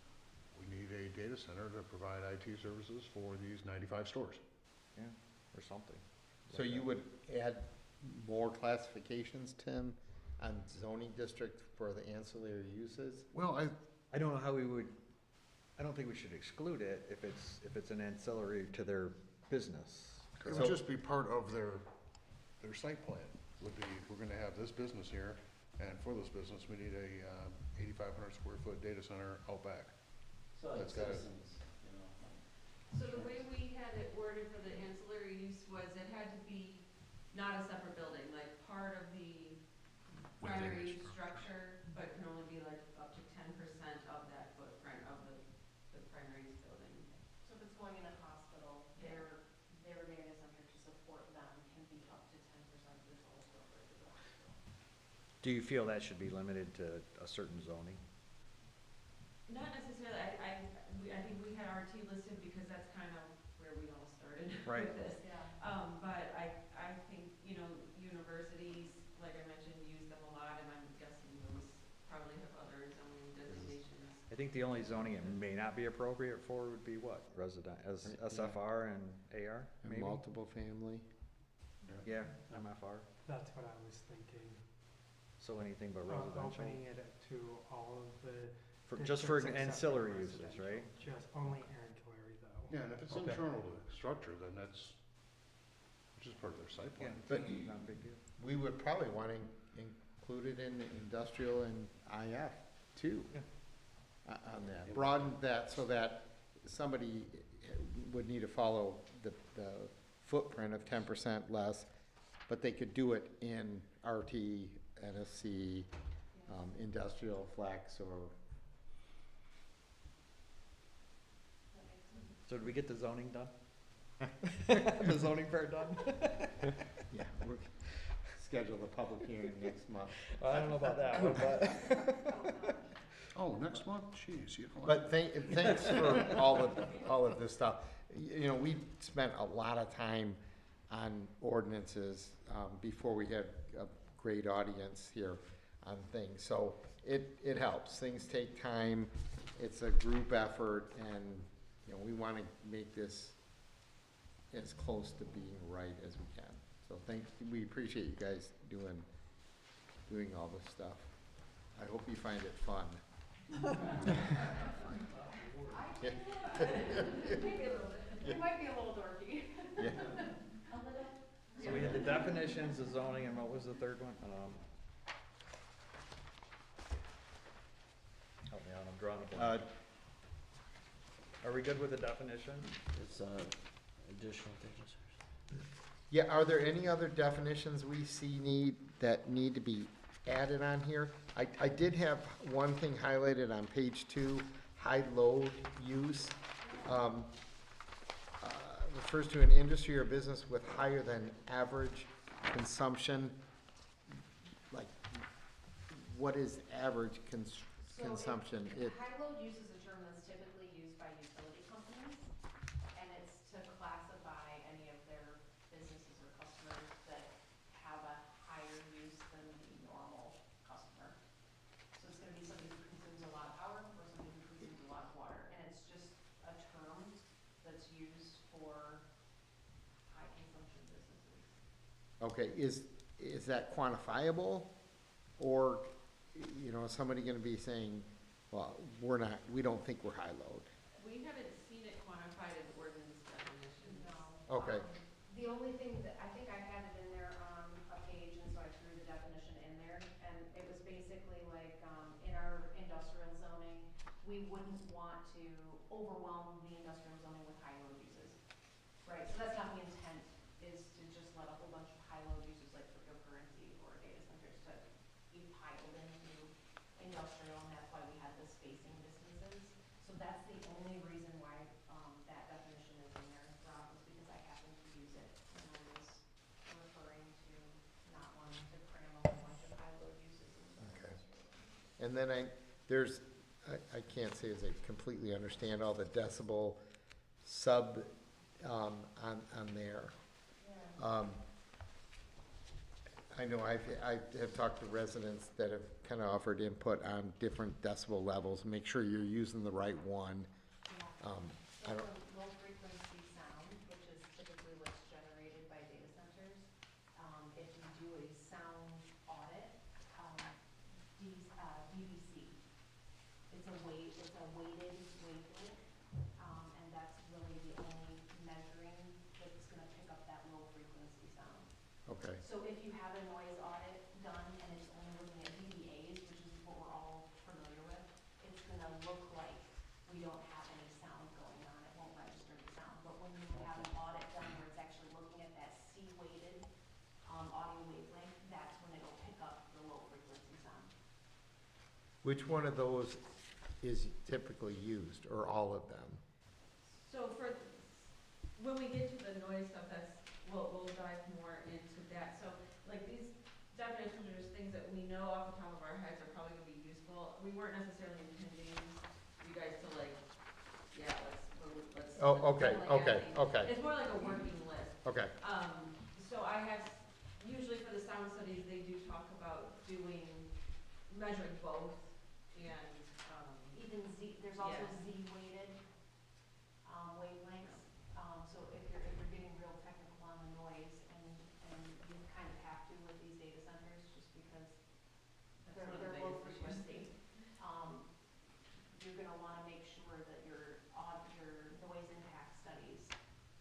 we need a data center to provide IT services for these 95 stores. Yeah, or something. So you would add more classifications, Tim, on zoning district for the ancillary uses? Well, I don't know how we would, I don't think we should exclude it if it's an ancillary to their business. it would just be part of their site plan. Would be, we're going to have this business here, and for this business, we need a 8,500 square foot data center out back. So like That's got it. citizens, you know. So the way we had it worded for the ancillary use was it had to be not a separate building, like part of the primary structure, but can only be like up to 10% of that footprint of the primary building. So if it's going in a hospital, their data center to support them can be up to 10% of the total square footage of the hospital. Do you feel that should be limited to a certain zoning? Not necessarily, I think we had RT listed because that's kind of where we all started Right. with this. Yeah. But I think, you know, universities, like I mentioned, use them a lot, and I'm guessing those probably have other zoning designations. I think the only zoning it may not be appropriate for would be what? Resident, as SFR and AR, maybe? Multiple family? Yeah, MFR. That's what I was thinking. So anything but residential. Opening it to all of the. Just for districts except ancillary for uses, residential. right? Just only ancillary though. Yeah, and if it's Okay. internal to the structure, then that's just part of their site plan. But Not a big deal. we would probably want to include it in industrial and IF too. On that, broaden that so that somebody would need to follow the footprint of 10% less, but they could do it in RT, NSC, industrial flex, or. So did we get the zoning done? The zoning part done? Yeah, we're schedule the public hearing next month. I don't know about that one, but. Oh, next month? Jeez, you know. But thanks for all of this stuff. You know, we spent a lot of time on ordinances, before we had a great audience here on things. So it helps. Things take time. It's a group effort, and, you know, we want to make this as close to being right as we can. So we appreciate you guys doing all this stuff. I hope you find it fun. It might be a little dorky. Yeah. So we had the definitions, the zoning, and what was the third one? Help me out, I'm drawing a blank. Are we good with the definition? It's, additional things. Yeah, are there any other definitions we see that need to be added on here? I did have one thing highlighted on page 2, high-low use. Refers to an industry or business with higher than average consumption. Like, what is average consumption? High-load use is a term that's typically used by utility companies, and it's to classify any of their businesses or customers that have a higher use than the normal customer. So it's gonna be somebody who consumes a lot of power or somebody who consumes a lot of water, and it's just a term that's used for high consumption businesses. Okay, is that quantifiable? Or, you know, is somebody gonna be saying, well, we don't think we're high-load? We haven't seen it quantified in ordinance definitions. No. Okay. The only thing that, I think I had it in there on a page, and so I threw the definition in there, and it was basically like, in our industrial zoning, we wouldn't want to overwhelm the industrial zoning with high-load uses, right? So that's not the intent, is to just let a whole bunch of high-load uses like cryptocurrency or data centers to be piled into industrial, and that's why we had the spacing distances. So that's the only reason why, that definition is in there, Rob, is because I happened to use it when I was referring to not wanting to cram a whole bunch of high-load uses into Okay. industrial. And then I can't say as I completely understand all the decibel sub, on there. I know I have talked to residents that have kind of offered input on different decibel levels, make sure you're using the right one. I So don't, for low frequency sound, which is typically what's generated by data centers, if you do a sound audit, DVC, it's a weighted wavelength, and that's really the only measuring that's gonna pick up that low frequency sound. okay, So if you have a noise audit done and it's only looking at dBAs, which is what we're all familiar with, it's gonna look like we don't have any sound going on, it won't register the sound. But when you have an audit done where it's actually looking at that C-weighted, audio wavelength, that's when it'll pick up the low frequency sound. which one of those is typically used, or all of them? So when we get to the noise stuff, we'll dive more into that. So like these definitions are just things that we know off the top of our heads are probably gonna be useful. We weren't necessarily intending you guys to like, yeah, let's. Oh, okay, totally okay, add things. okay, It's more like a working list. okay, So I have, usually for the sound studies, they do talk about measuring both and, Even there's also Yeah. Z-weighted, wavelengths. So if you're getting real technical on the noise, and you kind of have to with these data centers, just because that's they're one of the low biggest issues. frequency. You're gonna wanna make sure that your noise impact studies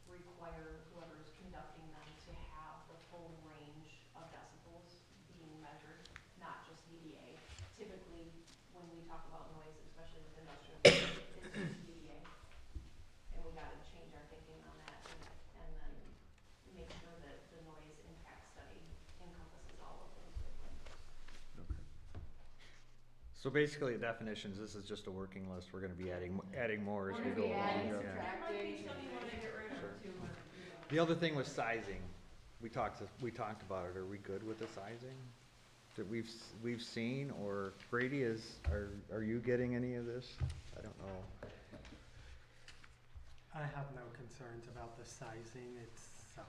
require whoever's conducting them to have the full range of decibels being measured, not just dBA. Typically, when we talk about noise, especially with industrial, it's just dBA. And we gotta change our thinking on that, and then make sure that the noise impact study encompasses all of those wavelengths. So basically, definitions, this is just a working list, we're gonna be adding more as we We're go gonna be adding, along. There Yeah. might be some you wanna get rid Sure. of too, but, The other thing was sizing, we talked about it, are we good with the sizing? that we've seen, or Brady are you getting any of this? I don't know. I have no concerns about the sizing itself.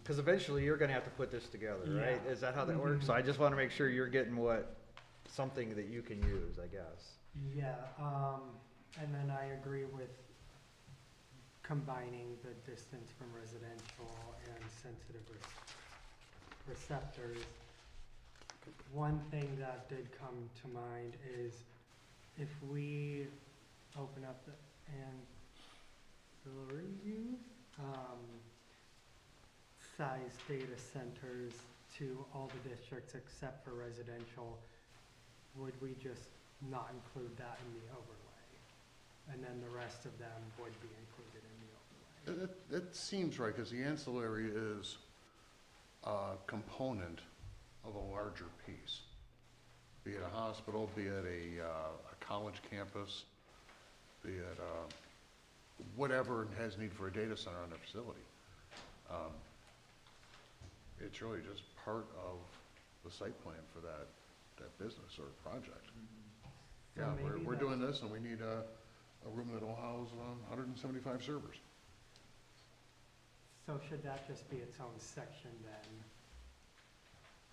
Because eventually you're gonna have to put this together, right? Yeah. Is that how that works? So I just wanna make sure you're getting something that you can use, I guess. Yeah, and then I agree with combining the distance from residential and sensitive receptors. One thing that did come to mind is if we open up the ancillary use, size data centers to all the districts except for residential, would we just not include that in the overlay? And then the rest of them would be included in the overlay? That seems right, because the ancillary is a component of a larger piece. Be it a hospital, be it a college campus, be it whatever has need for a data center on their facility. It's really just part of the site plan for that business or project. So Yeah, maybe we're that- doing this, and we need a room that'll house 175 servers. So should that just be its own section then,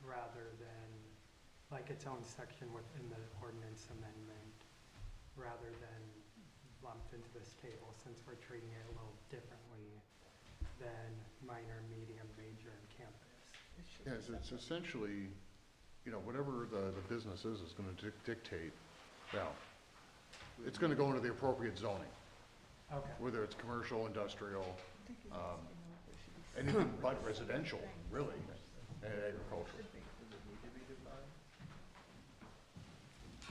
rather than, like its own section within the ordinance amendment, rather than lumped into this table, since we're treating it a little differently than minor, medium, major, and campus? Yeah, it's essentially, whatever the business is gonna dictate, well, it's gonna go into the appropriate zoning, Okay. whether it's commercial, industrial, anything but residential, really, and agricultural.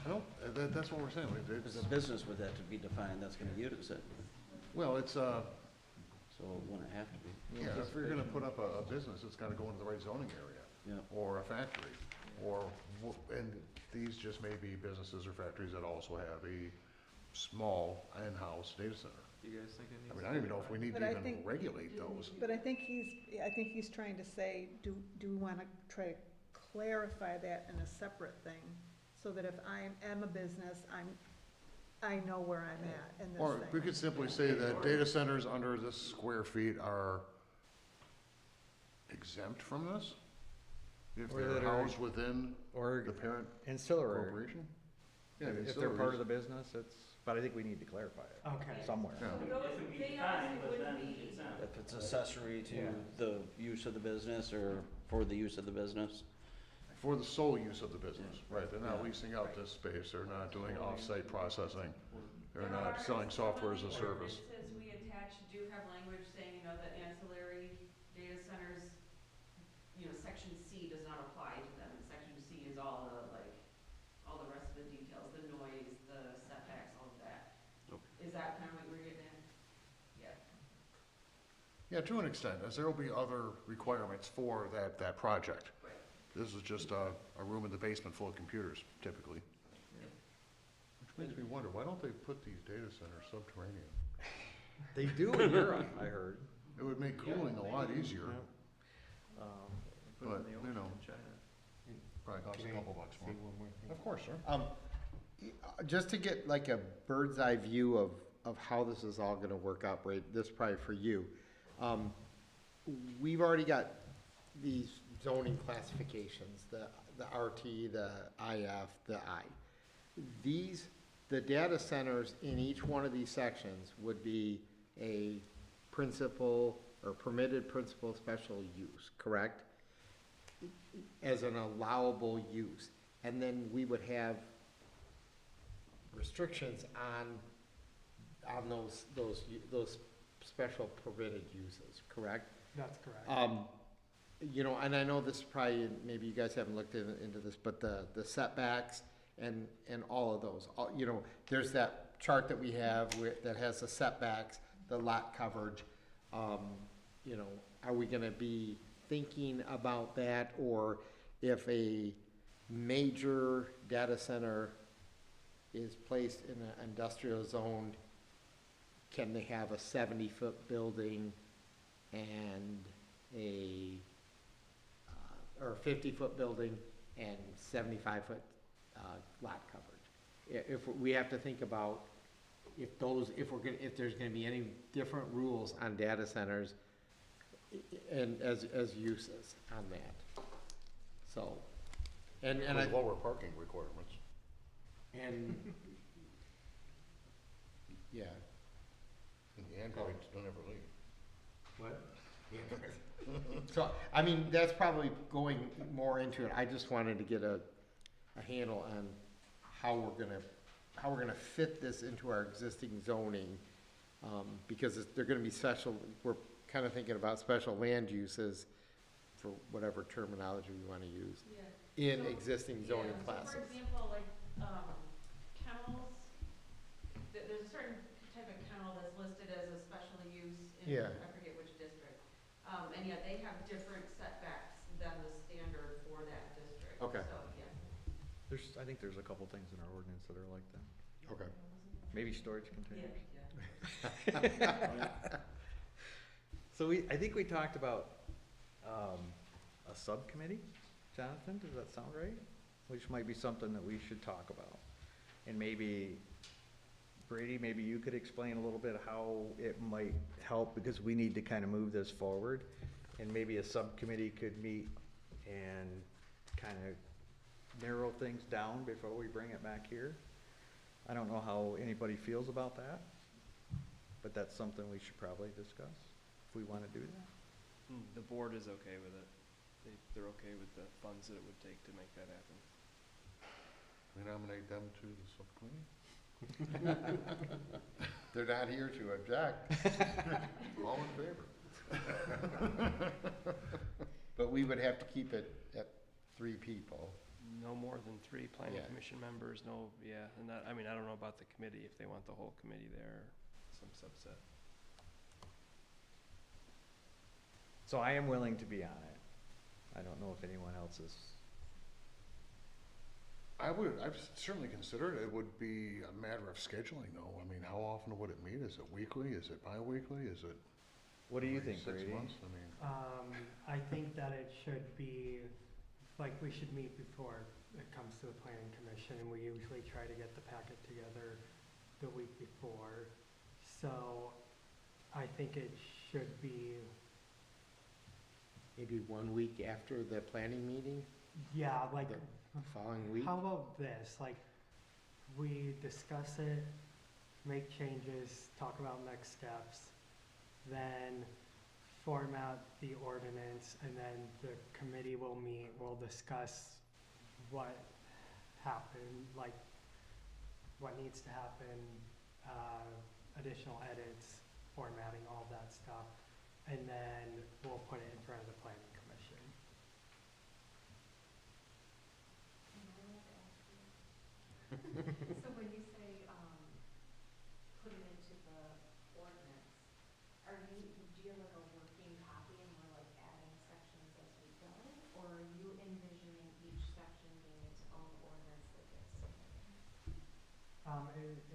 I don't, that's what we're saying, Because a business would have to be defined, that's gonna use it, well, it's, so it wouldn't have to be. yeah, if you're gonna put up a business, it's gotta go into the right zoning area. Yeah. Or a factory, and these just may be businesses or factories that also have a small in-house data center. Do you guys think it needs? I mean, I don't even know if we need to But I even think- regulate those. But I think he's trying to say, do we wanna try to clarify that in a separate thing? So that if I am a business, I know where I'm at in this Or we thing. could simply say that data centers under this square feet are exempt from this? If Or they're that are- housed within Or the parent ancillary. corporation? Yeah, If they're part of the business, but I think we need to clarify it Okay. somewhere. Yeah. It could be defined, but then it's not. If it's accessory to Yeah. the use of the business or for the use of the business. For the sole use of the business, right, they're not Yeah. leasing out this space, they're not doing off-site processing, they're not selling software as a service. Ordinances we attach do have language saying, that ancillary data centers, section C does not apply to them. Section C is all the rest of the details, the noise, the setbacks, all of that. Is that kind of what we're getting at? Yeah. Yeah, to an extent, as there will be other requirements for that project. Right. This is just a room in the basement full of computers, typically. Which makes me wonder, why don't they put these data centers subterranean? They do in Europe, I heard. It would make cooling a lot easier, but, probably cost a couple bucks more. Of course, sir. Just to get like a bird's eye view of how this is all gonna work out, right, this is probably for you. We've already got these zoning classifications, the RT, the IF, the I. The data centers in each one of these sections would be a principal or permitted principal special use, correct? As an allowable use. And then we would have restrictions on those special permitted uses, correct? That's correct. And I know this probably, maybe you guys haven't looked into this, but the setbacks and all of those, there's that chart that we have that has the setbacks, the lot coverage. Are we gonna be thinking about that, or if a major data center is placed in an industrial zone, can they have a 70-foot building and a or 50-foot building and 75-foot lot coverage. If we have to think about if there's gonna be any different rules on data centers and as uses on that. So, and I, With lower parking requirements. and, yeah. And the androids don't ever leave. What? So, I mean, that's probably going more into it. I just wanted to get a handle on how we're gonna fit this into our existing zoning. Because they're gonna be special, we're kind of thinking about special land uses for whatever terminology we wanna use in existing zoning classes. For example, like, kennels, there's a certain type of kennel that's listed as a special use in, Yeah. I forget which district. And yet they have different setbacks than the standard for that district. Okay. So, yeah. I think there's a couple things in our ordinance that are like that. Okay. Maybe storage containers. Yeah. So I think we talked about, a subcommittee, Jonathan, does that sound right? Which might be something that we should talk about. And maybe, Brady, maybe you could explain a little bit how it might help, because we need to kind of move this forward. And maybe a subcommittee could meet and kind of narrow things down before we bring it back here. I don't know how anybody feels about that, but that's something we should probably discuss, if we want to do that. The board is okay with it. They're okay with the funds that it would take to make that happen. We nominate them to the subcommittee? They're not here to object. All in favor? But we would have to keep it at 3 people. No more than 3 planning Yeah. commission members, and that, I mean, I don't know about the committee, if they want the whole committee there, some subset. So I am willing to be on it. I don't know if anyone else is. I've certainly considered it. It would be a matter of scheduling though. I mean, how often would it meet? Is it weekly? Is it bi-weekly? Is it? What do you every think, 6 Brady? months? I mean. I think that it should be, like, we should meet before it comes to the planning commission, and we usually try to get the packet together the week before. So I think it should be, Maybe 1 week after the planning meeting, yeah, like, the following week. how about this, like, we discuss it, make changes, talk about next steps, then format the ordinance, and then the committee will meet, we'll discuss what happened, like, what needs to happen, additional edits, formatting, all that stuff, and then we'll put it in front of the planning commission. So when you say, put it into the ordinance, do you have like a working copy and we're like adding sections as we go? Or are you envisioning each section being its own ordinance that gets submitted?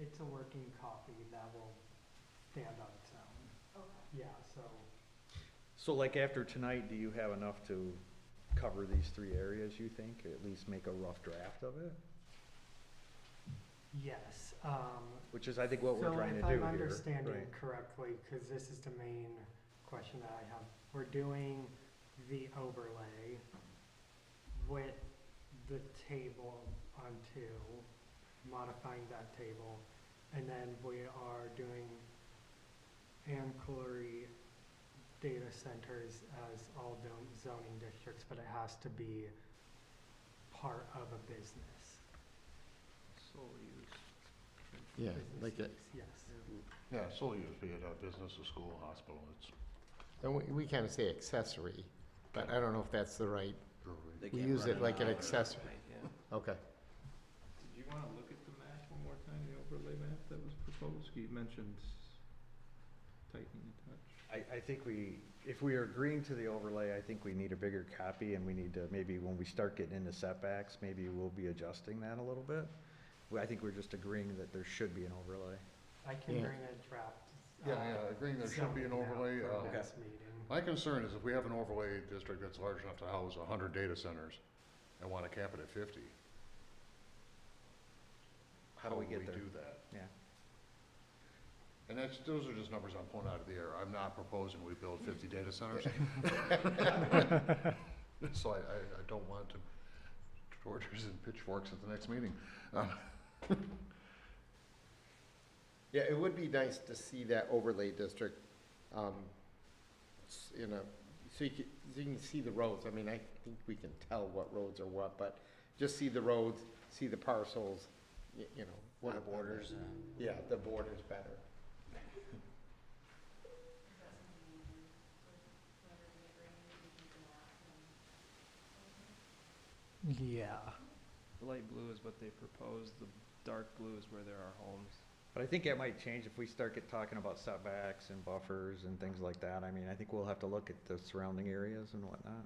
It's a working copy that will stand on its own. Okay. Yeah, so, So like after tonight, do you have enough to cover these 3 areas, you think? At least make a rough draft of it? yes, Which is, I think, what we're trying to do here. So if I'm understanding right? correctly, because this is the main question that I have, we're doing the overlay with the table on 2, modifying that table, and then we are doing ancillary data centers as all zoning districts, but it has to be part of a business. Sole use. Yeah, Business like a, use, yes. Yeah, sole use, be it a business, a school, hospital, it's. and we kind of say accessory, but I don't know if that's the right, They we can't use run it like an out. accessory. Right, yeah. Okay. Did you wanna look at the map one more time, the overlay map that was proposed? You mentioned tightening the touch. I think if we are agreeing to the overlay, I think we need a bigger copy, and we need to, maybe when we start getting into setbacks, maybe we'll be adjusting that a little bit. I think we're just agreeing that there should be an overlay. I can Yeah. bring a draft. Yeah, agreeing there should be an zoning map overlay, for okay. next meeting. My concern is if we have an overlay district that's large enough to house 100 data centers and want to cap it at 50, How do we get there? do that? Yeah. And those are just numbers I'm pulling out of the air. I'm not proposing we build 50 data centers. So I don't want to torches and pitchforks at the next meeting. Yeah, it would be nice to see that overlay district, so you can see the roads. I mean, I think we can tell what roads are what, but just see the roads, see the parcels, you know. What the borders. Yeah, the borders better. Yeah. The light blue is what they proposed, the dark blue is where there are homes. But I think it might change if we start talking about setbacks and buffers and things like that. I mean, I think we'll have to look at the surrounding areas and whatnot.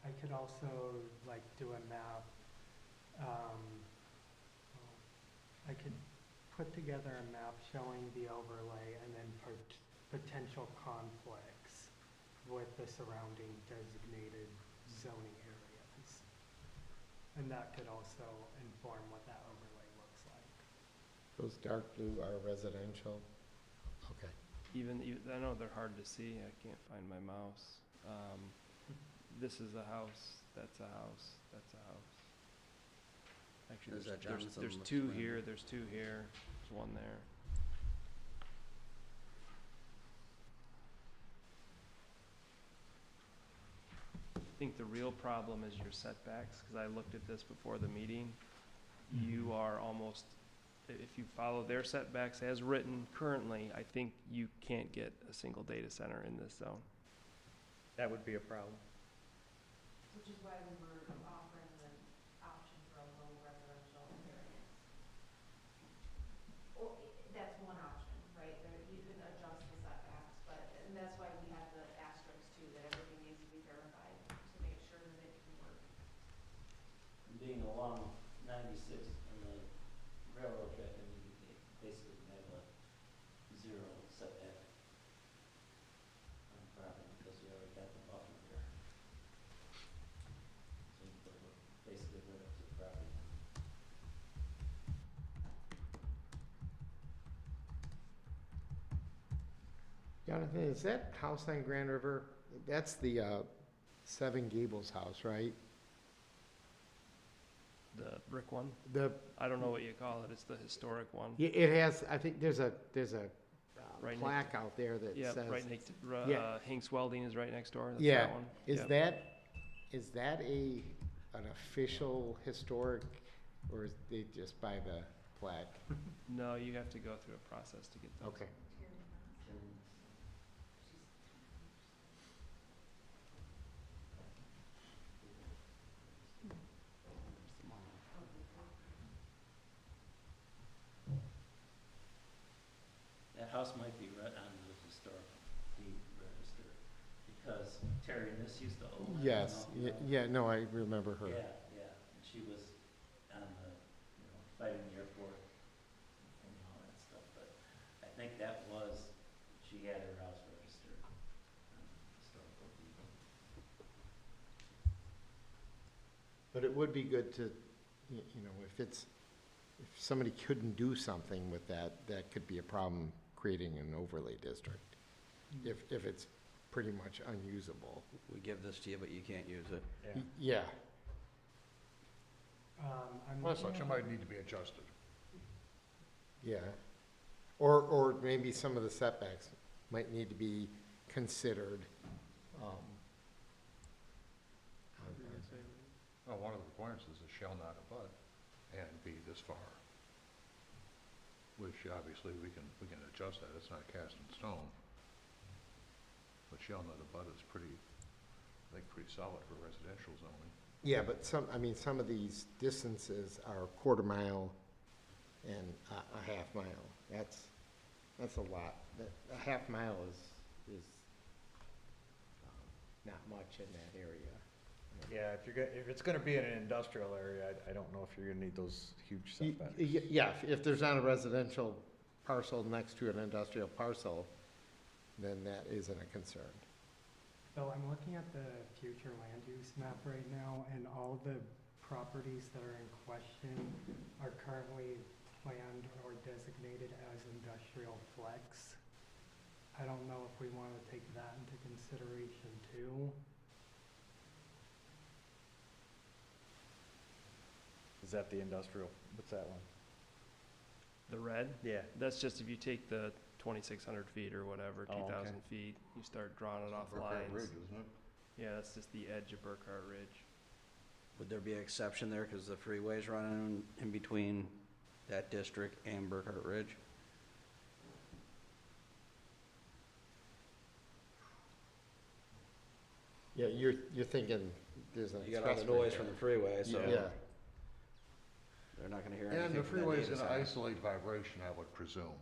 I could also like do a map. I could put together a map showing the overlay and then potential conflicts with the surrounding designated zoning areas. And that could also inform what that overlay looks like. Those dark blue are residential. Okay. I know they're hard to see, I can't find my mouse. This is a house, that's a house, that's a house. Actually, Is that there's Jonathan two Lipsman? here, there's two here, there's one there. I think the real problem is your setbacks, because I looked at this before the meeting. You are almost, if you follow their setbacks as written currently, I think you can't get a single data center in this zone. That would be a problem. Which is why we were offering the option for a low residential variance. Or, that's one option, right? You can adjust the setbacks, and that's why we have the asterisks too, that everything needs to be verified to make sure that it can work. And being along 96 and the railroad track, I mean, you basically have a zero setback on property because you already got the buffer there. So you put it basically right up to the property. Jonathan, is that house on Grand River, that's the Seven Gables house, right? The brick one? The, I don't know what you call it, it's the historic one. it has, I think there's a Right next plaque out there that Yeah, says. right next, Yeah. Hinks Welding is right next door, that's Yeah, that one. is Yep. that an official historic, or is they just by the plaque? No, you have to go through a process to get those. Okay. That house might be right on the historic deed register, because Terry Niss used to own it. Yes, you know, yeah, no, I remember her. Yeah, yeah, and she was on the, fighting the airport and all that stuff, but I think that was, she had her house registered on the historical deed. But it would be good to, if somebody couldn't do something with that, that could be a problem creating an overlay district. If it's pretty much unusable. We give this to you, but you can't use it. Yeah, Well, such, it might need to be adjusted. yeah. Or maybe some of the setbacks might need to be considered. Well, one of the requirements is it shall not abut and be this far. Which obviously we can adjust that, it's not cast in stone. But shall not abut is pretty solid for residential zoning. Yeah, but some of these distances are a quarter mile and a half mile. That's a lot. A half mile is not much in that area. Yeah, if it's gonna be in an industrial area, I don't know if you're gonna need those huge setbacks. Yeah, if there's not a residential parcel next to an industrial parcel, then that isn't a concern. So I'm looking at the future land use map right now, and all the properties that are in question are currently planned or designated as industrial flex. I don't know if we want to take that into consideration too. Is that the industrial, what's that one? The red, Yeah. that's just if you take the 2,600 feet or whatever, Oh, okay. 2,000 feet, you start drawing it off Burkhardt lines. Ridge, isn't it? Yeah, that's just the edge of Burkhardt Ridge. Would there be an exception there, cause the freeway's running in between that district and Burkhardt Ridge? Yeah, you're thinking there's an You got all the expressway noise there. from the freeway, so Yeah, they're not gonna hear anything And the from that freeway's data gonna center, isolate vibration, I would presume.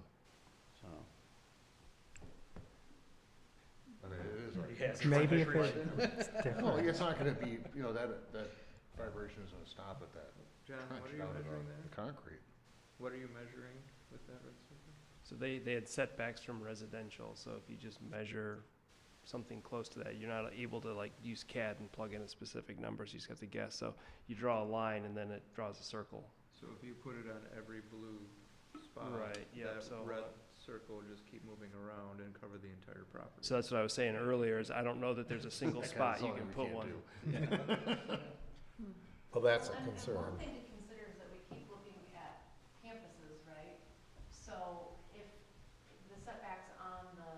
so. I mean, it is like. Yeah, it's Maybe like if right it's different. No, it's not gonna be, you know, that vibration is gonna stop at that John, what punch are you out of measuring the there? concrete. What are you measuring with that red circle? So they had setbacks from residential, so if you just measure something close to that, you're not able to like use CAD and plug in a specific numbers, you just have to guess. So you draw a line and then it draws a circle. So if you put it on every blue spot, Right, yeah, that so, red circle will just keep moving around and cover the entire property. So that's what I was saying earlier, is I don't know that there's a single That kind of spot you zoning can we put can't one. do. well, that's a And concern. one thing to consider is that we keep looking at campuses, right? So if the setbacks on the,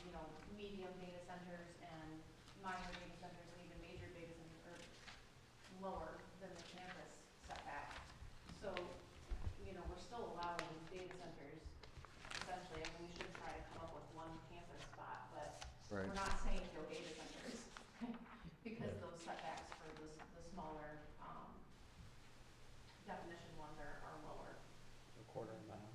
you know, medium data centers and minor data centers and even major data centers are lower than the campus setback. So, you know, we're still allowing data centers, essentially, I mean, we should try to come up with one campus spot, but Right. we're not saying no data centers, because those setbacks for the smaller, definition ones are lower. A quarter of a mile.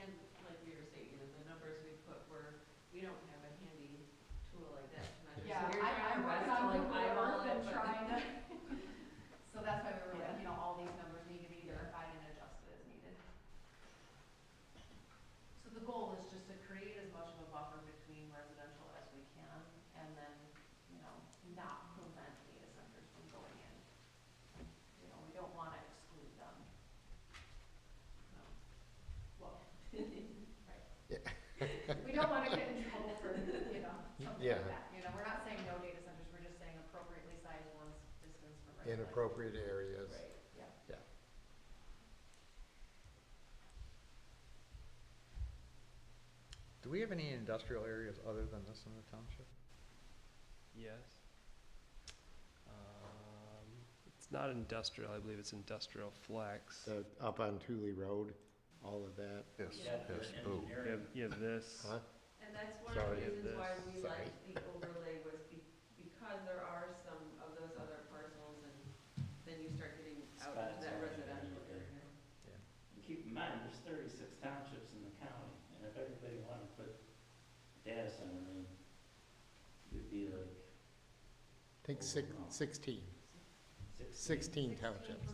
And like we were saying, you know, the numbers we put were, we don't have a handy tool like that to measure. Yeah, So we're trying I'm our best working to on like Google eyeball Earth it, and but- trying to, so that's why we were like, Yeah. you know, all these numbers need to be verified and adjusted as needed. So the goal is just to create as much of a buffer between residential as we can, and then, you know, not prevent data centers from going in. You know, we don't wanna exclude them. No. Well, right. We don't wanna get in trouble for, you know, something Yeah. like that. You know, we're not saying no data centers, we're just saying appropriately sized ones, distance from residential. In appropriate areas. Right, yeah. Yeah. Do we have any industrial areas other than this in the township? Yes. It's not industrial, I believe it's industrial flex. Up on Thule Road, all of that. Yes, Yeah, yes, for boo. engineering. You have this. Huh? And that's one Sorry. of the reasons why This. we Sorry. like the overlay was because there are some of those other parcels and then you start getting out into Spots that on the residential area. area. And keep in mind, there's 36 townships in the county, and if everybody wanted to put data center in, it'd be like Take 16 16. townships,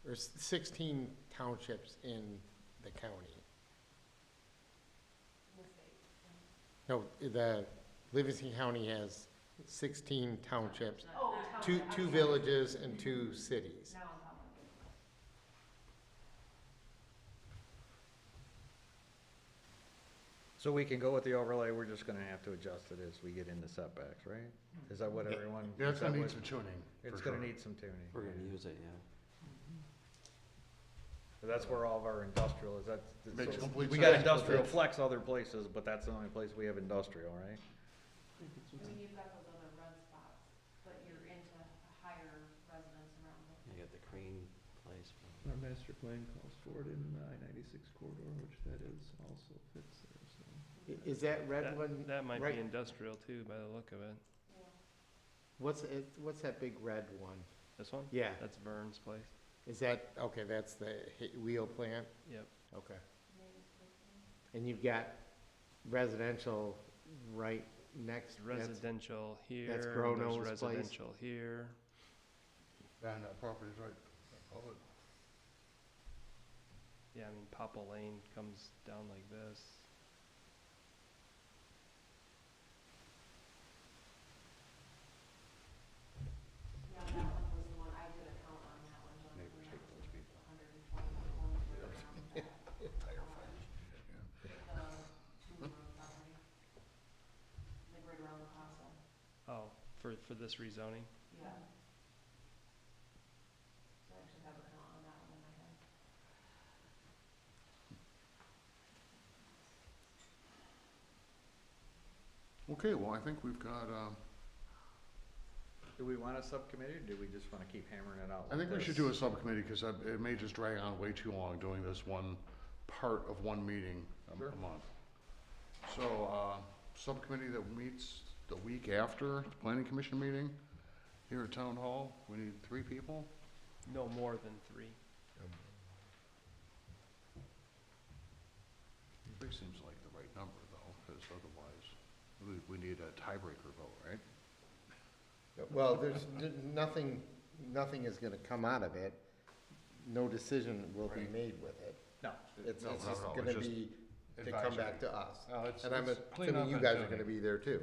or 16 townships in the county. No, the Livingston County has 16 townships, Oh, two villages and 2 cities. Now I'm following. So we can go with the overlay, we're just gonna have to adjust it as we get into setbacks, right? Is that what everyone? Yeah, it's is that gonna need what- some tuning, It's for gonna sure. need some tuning. We're gonna use it, yeah. So that's where all of our industrial is, Makes so complete we got sense, but industrial that's- flex other places, but that's the only place we have industrial, right? I mean, you've got those other red spots, but you're into a higher residence around them. You got the Crane place. Our master plan calls for it in the I-96 corridor, which that is, also fits there, so. Is that red one? That might right- be industrial too, by the look of it. What's that big red one? This one? Yeah, That's Vern's place. is that, okay, that's the wheel plant? Yep. Okay. And you've got residential right next, that's, Residential here. that's and Grono's there's place? residential here. And that property's right Yeah, I mean, Papa Lane comes down like this. Yeah, that one was the one, I did a count on that one, Jonathan. Neighbors hate those people. 120 homes were around that. The Tudor Road property. Like right around the Casa. Oh, for this rezoning? Yeah. So I actually have a count on that one in my head. Okay, well, I think we've got, Do we want a subcommittee, or do we just wanna keep hammering it out? I think we should do a subcommittee, because it may just drag on way too long doing this one part of one meeting a month. So, subcommittee that meets the week after the planning commission meeting here at town hall, we need 3 people? No more than 3. 3 seems like the right number, though, because otherwise, we need a tiebreaker vote, right? Well, there's nothing is gonna come out of it. No decision will be Right. made with it. No. It's No, just not at all. gonna It's just be to come back advisory. to us. It's And I'm clean assuming up you and guys are tuning. gonna be there too.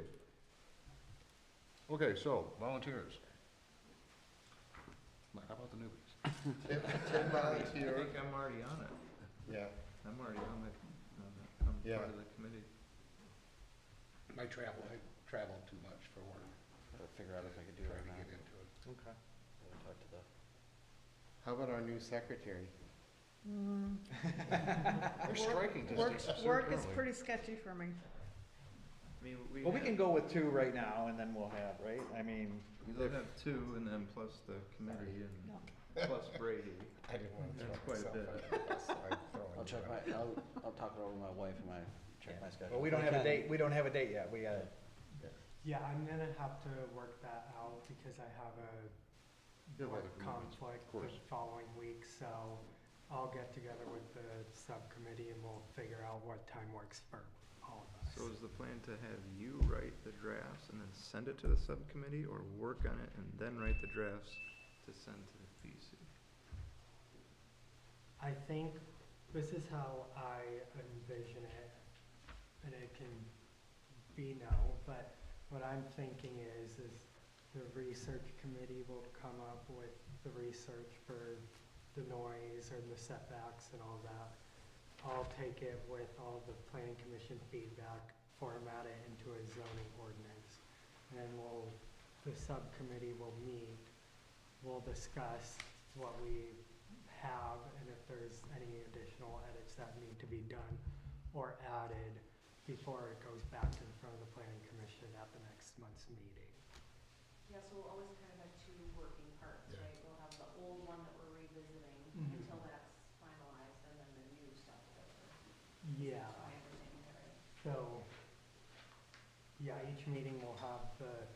Okay, so, volunteers. How about the newbies? Tim I volunteer, think I'm already on it. yeah. I'm already on I'm Yeah. part of the committee. I travel too much for work, Gotta figure out if I could do it trying or to not. get into it. Okay. Gotta talk to the How about our new secretary? They're striking Work, distance. work is pretty sketchy for me. I mean, we Well, we have- can go with 2 right now, and then we'll have, right? I mean, We'll have 2 and then plus the committee and plus Brady. I didn't want to That's throw quite a myself bit. under the bus, so I throw I'll in check Joe. I'll talk it over with my wife and check my schedule. well, we don't have a date, yet, we gotta, Yeah, I'm gonna have to work that out because I have a Yeah, work other commitments, conflict of the course. following week, so I'll get together with the subcommittee and we'll figure out what time works for all of us. So is the plan to have you write the drafts and then send it to the subcommittee, or work on it and then write the drafts to send to the PC? I think this is how I envision it, and it can be no, but what I'm thinking is the research committee will come up with the research for the noise or the setbacks and all that. I'll take it with all the planning commission feedback, format it into a zoning ordinance. And then the subcommittee will meet, we'll discuss what we have and if there's any additional edits that need to be done or added before it goes back in front of the planning commission at the next month's meeting. Yeah, so we'll always kind of have 2 working parts, Yeah. right? We'll have the old one that we're revisiting Mhm. until that's finalized, and then the new stuff that we're, Yeah, if I understand that right. so, yeah, each meeting will have the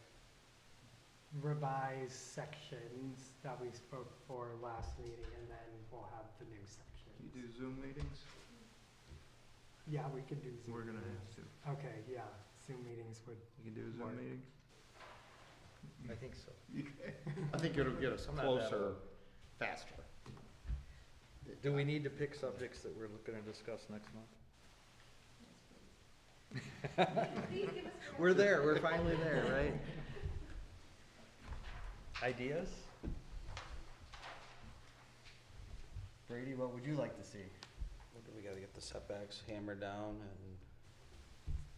revised sections that we spoke for last meeting, and then we'll have the new sections. You do Zoom meetings? Yeah, we could do Zoom. We're gonna meetings. have to. Okay, yeah, Zoom meetings would, You can do Work. Zoom meetings? I think so. I think it'll get us I'm not that closer, old. faster. do we need to pick subjects that we're gonna discuss next month? Please give us. We're there, we're finally there, right? Ideas? Brady, what would you like to see? We gotta get the setbacks hammered down and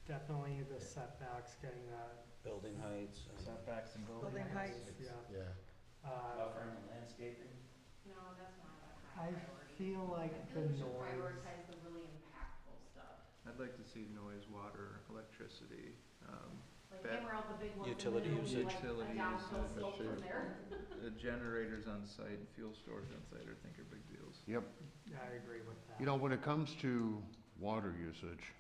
definitely the setbacks, getting that, building heights. and- Setbacks and Building heights. yeah. Yeah. Buffering and landscaping. No, that's not a high I priority. feel like I the feel we should noise, prioritize the really impactful stuff. I'd like to see noise, water, electricity, Like Bad- hammer out the big ones. and Utility then it'll be usage. like Utility a downhill usage, slope sure. from there. the generators on site and fuel storage on site, I think are big deals. Yep. I agree with that. You know, when it comes to water usage,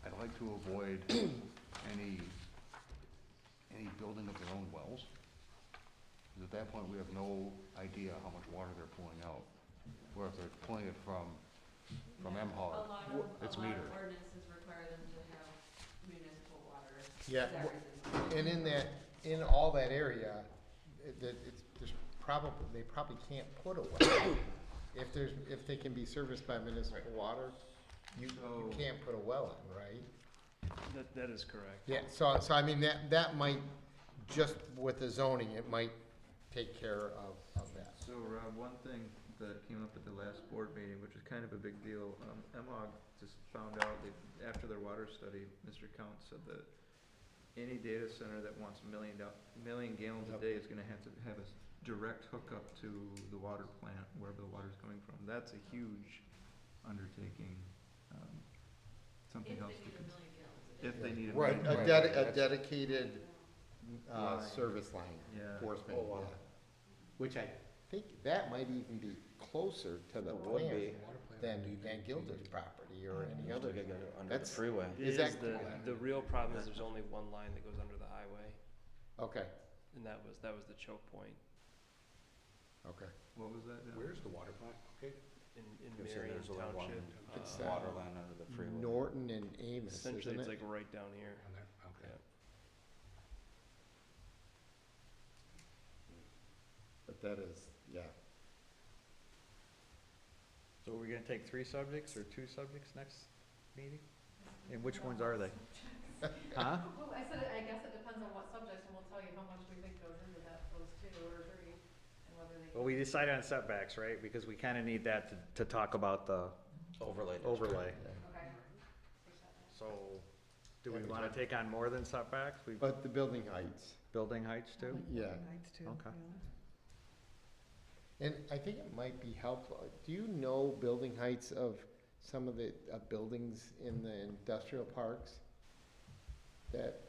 I'd like to avoid any building of their own wells. 'Cause at that point, we have no idea how much water they're pulling out. Or if they're pulling it from M-Hog, it's metered. ordinances require them to have municipal water. Yeah, and in all that area, it's they probably can't put a well. If they can be serviced by municipal water, you can't put a well in, right? That is correct. Yeah, so I mean, that might, just with the zoning, it might take care of that. So Rob, one thing that came up at the last board meeting, which is kind of a big deal, MOG just found out that after their water study, Mr. Count said that any data center that wants a million gallons a day is gonna have to have a direct hookup to the water plant, wherever the water's coming from. That's a huge undertaking, something else to consider. If they need a Right, million. a dedicated, service line, Yeah. force main, yeah. Which I think that might even be closer to the would be. plant than Gilda's property or any other. Under the That's- freeway. Is that The real problem is there's only one line that goes under the highway, Okay, and that was the choke point okay. What was that? John? Where's the water plant? Okay. in You said Marion there's only one Township. It's, water line under the freeway. Norton and Amos, Essentially, isn't it's it? like right down here. On there, okay. Yeah. But that is, yeah. So are we gonna take 3 subjects or 2 subjects next meeting? And which ones are they? Huh? Well, I said, I guess it depends on what subjects, and we'll tell you how much we think goes into that, those 2 or 3, and whether they. Well, we decided on setbacks, right? Because we kinda need that to talk about the Overlay. overlay. Okay. So, do we wanna take on more than setbacks? We, But the building heights, building heights too? yeah. Okay. And I think it might be helpful, do you know building heights of some of the buildings in the industrial parks? That,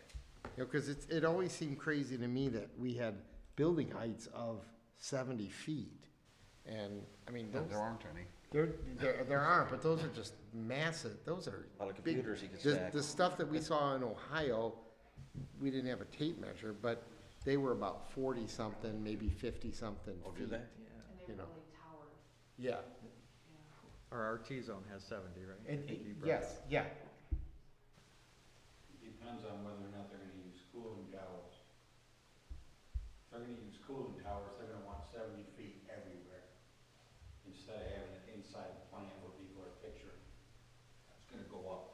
you know, cause it always seemed crazy to me that we had building heights of 70 feet. And, I mean, those, There aren't any. there aren't, but those are just massive, those are A lot of big. computers you could The, stack. the stuff that we saw in Ohio, we didn't have a tape measure, but they were about 40-something, maybe 50-something Oh, feet. do they? And they You were know. really towered. Yeah. Our RT zone has 70, right? And, You brought yes, yeah. Depends on whether or not they're gonna use cooling towers. If they're gonna use cooling towers, they're gonna want 70 feet everywhere, instead of having it inside the plant where people are picturing. It's gonna go up.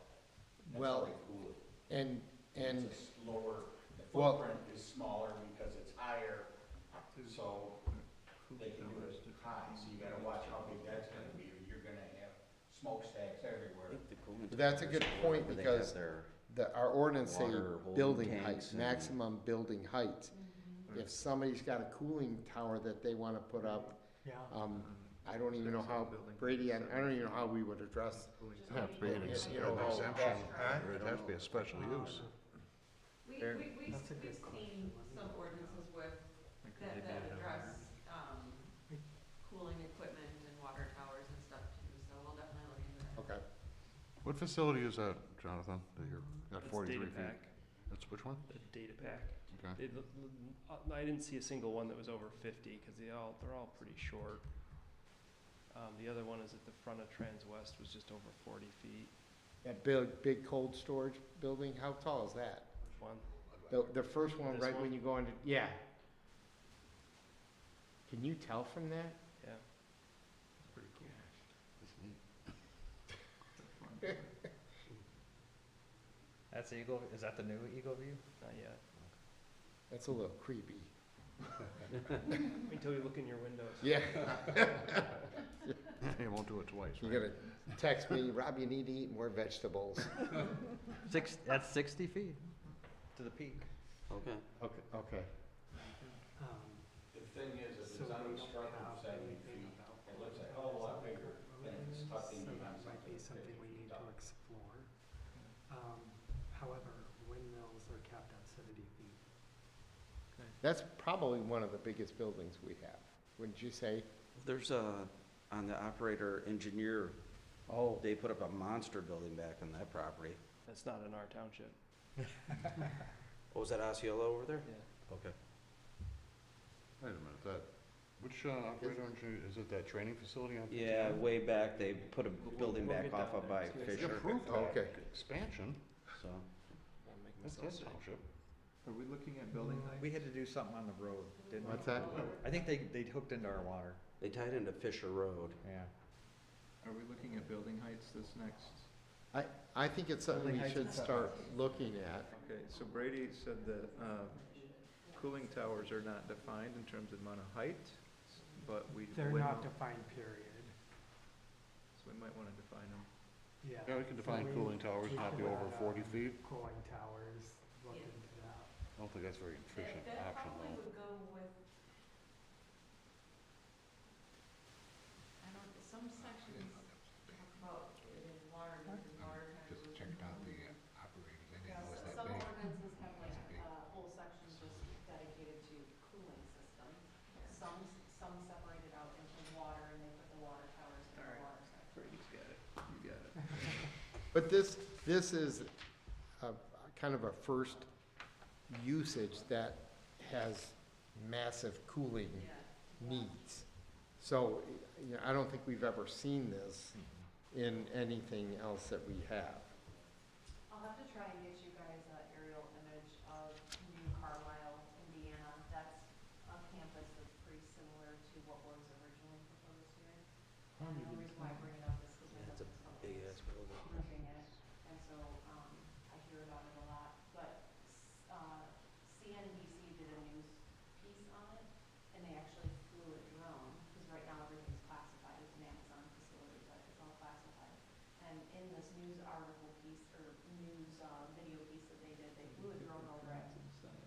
That's Well, how they cool it. And, It's a slower, the Well- footprint is smaller because it's higher, so they can do it high, so you gotta watch how big that's gonna be, or you're gonna have smokestacks everywhere. that's a good point, Where they have because their our ordinance say water holding building tanks heights, and- maximum building heights. If somebody's got a cooling tower that they wanna put up, Yeah. I don't even know how, Brady, I don't even know how we would address. It'd have to be an You know, all exemption, that, or it'd have to be a special use. We've That's a good seen some ordinances with, that address, cooling equipment and water towers and stuff too, so we'll definitely look into that. Okay. What facility is that, Jonathan, that you're, got It's 43 data feet? pack. That's which one? The data pack. Okay. I didn't see a single one that was over 50, because they're all pretty short. The other one is at the front of Trans West, was just over 40 feet. That big cold storage building, how tall is that? Which one? The first one, This right one? when you go into, yeah. Can you tell from that? Yeah. Pretty cool. That's Eagle, is that the new Eagle View? Not yet. That's a little creepy. Wait until you look in your windows. Yeah. You won't do it twice, You right? gotta text me, Rob, you need to eat more vegetables. That's 60 feet to the peak. Okay. Okay. The thing is, if it's unobstructed 70 feet, it looks a hell of a lot bigger than if it's tucked in behind Might be something we need to explore. However, windmills are capped at 70 feet. That's probably one of the biggest buildings we have, wouldn't you say? There's on the operator engineer, Oh. they put up a monster building back on that property. That's not in our township. Oh, was that Osceola over there? Yeah. Okay. Wait a minute, which operator engineer, is it that training facility on? Yeah, way back, they put a building we'll back get off that of by next. Fisher, Approved Okay. expansion, I'll so. make that's myself his sick. township. Are we looking at building heights? We had to do something on the road, didn't we? What's that? I think they hooked into our water, They tied into Fisher Road. yeah. Are we looking at building heights this next? I think it's something Building we heights should and start looking at. Okay, so Brady said that, cooling towers are not defined in terms of amount of height, but we. They're would not know- defined, period. So we might wanna define them. Yeah. Yeah, we can define So cooling towers we not be could over add, 40 feet. Cooling towers, look into that. I don't think that's a very efficient option though. would go with, I don't, some sections talk about it in water, Just checked out the operators, I didn't know it was that Some big. ordinances have like, whole sections just dedicated to cooling systems. Some separate it out into water and they put the water towers in the water section. Brady's got it, you got it. But this is a kind of a first usage that has massive cooling needs. So, you know, I don't think we've ever seen this in anything else that we have. I'll have to try and get you guys an aerial image of New Carlisle, Indiana. That's a campus that's pretty similar to what was originally proposed here. And the only reason why I bring it up is because Yeah, it's a big ass building. roofing it, and so, I hear about it a lot. But, CNBC did a news piece on it, and they actually flew a drone, because right now everything's classified, it's an Amazon facility, but it's all classified. And in this news article piece, or news, video piece that they did, they flew a drone over it,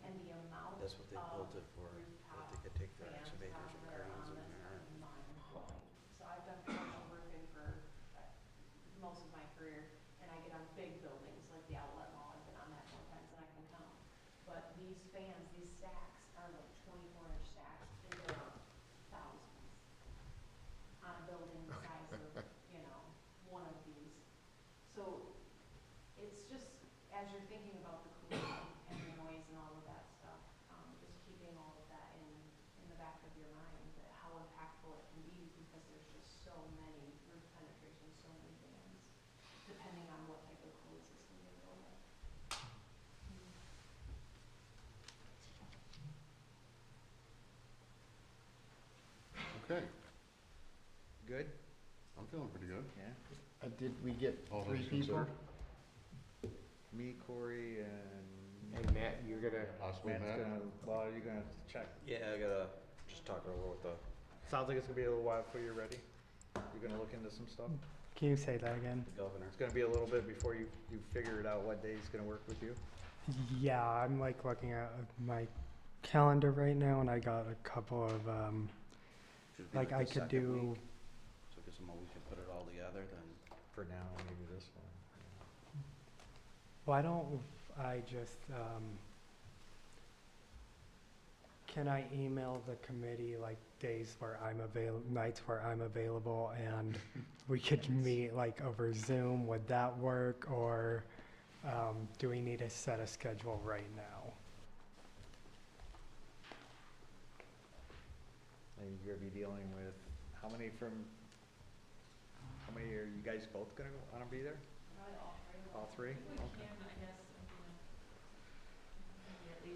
and the amount That's what they built it for, that rooftop they could take their fans excavators out and there cranes on in this there. are mind-blowing. So I've done commercial roofing for most of my career, and I get on big buildings, like the Outlet Mall, I've been on that more times than I can count. But these fans, these stacks are like 24-inch stacks, and there are thousands on a building the size of, you know, one of these. So it's just, as you're thinking about the cooling and the noise and all of that stuff, just keeping all of that in the back of your mind, that how impactful it can be, because there's just so many roof penetrations, so many fans, depending on what type of cooling system you go with. Okay, Good? I'm feeling pretty good. Yeah. did we get All 3 things people? considered. Me, Corey, and And Matt, you're gonna, Possibly Matt's Matt. gonna, well, you're gonna check. Yeah, I gotta just talk it over with the, Sounds like it's gonna be a little while before you're ready. You're gonna look into some stuff. Can you say that again? the governor. It's gonna be a little bit before you figure it out what day's gonna work with you. Yeah, I'm like looking at my calendar right now, and I got a couple of, Should be like the I could second do, week. So I guess we can put it all together then. For now, maybe this one. why don't I just, can I email the committee like days where I'm nights where I'm available, and we could meet like over Zoom? Would that work, or do we need to set a schedule right now? And you're gonna be dealing with, how many are you guys both gonna wanna be there? All three? Okay.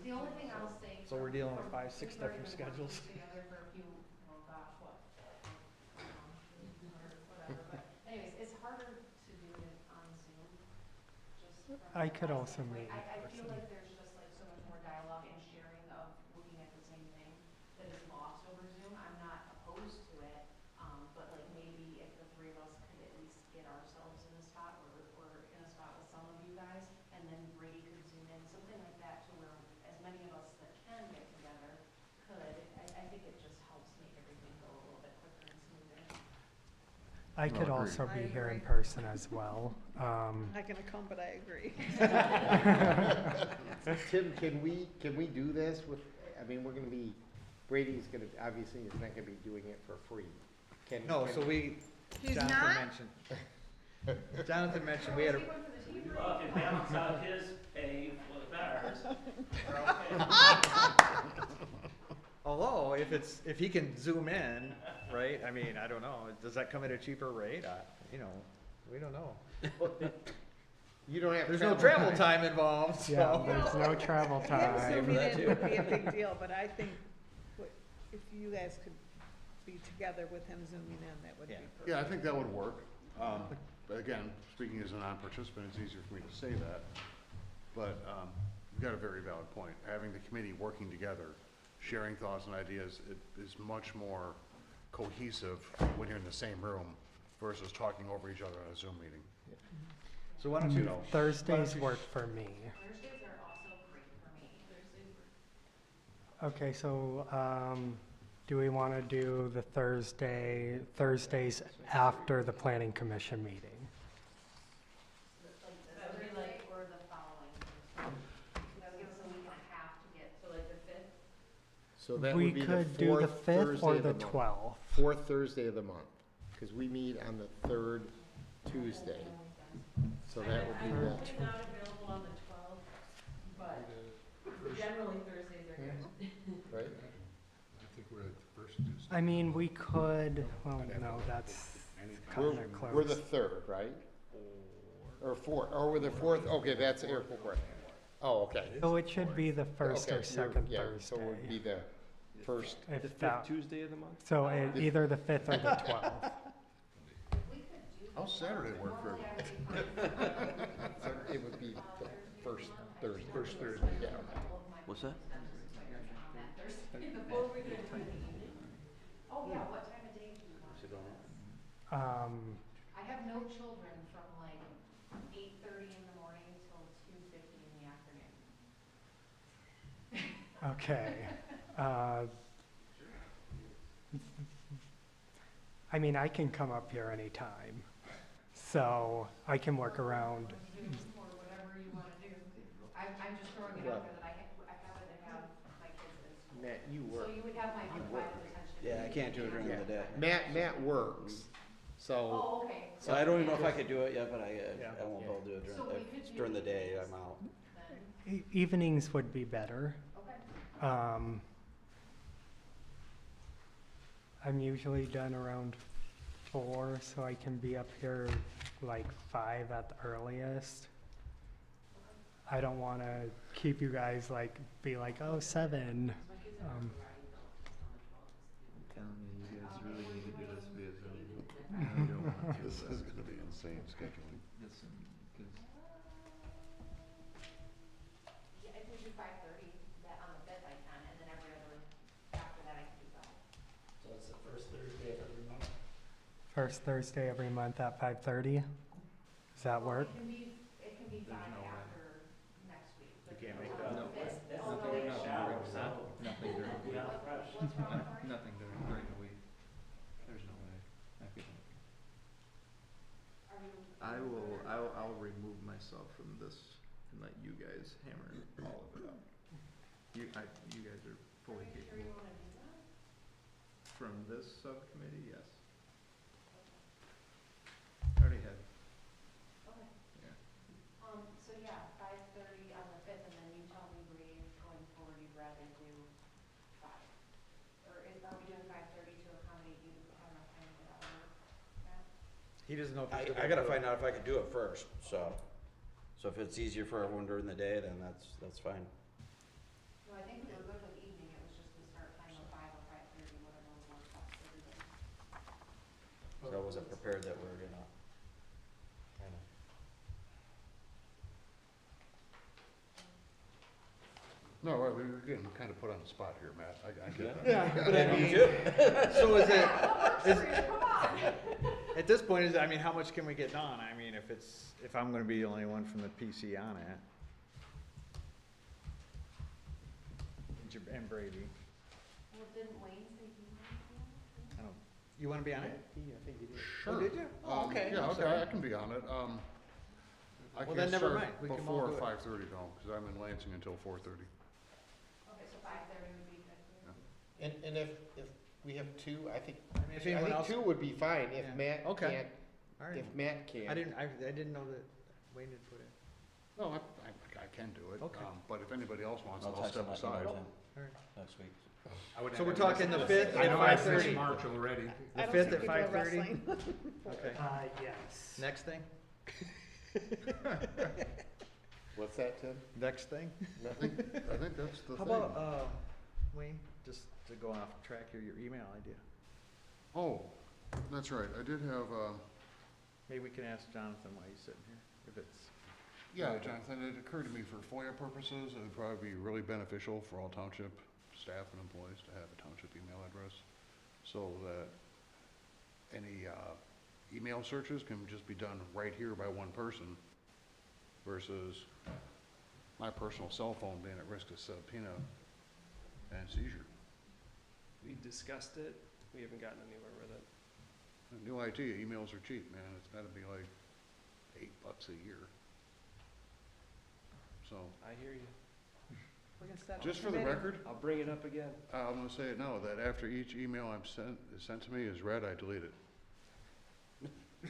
The only thing I'll say. So we're dealing with from- 5, 6 we've already different been working schedules. Together for a few, oh gosh, what? Or whatever, but anyways, it's harder to do it on Zoom, just from. I could my also standpoint. meet in I feel person. like there's just like so much more dialogue and sharing of looking at the same thing that is lost over Zoom. I'm not opposed to it, but like maybe if the three of us could at least get ourselves in a spot, or in a spot with some of you guys, and then Brady could zoom in, something like that, to where as many of us that can get together could. I think it just helps make everything go a little bit quicker and smoother. I could agreed. also I be here in agree. person as well. Not gonna come, but I agree. Tim, can we do this with, I mean, we're gonna be, Brady's gonna, obviously, is not gonna be doing it for free. No, can- so He's Jonathan not? mentioned, we had a, Well, if you balance out his pay with ours, we're okay. although, if he can zoom in, right, I mean, I don't know, does that come at a cheaper rate? You know, we don't know. You don't have. There's no travel time involved, so. Yeah, there's no travel time. Zooming in would be a big deal, but I think if you guys could be together with him zooming in, that would be perfect. Yeah, I think that would work. But again, speaking as a non-participant, it's easier for me to say that. But you've got a very valid point. Having the committee working together, sharing thoughts and ideas, it is much more cohesive when you're in the same room versus talking over each other on a Zoom meeting. So why don't you, Thursdays work for me. Thursdays are also great for me. Okay, so, do we want to do the Thursdays after the planning commission meeting? That would be like, or the following. That would give us a week and a half to get, so like the 5th. So that We would be the could do the 4th 5th Thursday or of the month. 12th. 4th Thursday of the month, because we meet on the 3rd Tuesday. So that would be the. not available on the 12th, but generally Thursdays are good. Right? I think we're at the first Tuesday. I mean, we could, well, no, that's We're, kind of close. we're the 3rd, right? Or 4th, or we're the 4th, okay, that's airport. Oh, okay. So it should be the first or Okay, you're- second yeah, So it would Thursday. be the first, If that, Tuesday of the month? so either the 5th or the 12th. How's Saturday work for everybody? it would be the first Thursday. First Thursday. Yeah. What's that? Oh, yeah, what time of day do you want? I have no children from like 8:30 in the morning till 2:50 in the afternoon. Okay. I mean, I can come up here anytime, so I can work around. Or whatever you wanna do. I'm just throwing it out there that I happen to have my kids in school. Matt, you work. So you would have my undivided attention. Yeah, I can't do it during the day. Matt works, so. Oh, okay. So I don't even know if I could do it yet, but I won't be able to do it So we could do during the day, I'm out. Then, Evenings would be better. okay. I'm usually done around 4, so I can be up here like 5 at the earliest. I don't want to keep you guys be like, oh, 7. Telling me you guys really need to do this via Zoom. I don't want to. This is gonna be insane scheduling. Listen, 'cause Yeah, if we do 5:30, that on the 5th I can, and then every other, after that I can do 5. So it's the first Thursday of every month. First Thursday every month at 5:30. Does that work? It can be 5 after next week. You can't make that. No. Oh, nothing during the week. Yeah, fresh. Nothing during the week. There's no way. I could. I'll remove myself from this and let you guys hammer all of it out. You guys are fully capable. From this subcommittee, yes. I already had, Okay. yeah. So yeah, 5:30 on the 5th, and then you tell me, Bree, going forward, you'd rather do 5. Or are we doing 5:30 to accommodate you to have enough time to get out of work? Matt? he doesn't know if he's I gotta find out if I could do it first, so if it's easier for everyone during the day, then that's fine. No, I think we were good with evening, it was just the start time of 5 or 5:30, whatever was more best for everybody. So I wasn't prepared that we were gonna. No, we're getting kind of put on the spot here, Matt. I get that. Yeah, but I mean, so at this point, I mean, how much can we get done? I mean, if I'm gonna be the only one from the PC on it. And Brady, Well, didn't Wayne say he wanted I don't, you wanna be on it? I think you did. Sure. Oh, did you? Oh, okay. Yeah, I'm okay, sorry. I can be on it. I Well, can't then never start mind. We can all before do it. 5:30 though, because I'm in Lansing until 4:30. Okay, so 5:30 would be good for you? And if we have 2, I think, I mean, if anyone else, 2 would be fine if Yeah. Matt Okay. can't, all right. if Matt can't. I didn't know that Wayne had put in. No, I can do it. Okay. But if anybody else wants, I'll I'll text step him, let you know aside. then All right. Next week. So we're talking the 5th I at know I missed 5:30. March already. The I don't 5th see at people 5:30? wrestling. Okay. Yes. Next thing? What's that, Tim? Next thing? I think that's the How thing. about, Wayne, just to go off track here, your email idea? Oh, that's right, I did have, Maybe we can ask Jonathan while he's sitting here, if it's. yeah, Jonathan, it occurred to me for FOIA purposes, it would probably be really beneficial for all township staff and employees to have a township email address, so that any, email searches can just be done right here by one person versus my personal cell phone being at risk of subpoena and seizure. We discussed it, we haven't gotten anywhere with it. New IT, emails are cheap, man, it's gotta be like $8 a year. So, I hear you. just for the record, I'll bring it up again. I'm gonna say it now, that after each email is sent to me is read, I delete it.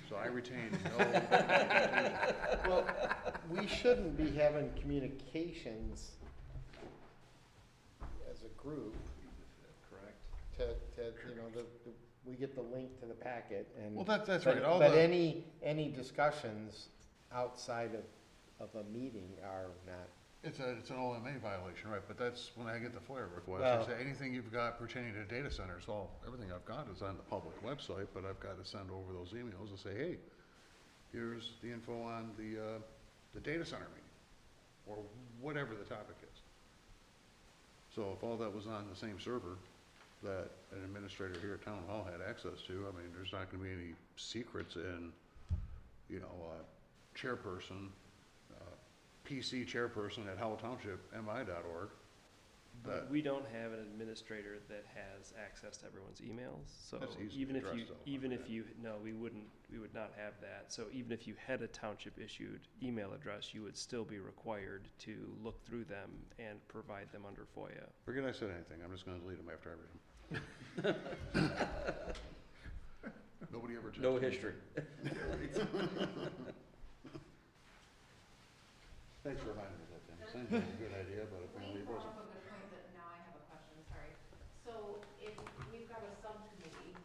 So I retain no. Well, we shouldn't be having communications as a group Correct. to, we get the link to the packet and. Well, that's but- right. All But the- any discussions outside of a meeting are not. It's an OMA violation, right, but that's when I get the FOIA request, Well- I say anything you've got pertaining to data centers, well, everything I've got is on the public website, but I've got to send over those emails and say, hey, here's the info on the data center meeting, or whatever the topic is. So if all that was on the same server that an administrator here at Town Hall had access to, I mean, there's not gonna be any secrets in, chairperson, PC chairperson at howelltownshipmi.org. But we don't have an administrator that has access to everyone's emails, so That's easily even if you, addressed, though. no, we would not have that. So even if you had a township issued email address, you would still be required to look through them and provide them under FOIA. Forget I said anything, I'm just gonna delete them after I read them. Nobody ever checked. No me. history. Thanks for reminding me of that, Tim. Sounds like a good idea, but apparently it Wayne brought wasn't. up a good point that now I have a question, sorry. So if we've got a subcommittee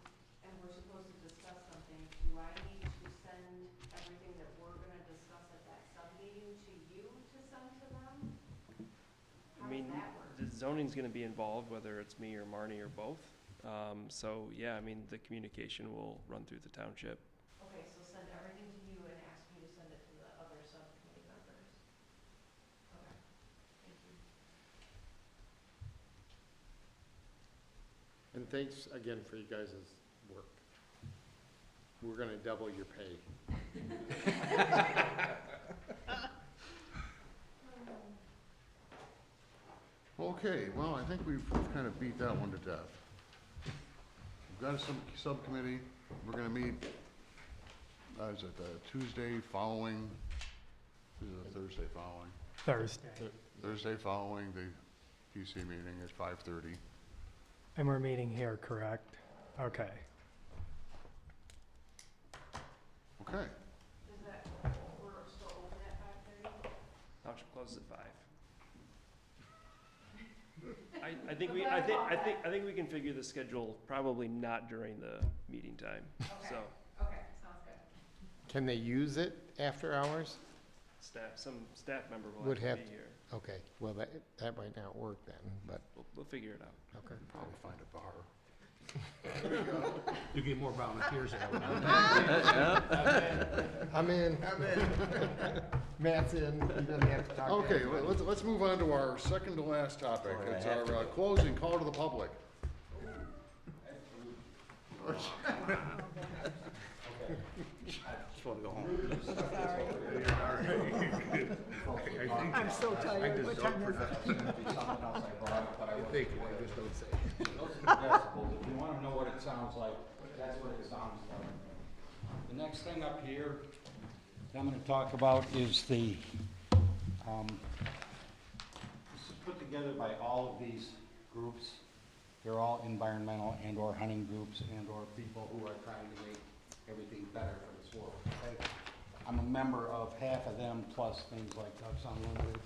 and we're supposed to discuss something, do I need to send everything that we're gonna discuss at that sub-meeting to you to send to them? I How mean, does that work? the zoning's gonna be involved, whether it's me or Marnie or both. So, yeah, I mean, the communication will run through the township. Okay, so send everything to you and ask you to send it to the other subcommittee members. Okay, thank you. And thanks again for you guys' work. We're gonna double your pay. Okay, well, I think we've kind of beat that one to death. We've got a subcommittee, we're gonna meet, is it the Tuesday following, is it the Thursday following? Thursday. Thursday following the PC meeting at 5:30. And we're meeting here, correct? Okay. Okay, Is that, we're still open at 5:30? Township closes at 5. I think we can figure the schedule probably not during the meeting time, so. Okay, sounds good. Can they use it after hours? Some staff member will Would have to have be here. Okay, well, that might not work then, but, We'll figure it out. okay. probably find a bar. You get more volunteers that I'm in. Matt's in, he doesn't have to talk. to Okay, anybody. let's move on to our second to last topic. Or I It's have our to. closing call to the public. Just wanna go home. I'm so tired. What time is it? Thank you, I just don't say. Those are the decibels. If you wanna know what it sounds like, that's what it sounds like. The next thing up here that I'm gonna talk about is this is put together by all of these groups. They're all environmental and or hunting groups and or people who are trying to make everything better for this world, okay? I'm a member of half of them, plus things like Ducks Unlimited,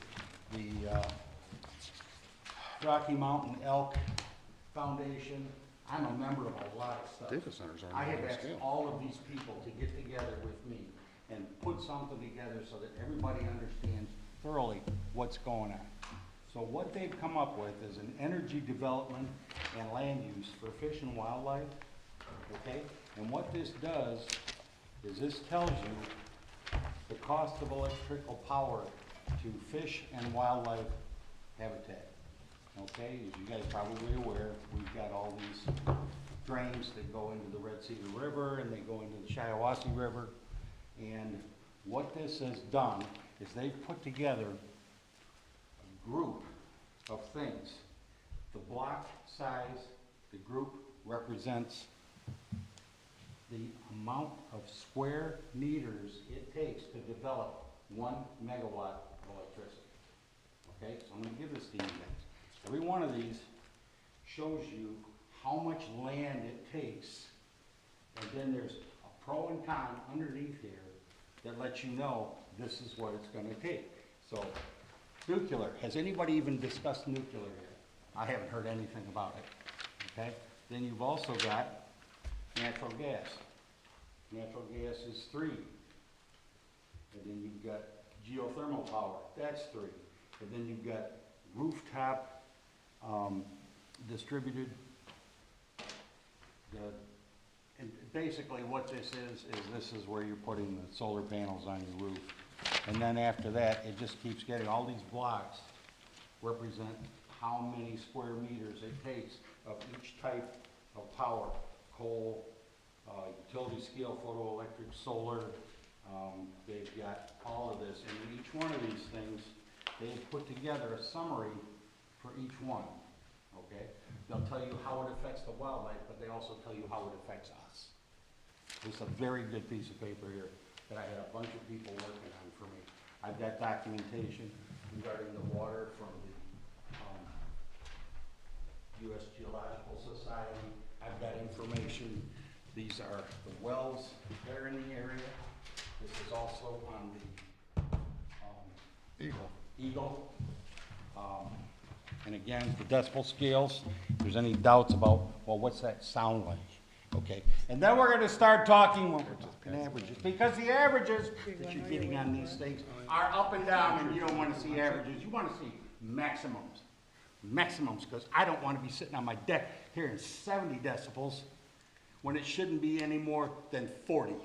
the Rocky Mountain Elk Foundation. I'm a member of a lot of stuff. Data centers aren't I on have that asked scale. all of these people to get together with me and put something together so that everybody understands thoroughly what's going on. So what they've come up with is an energy development and land use for fish and wildlife, okay? And what this does is this tells you the cost of electrical power to fish and wildlife habitat. Okay, as you guys probably aware, we've got all these drains that go into the Red Cedar River and they go into the Shiawassee River. And what this has done is they've put together a group of things. The block size, the group represents the amount of square meters it takes to develop 1 megawatt of electricity. Okay, so I'm gonna give this to you guys. Every one of these shows you how much land it takes, and then there's a pro and con underneath here that lets you know this is what it's gonna take. So, nuclear, has anybody even discussed nuclear yet? I haven't heard anything about it, okay? Then you've also got natural gas. Natural gas is 3. And then you've got geothermal power, that's 3. And then you've got rooftop distributed. And basically what this is this is where you're putting the solar panels on your roof. And then after that, it just keeps getting, all these blocks represent how many square meters it takes of each type of power. Coal, utility scale photoelectric, solar, they've got all of this. And in each one of these things, they've put together a summary for each one, okay? They'll tell you how it affects the wildlife, but they also tell you how it affects us. It's a very good piece of paper here that I had a bunch of people working on for me. I've got documentation regarding the water from the U.S. Geological Society. I've got information. These are the wells that are in the area. This is also on the Eagle. And again, the decibel scales, if there's any doubts about, well, what's that sound like? Okay, and then we're gonna start talking, well, we're talking averages, because the averages that you're getting on these things are up and down, and you don't wanna see averages, you wanna see maximums. Maximums, because I don't wanna be sitting on my deck hearing 70 decibels when it shouldn't be any more than 40.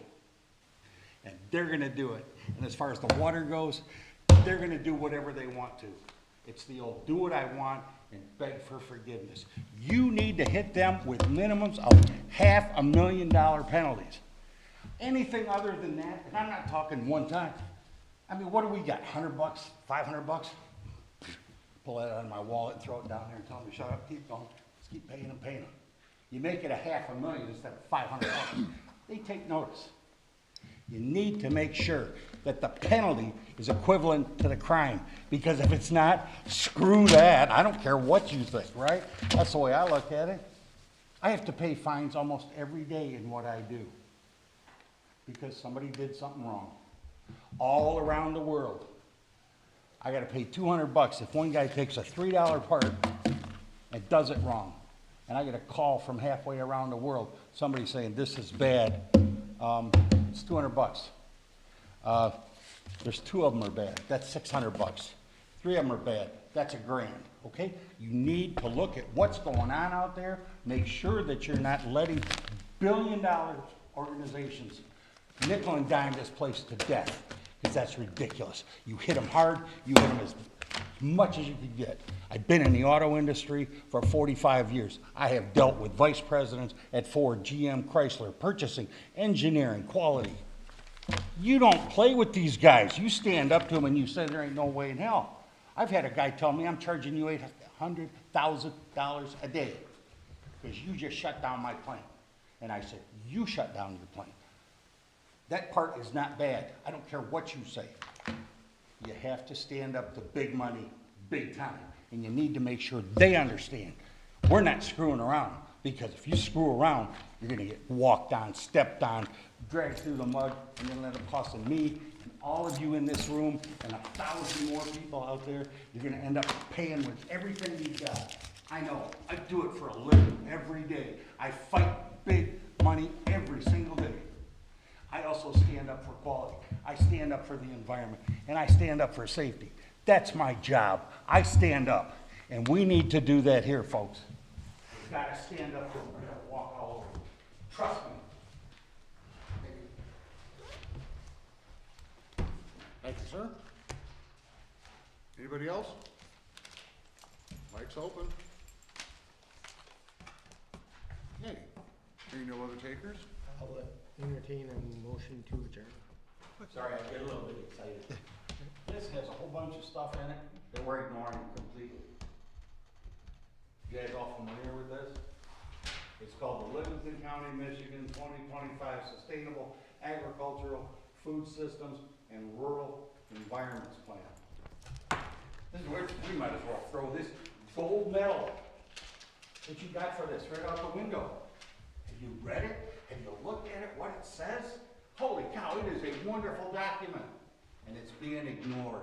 And they're gonna do it. And as far as the water goes, they're gonna do whatever they want to. It's the old do what I want and beg for forgiveness. You need to hit them with minimums of $500,000 penalties. Anything other than that, and I'm not talking one time. I mean, what do we got, 100 bucks, 500 bucks? Pull that out of my wallet and throw it down there and tell them to shut up, keep going, just keep paying them, paying them. You make it $500,000 instead of 500 bucks. They take notice. You need to make sure that the penalty is equivalent to the crime, because if it's not, screw that. I don't care what you think, right? That's the way I look at it. I have to pay fines almost every day in what I do because somebody did something wrong. All around the world, I gotta pay 200 bucks if one guy takes a $3 part and does it wrong. And I get a call from halfway around the world, somebody saying this is bad. It's 200 bucks. There's 2 of them are bad. That's 600 bucks. 3 of them are bad. That's $1,000. Okay? You need to look at what's going on out there. Make sure that you're not letting billion-dollar organizations nickel and dime this place to death, because that's ridiculous. You hit them hard. You hit them as much as you could get. I've been in the auto industry for 45 years. I have dealt with vice presidents at Ford, GM, Chrysler, purchasing, engineering, quality. You don't play with these guys. You stand up to them and you say there ain't no way in hell. I've had a guy tell me I'm charging you $800,000 a day because you just shut down my plant. And I said, you shut down your plant. That part is not bad. I don't care what you say. You have to stand up to big money, big time. And you need to make sure they understand. We're not screwing around, because if you screw around, you're gonna get walked on, stepped on, dragged through the mud, and then end up costing me and all of you in this room and 1,000 more people out there. You're gonna end up paying with everything you've got. I know, I do it for a living every day. I fight big money every single day. I also stand up for quality. I stand up for the environment, and I stand up for safety. That's my job. I stand up, and we need to do that here, folks. We've got to stand up, or we're going to walk all over. Trust me. Thank you, sir. Anybody else? Mic's open. Okay, any no other takers? I'll entertain a motion to adjourn. Sorry, I get a little bit excited. This has a whole bunch of stuff in it that we're ignoring completely. You guys all familiar with this? It's called the Livingston County, Michigan 2025 Sustainable Agricultural Food Systems and Rural Environments Plan. This is where, we might as well throw this gold medal that you got for this right out the window. Have you read it? Have you looked at it, what it says? Holy cow, it is a wonderful document, and it's being ignored.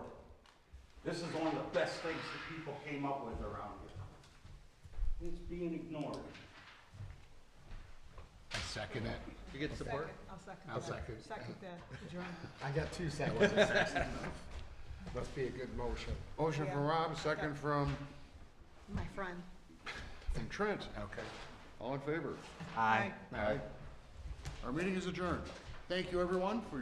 This is one of the best things that people came up with around here. It's being ignored. I second it. You get support? I'll second. Second that, adjourn. I got 2 seconds. Must be a good motion. Motion from Rob, second from My friend. Trent. Okay. All in favor? Aye. Aye. Our meeting is adjourned. Thank you, everyone, for your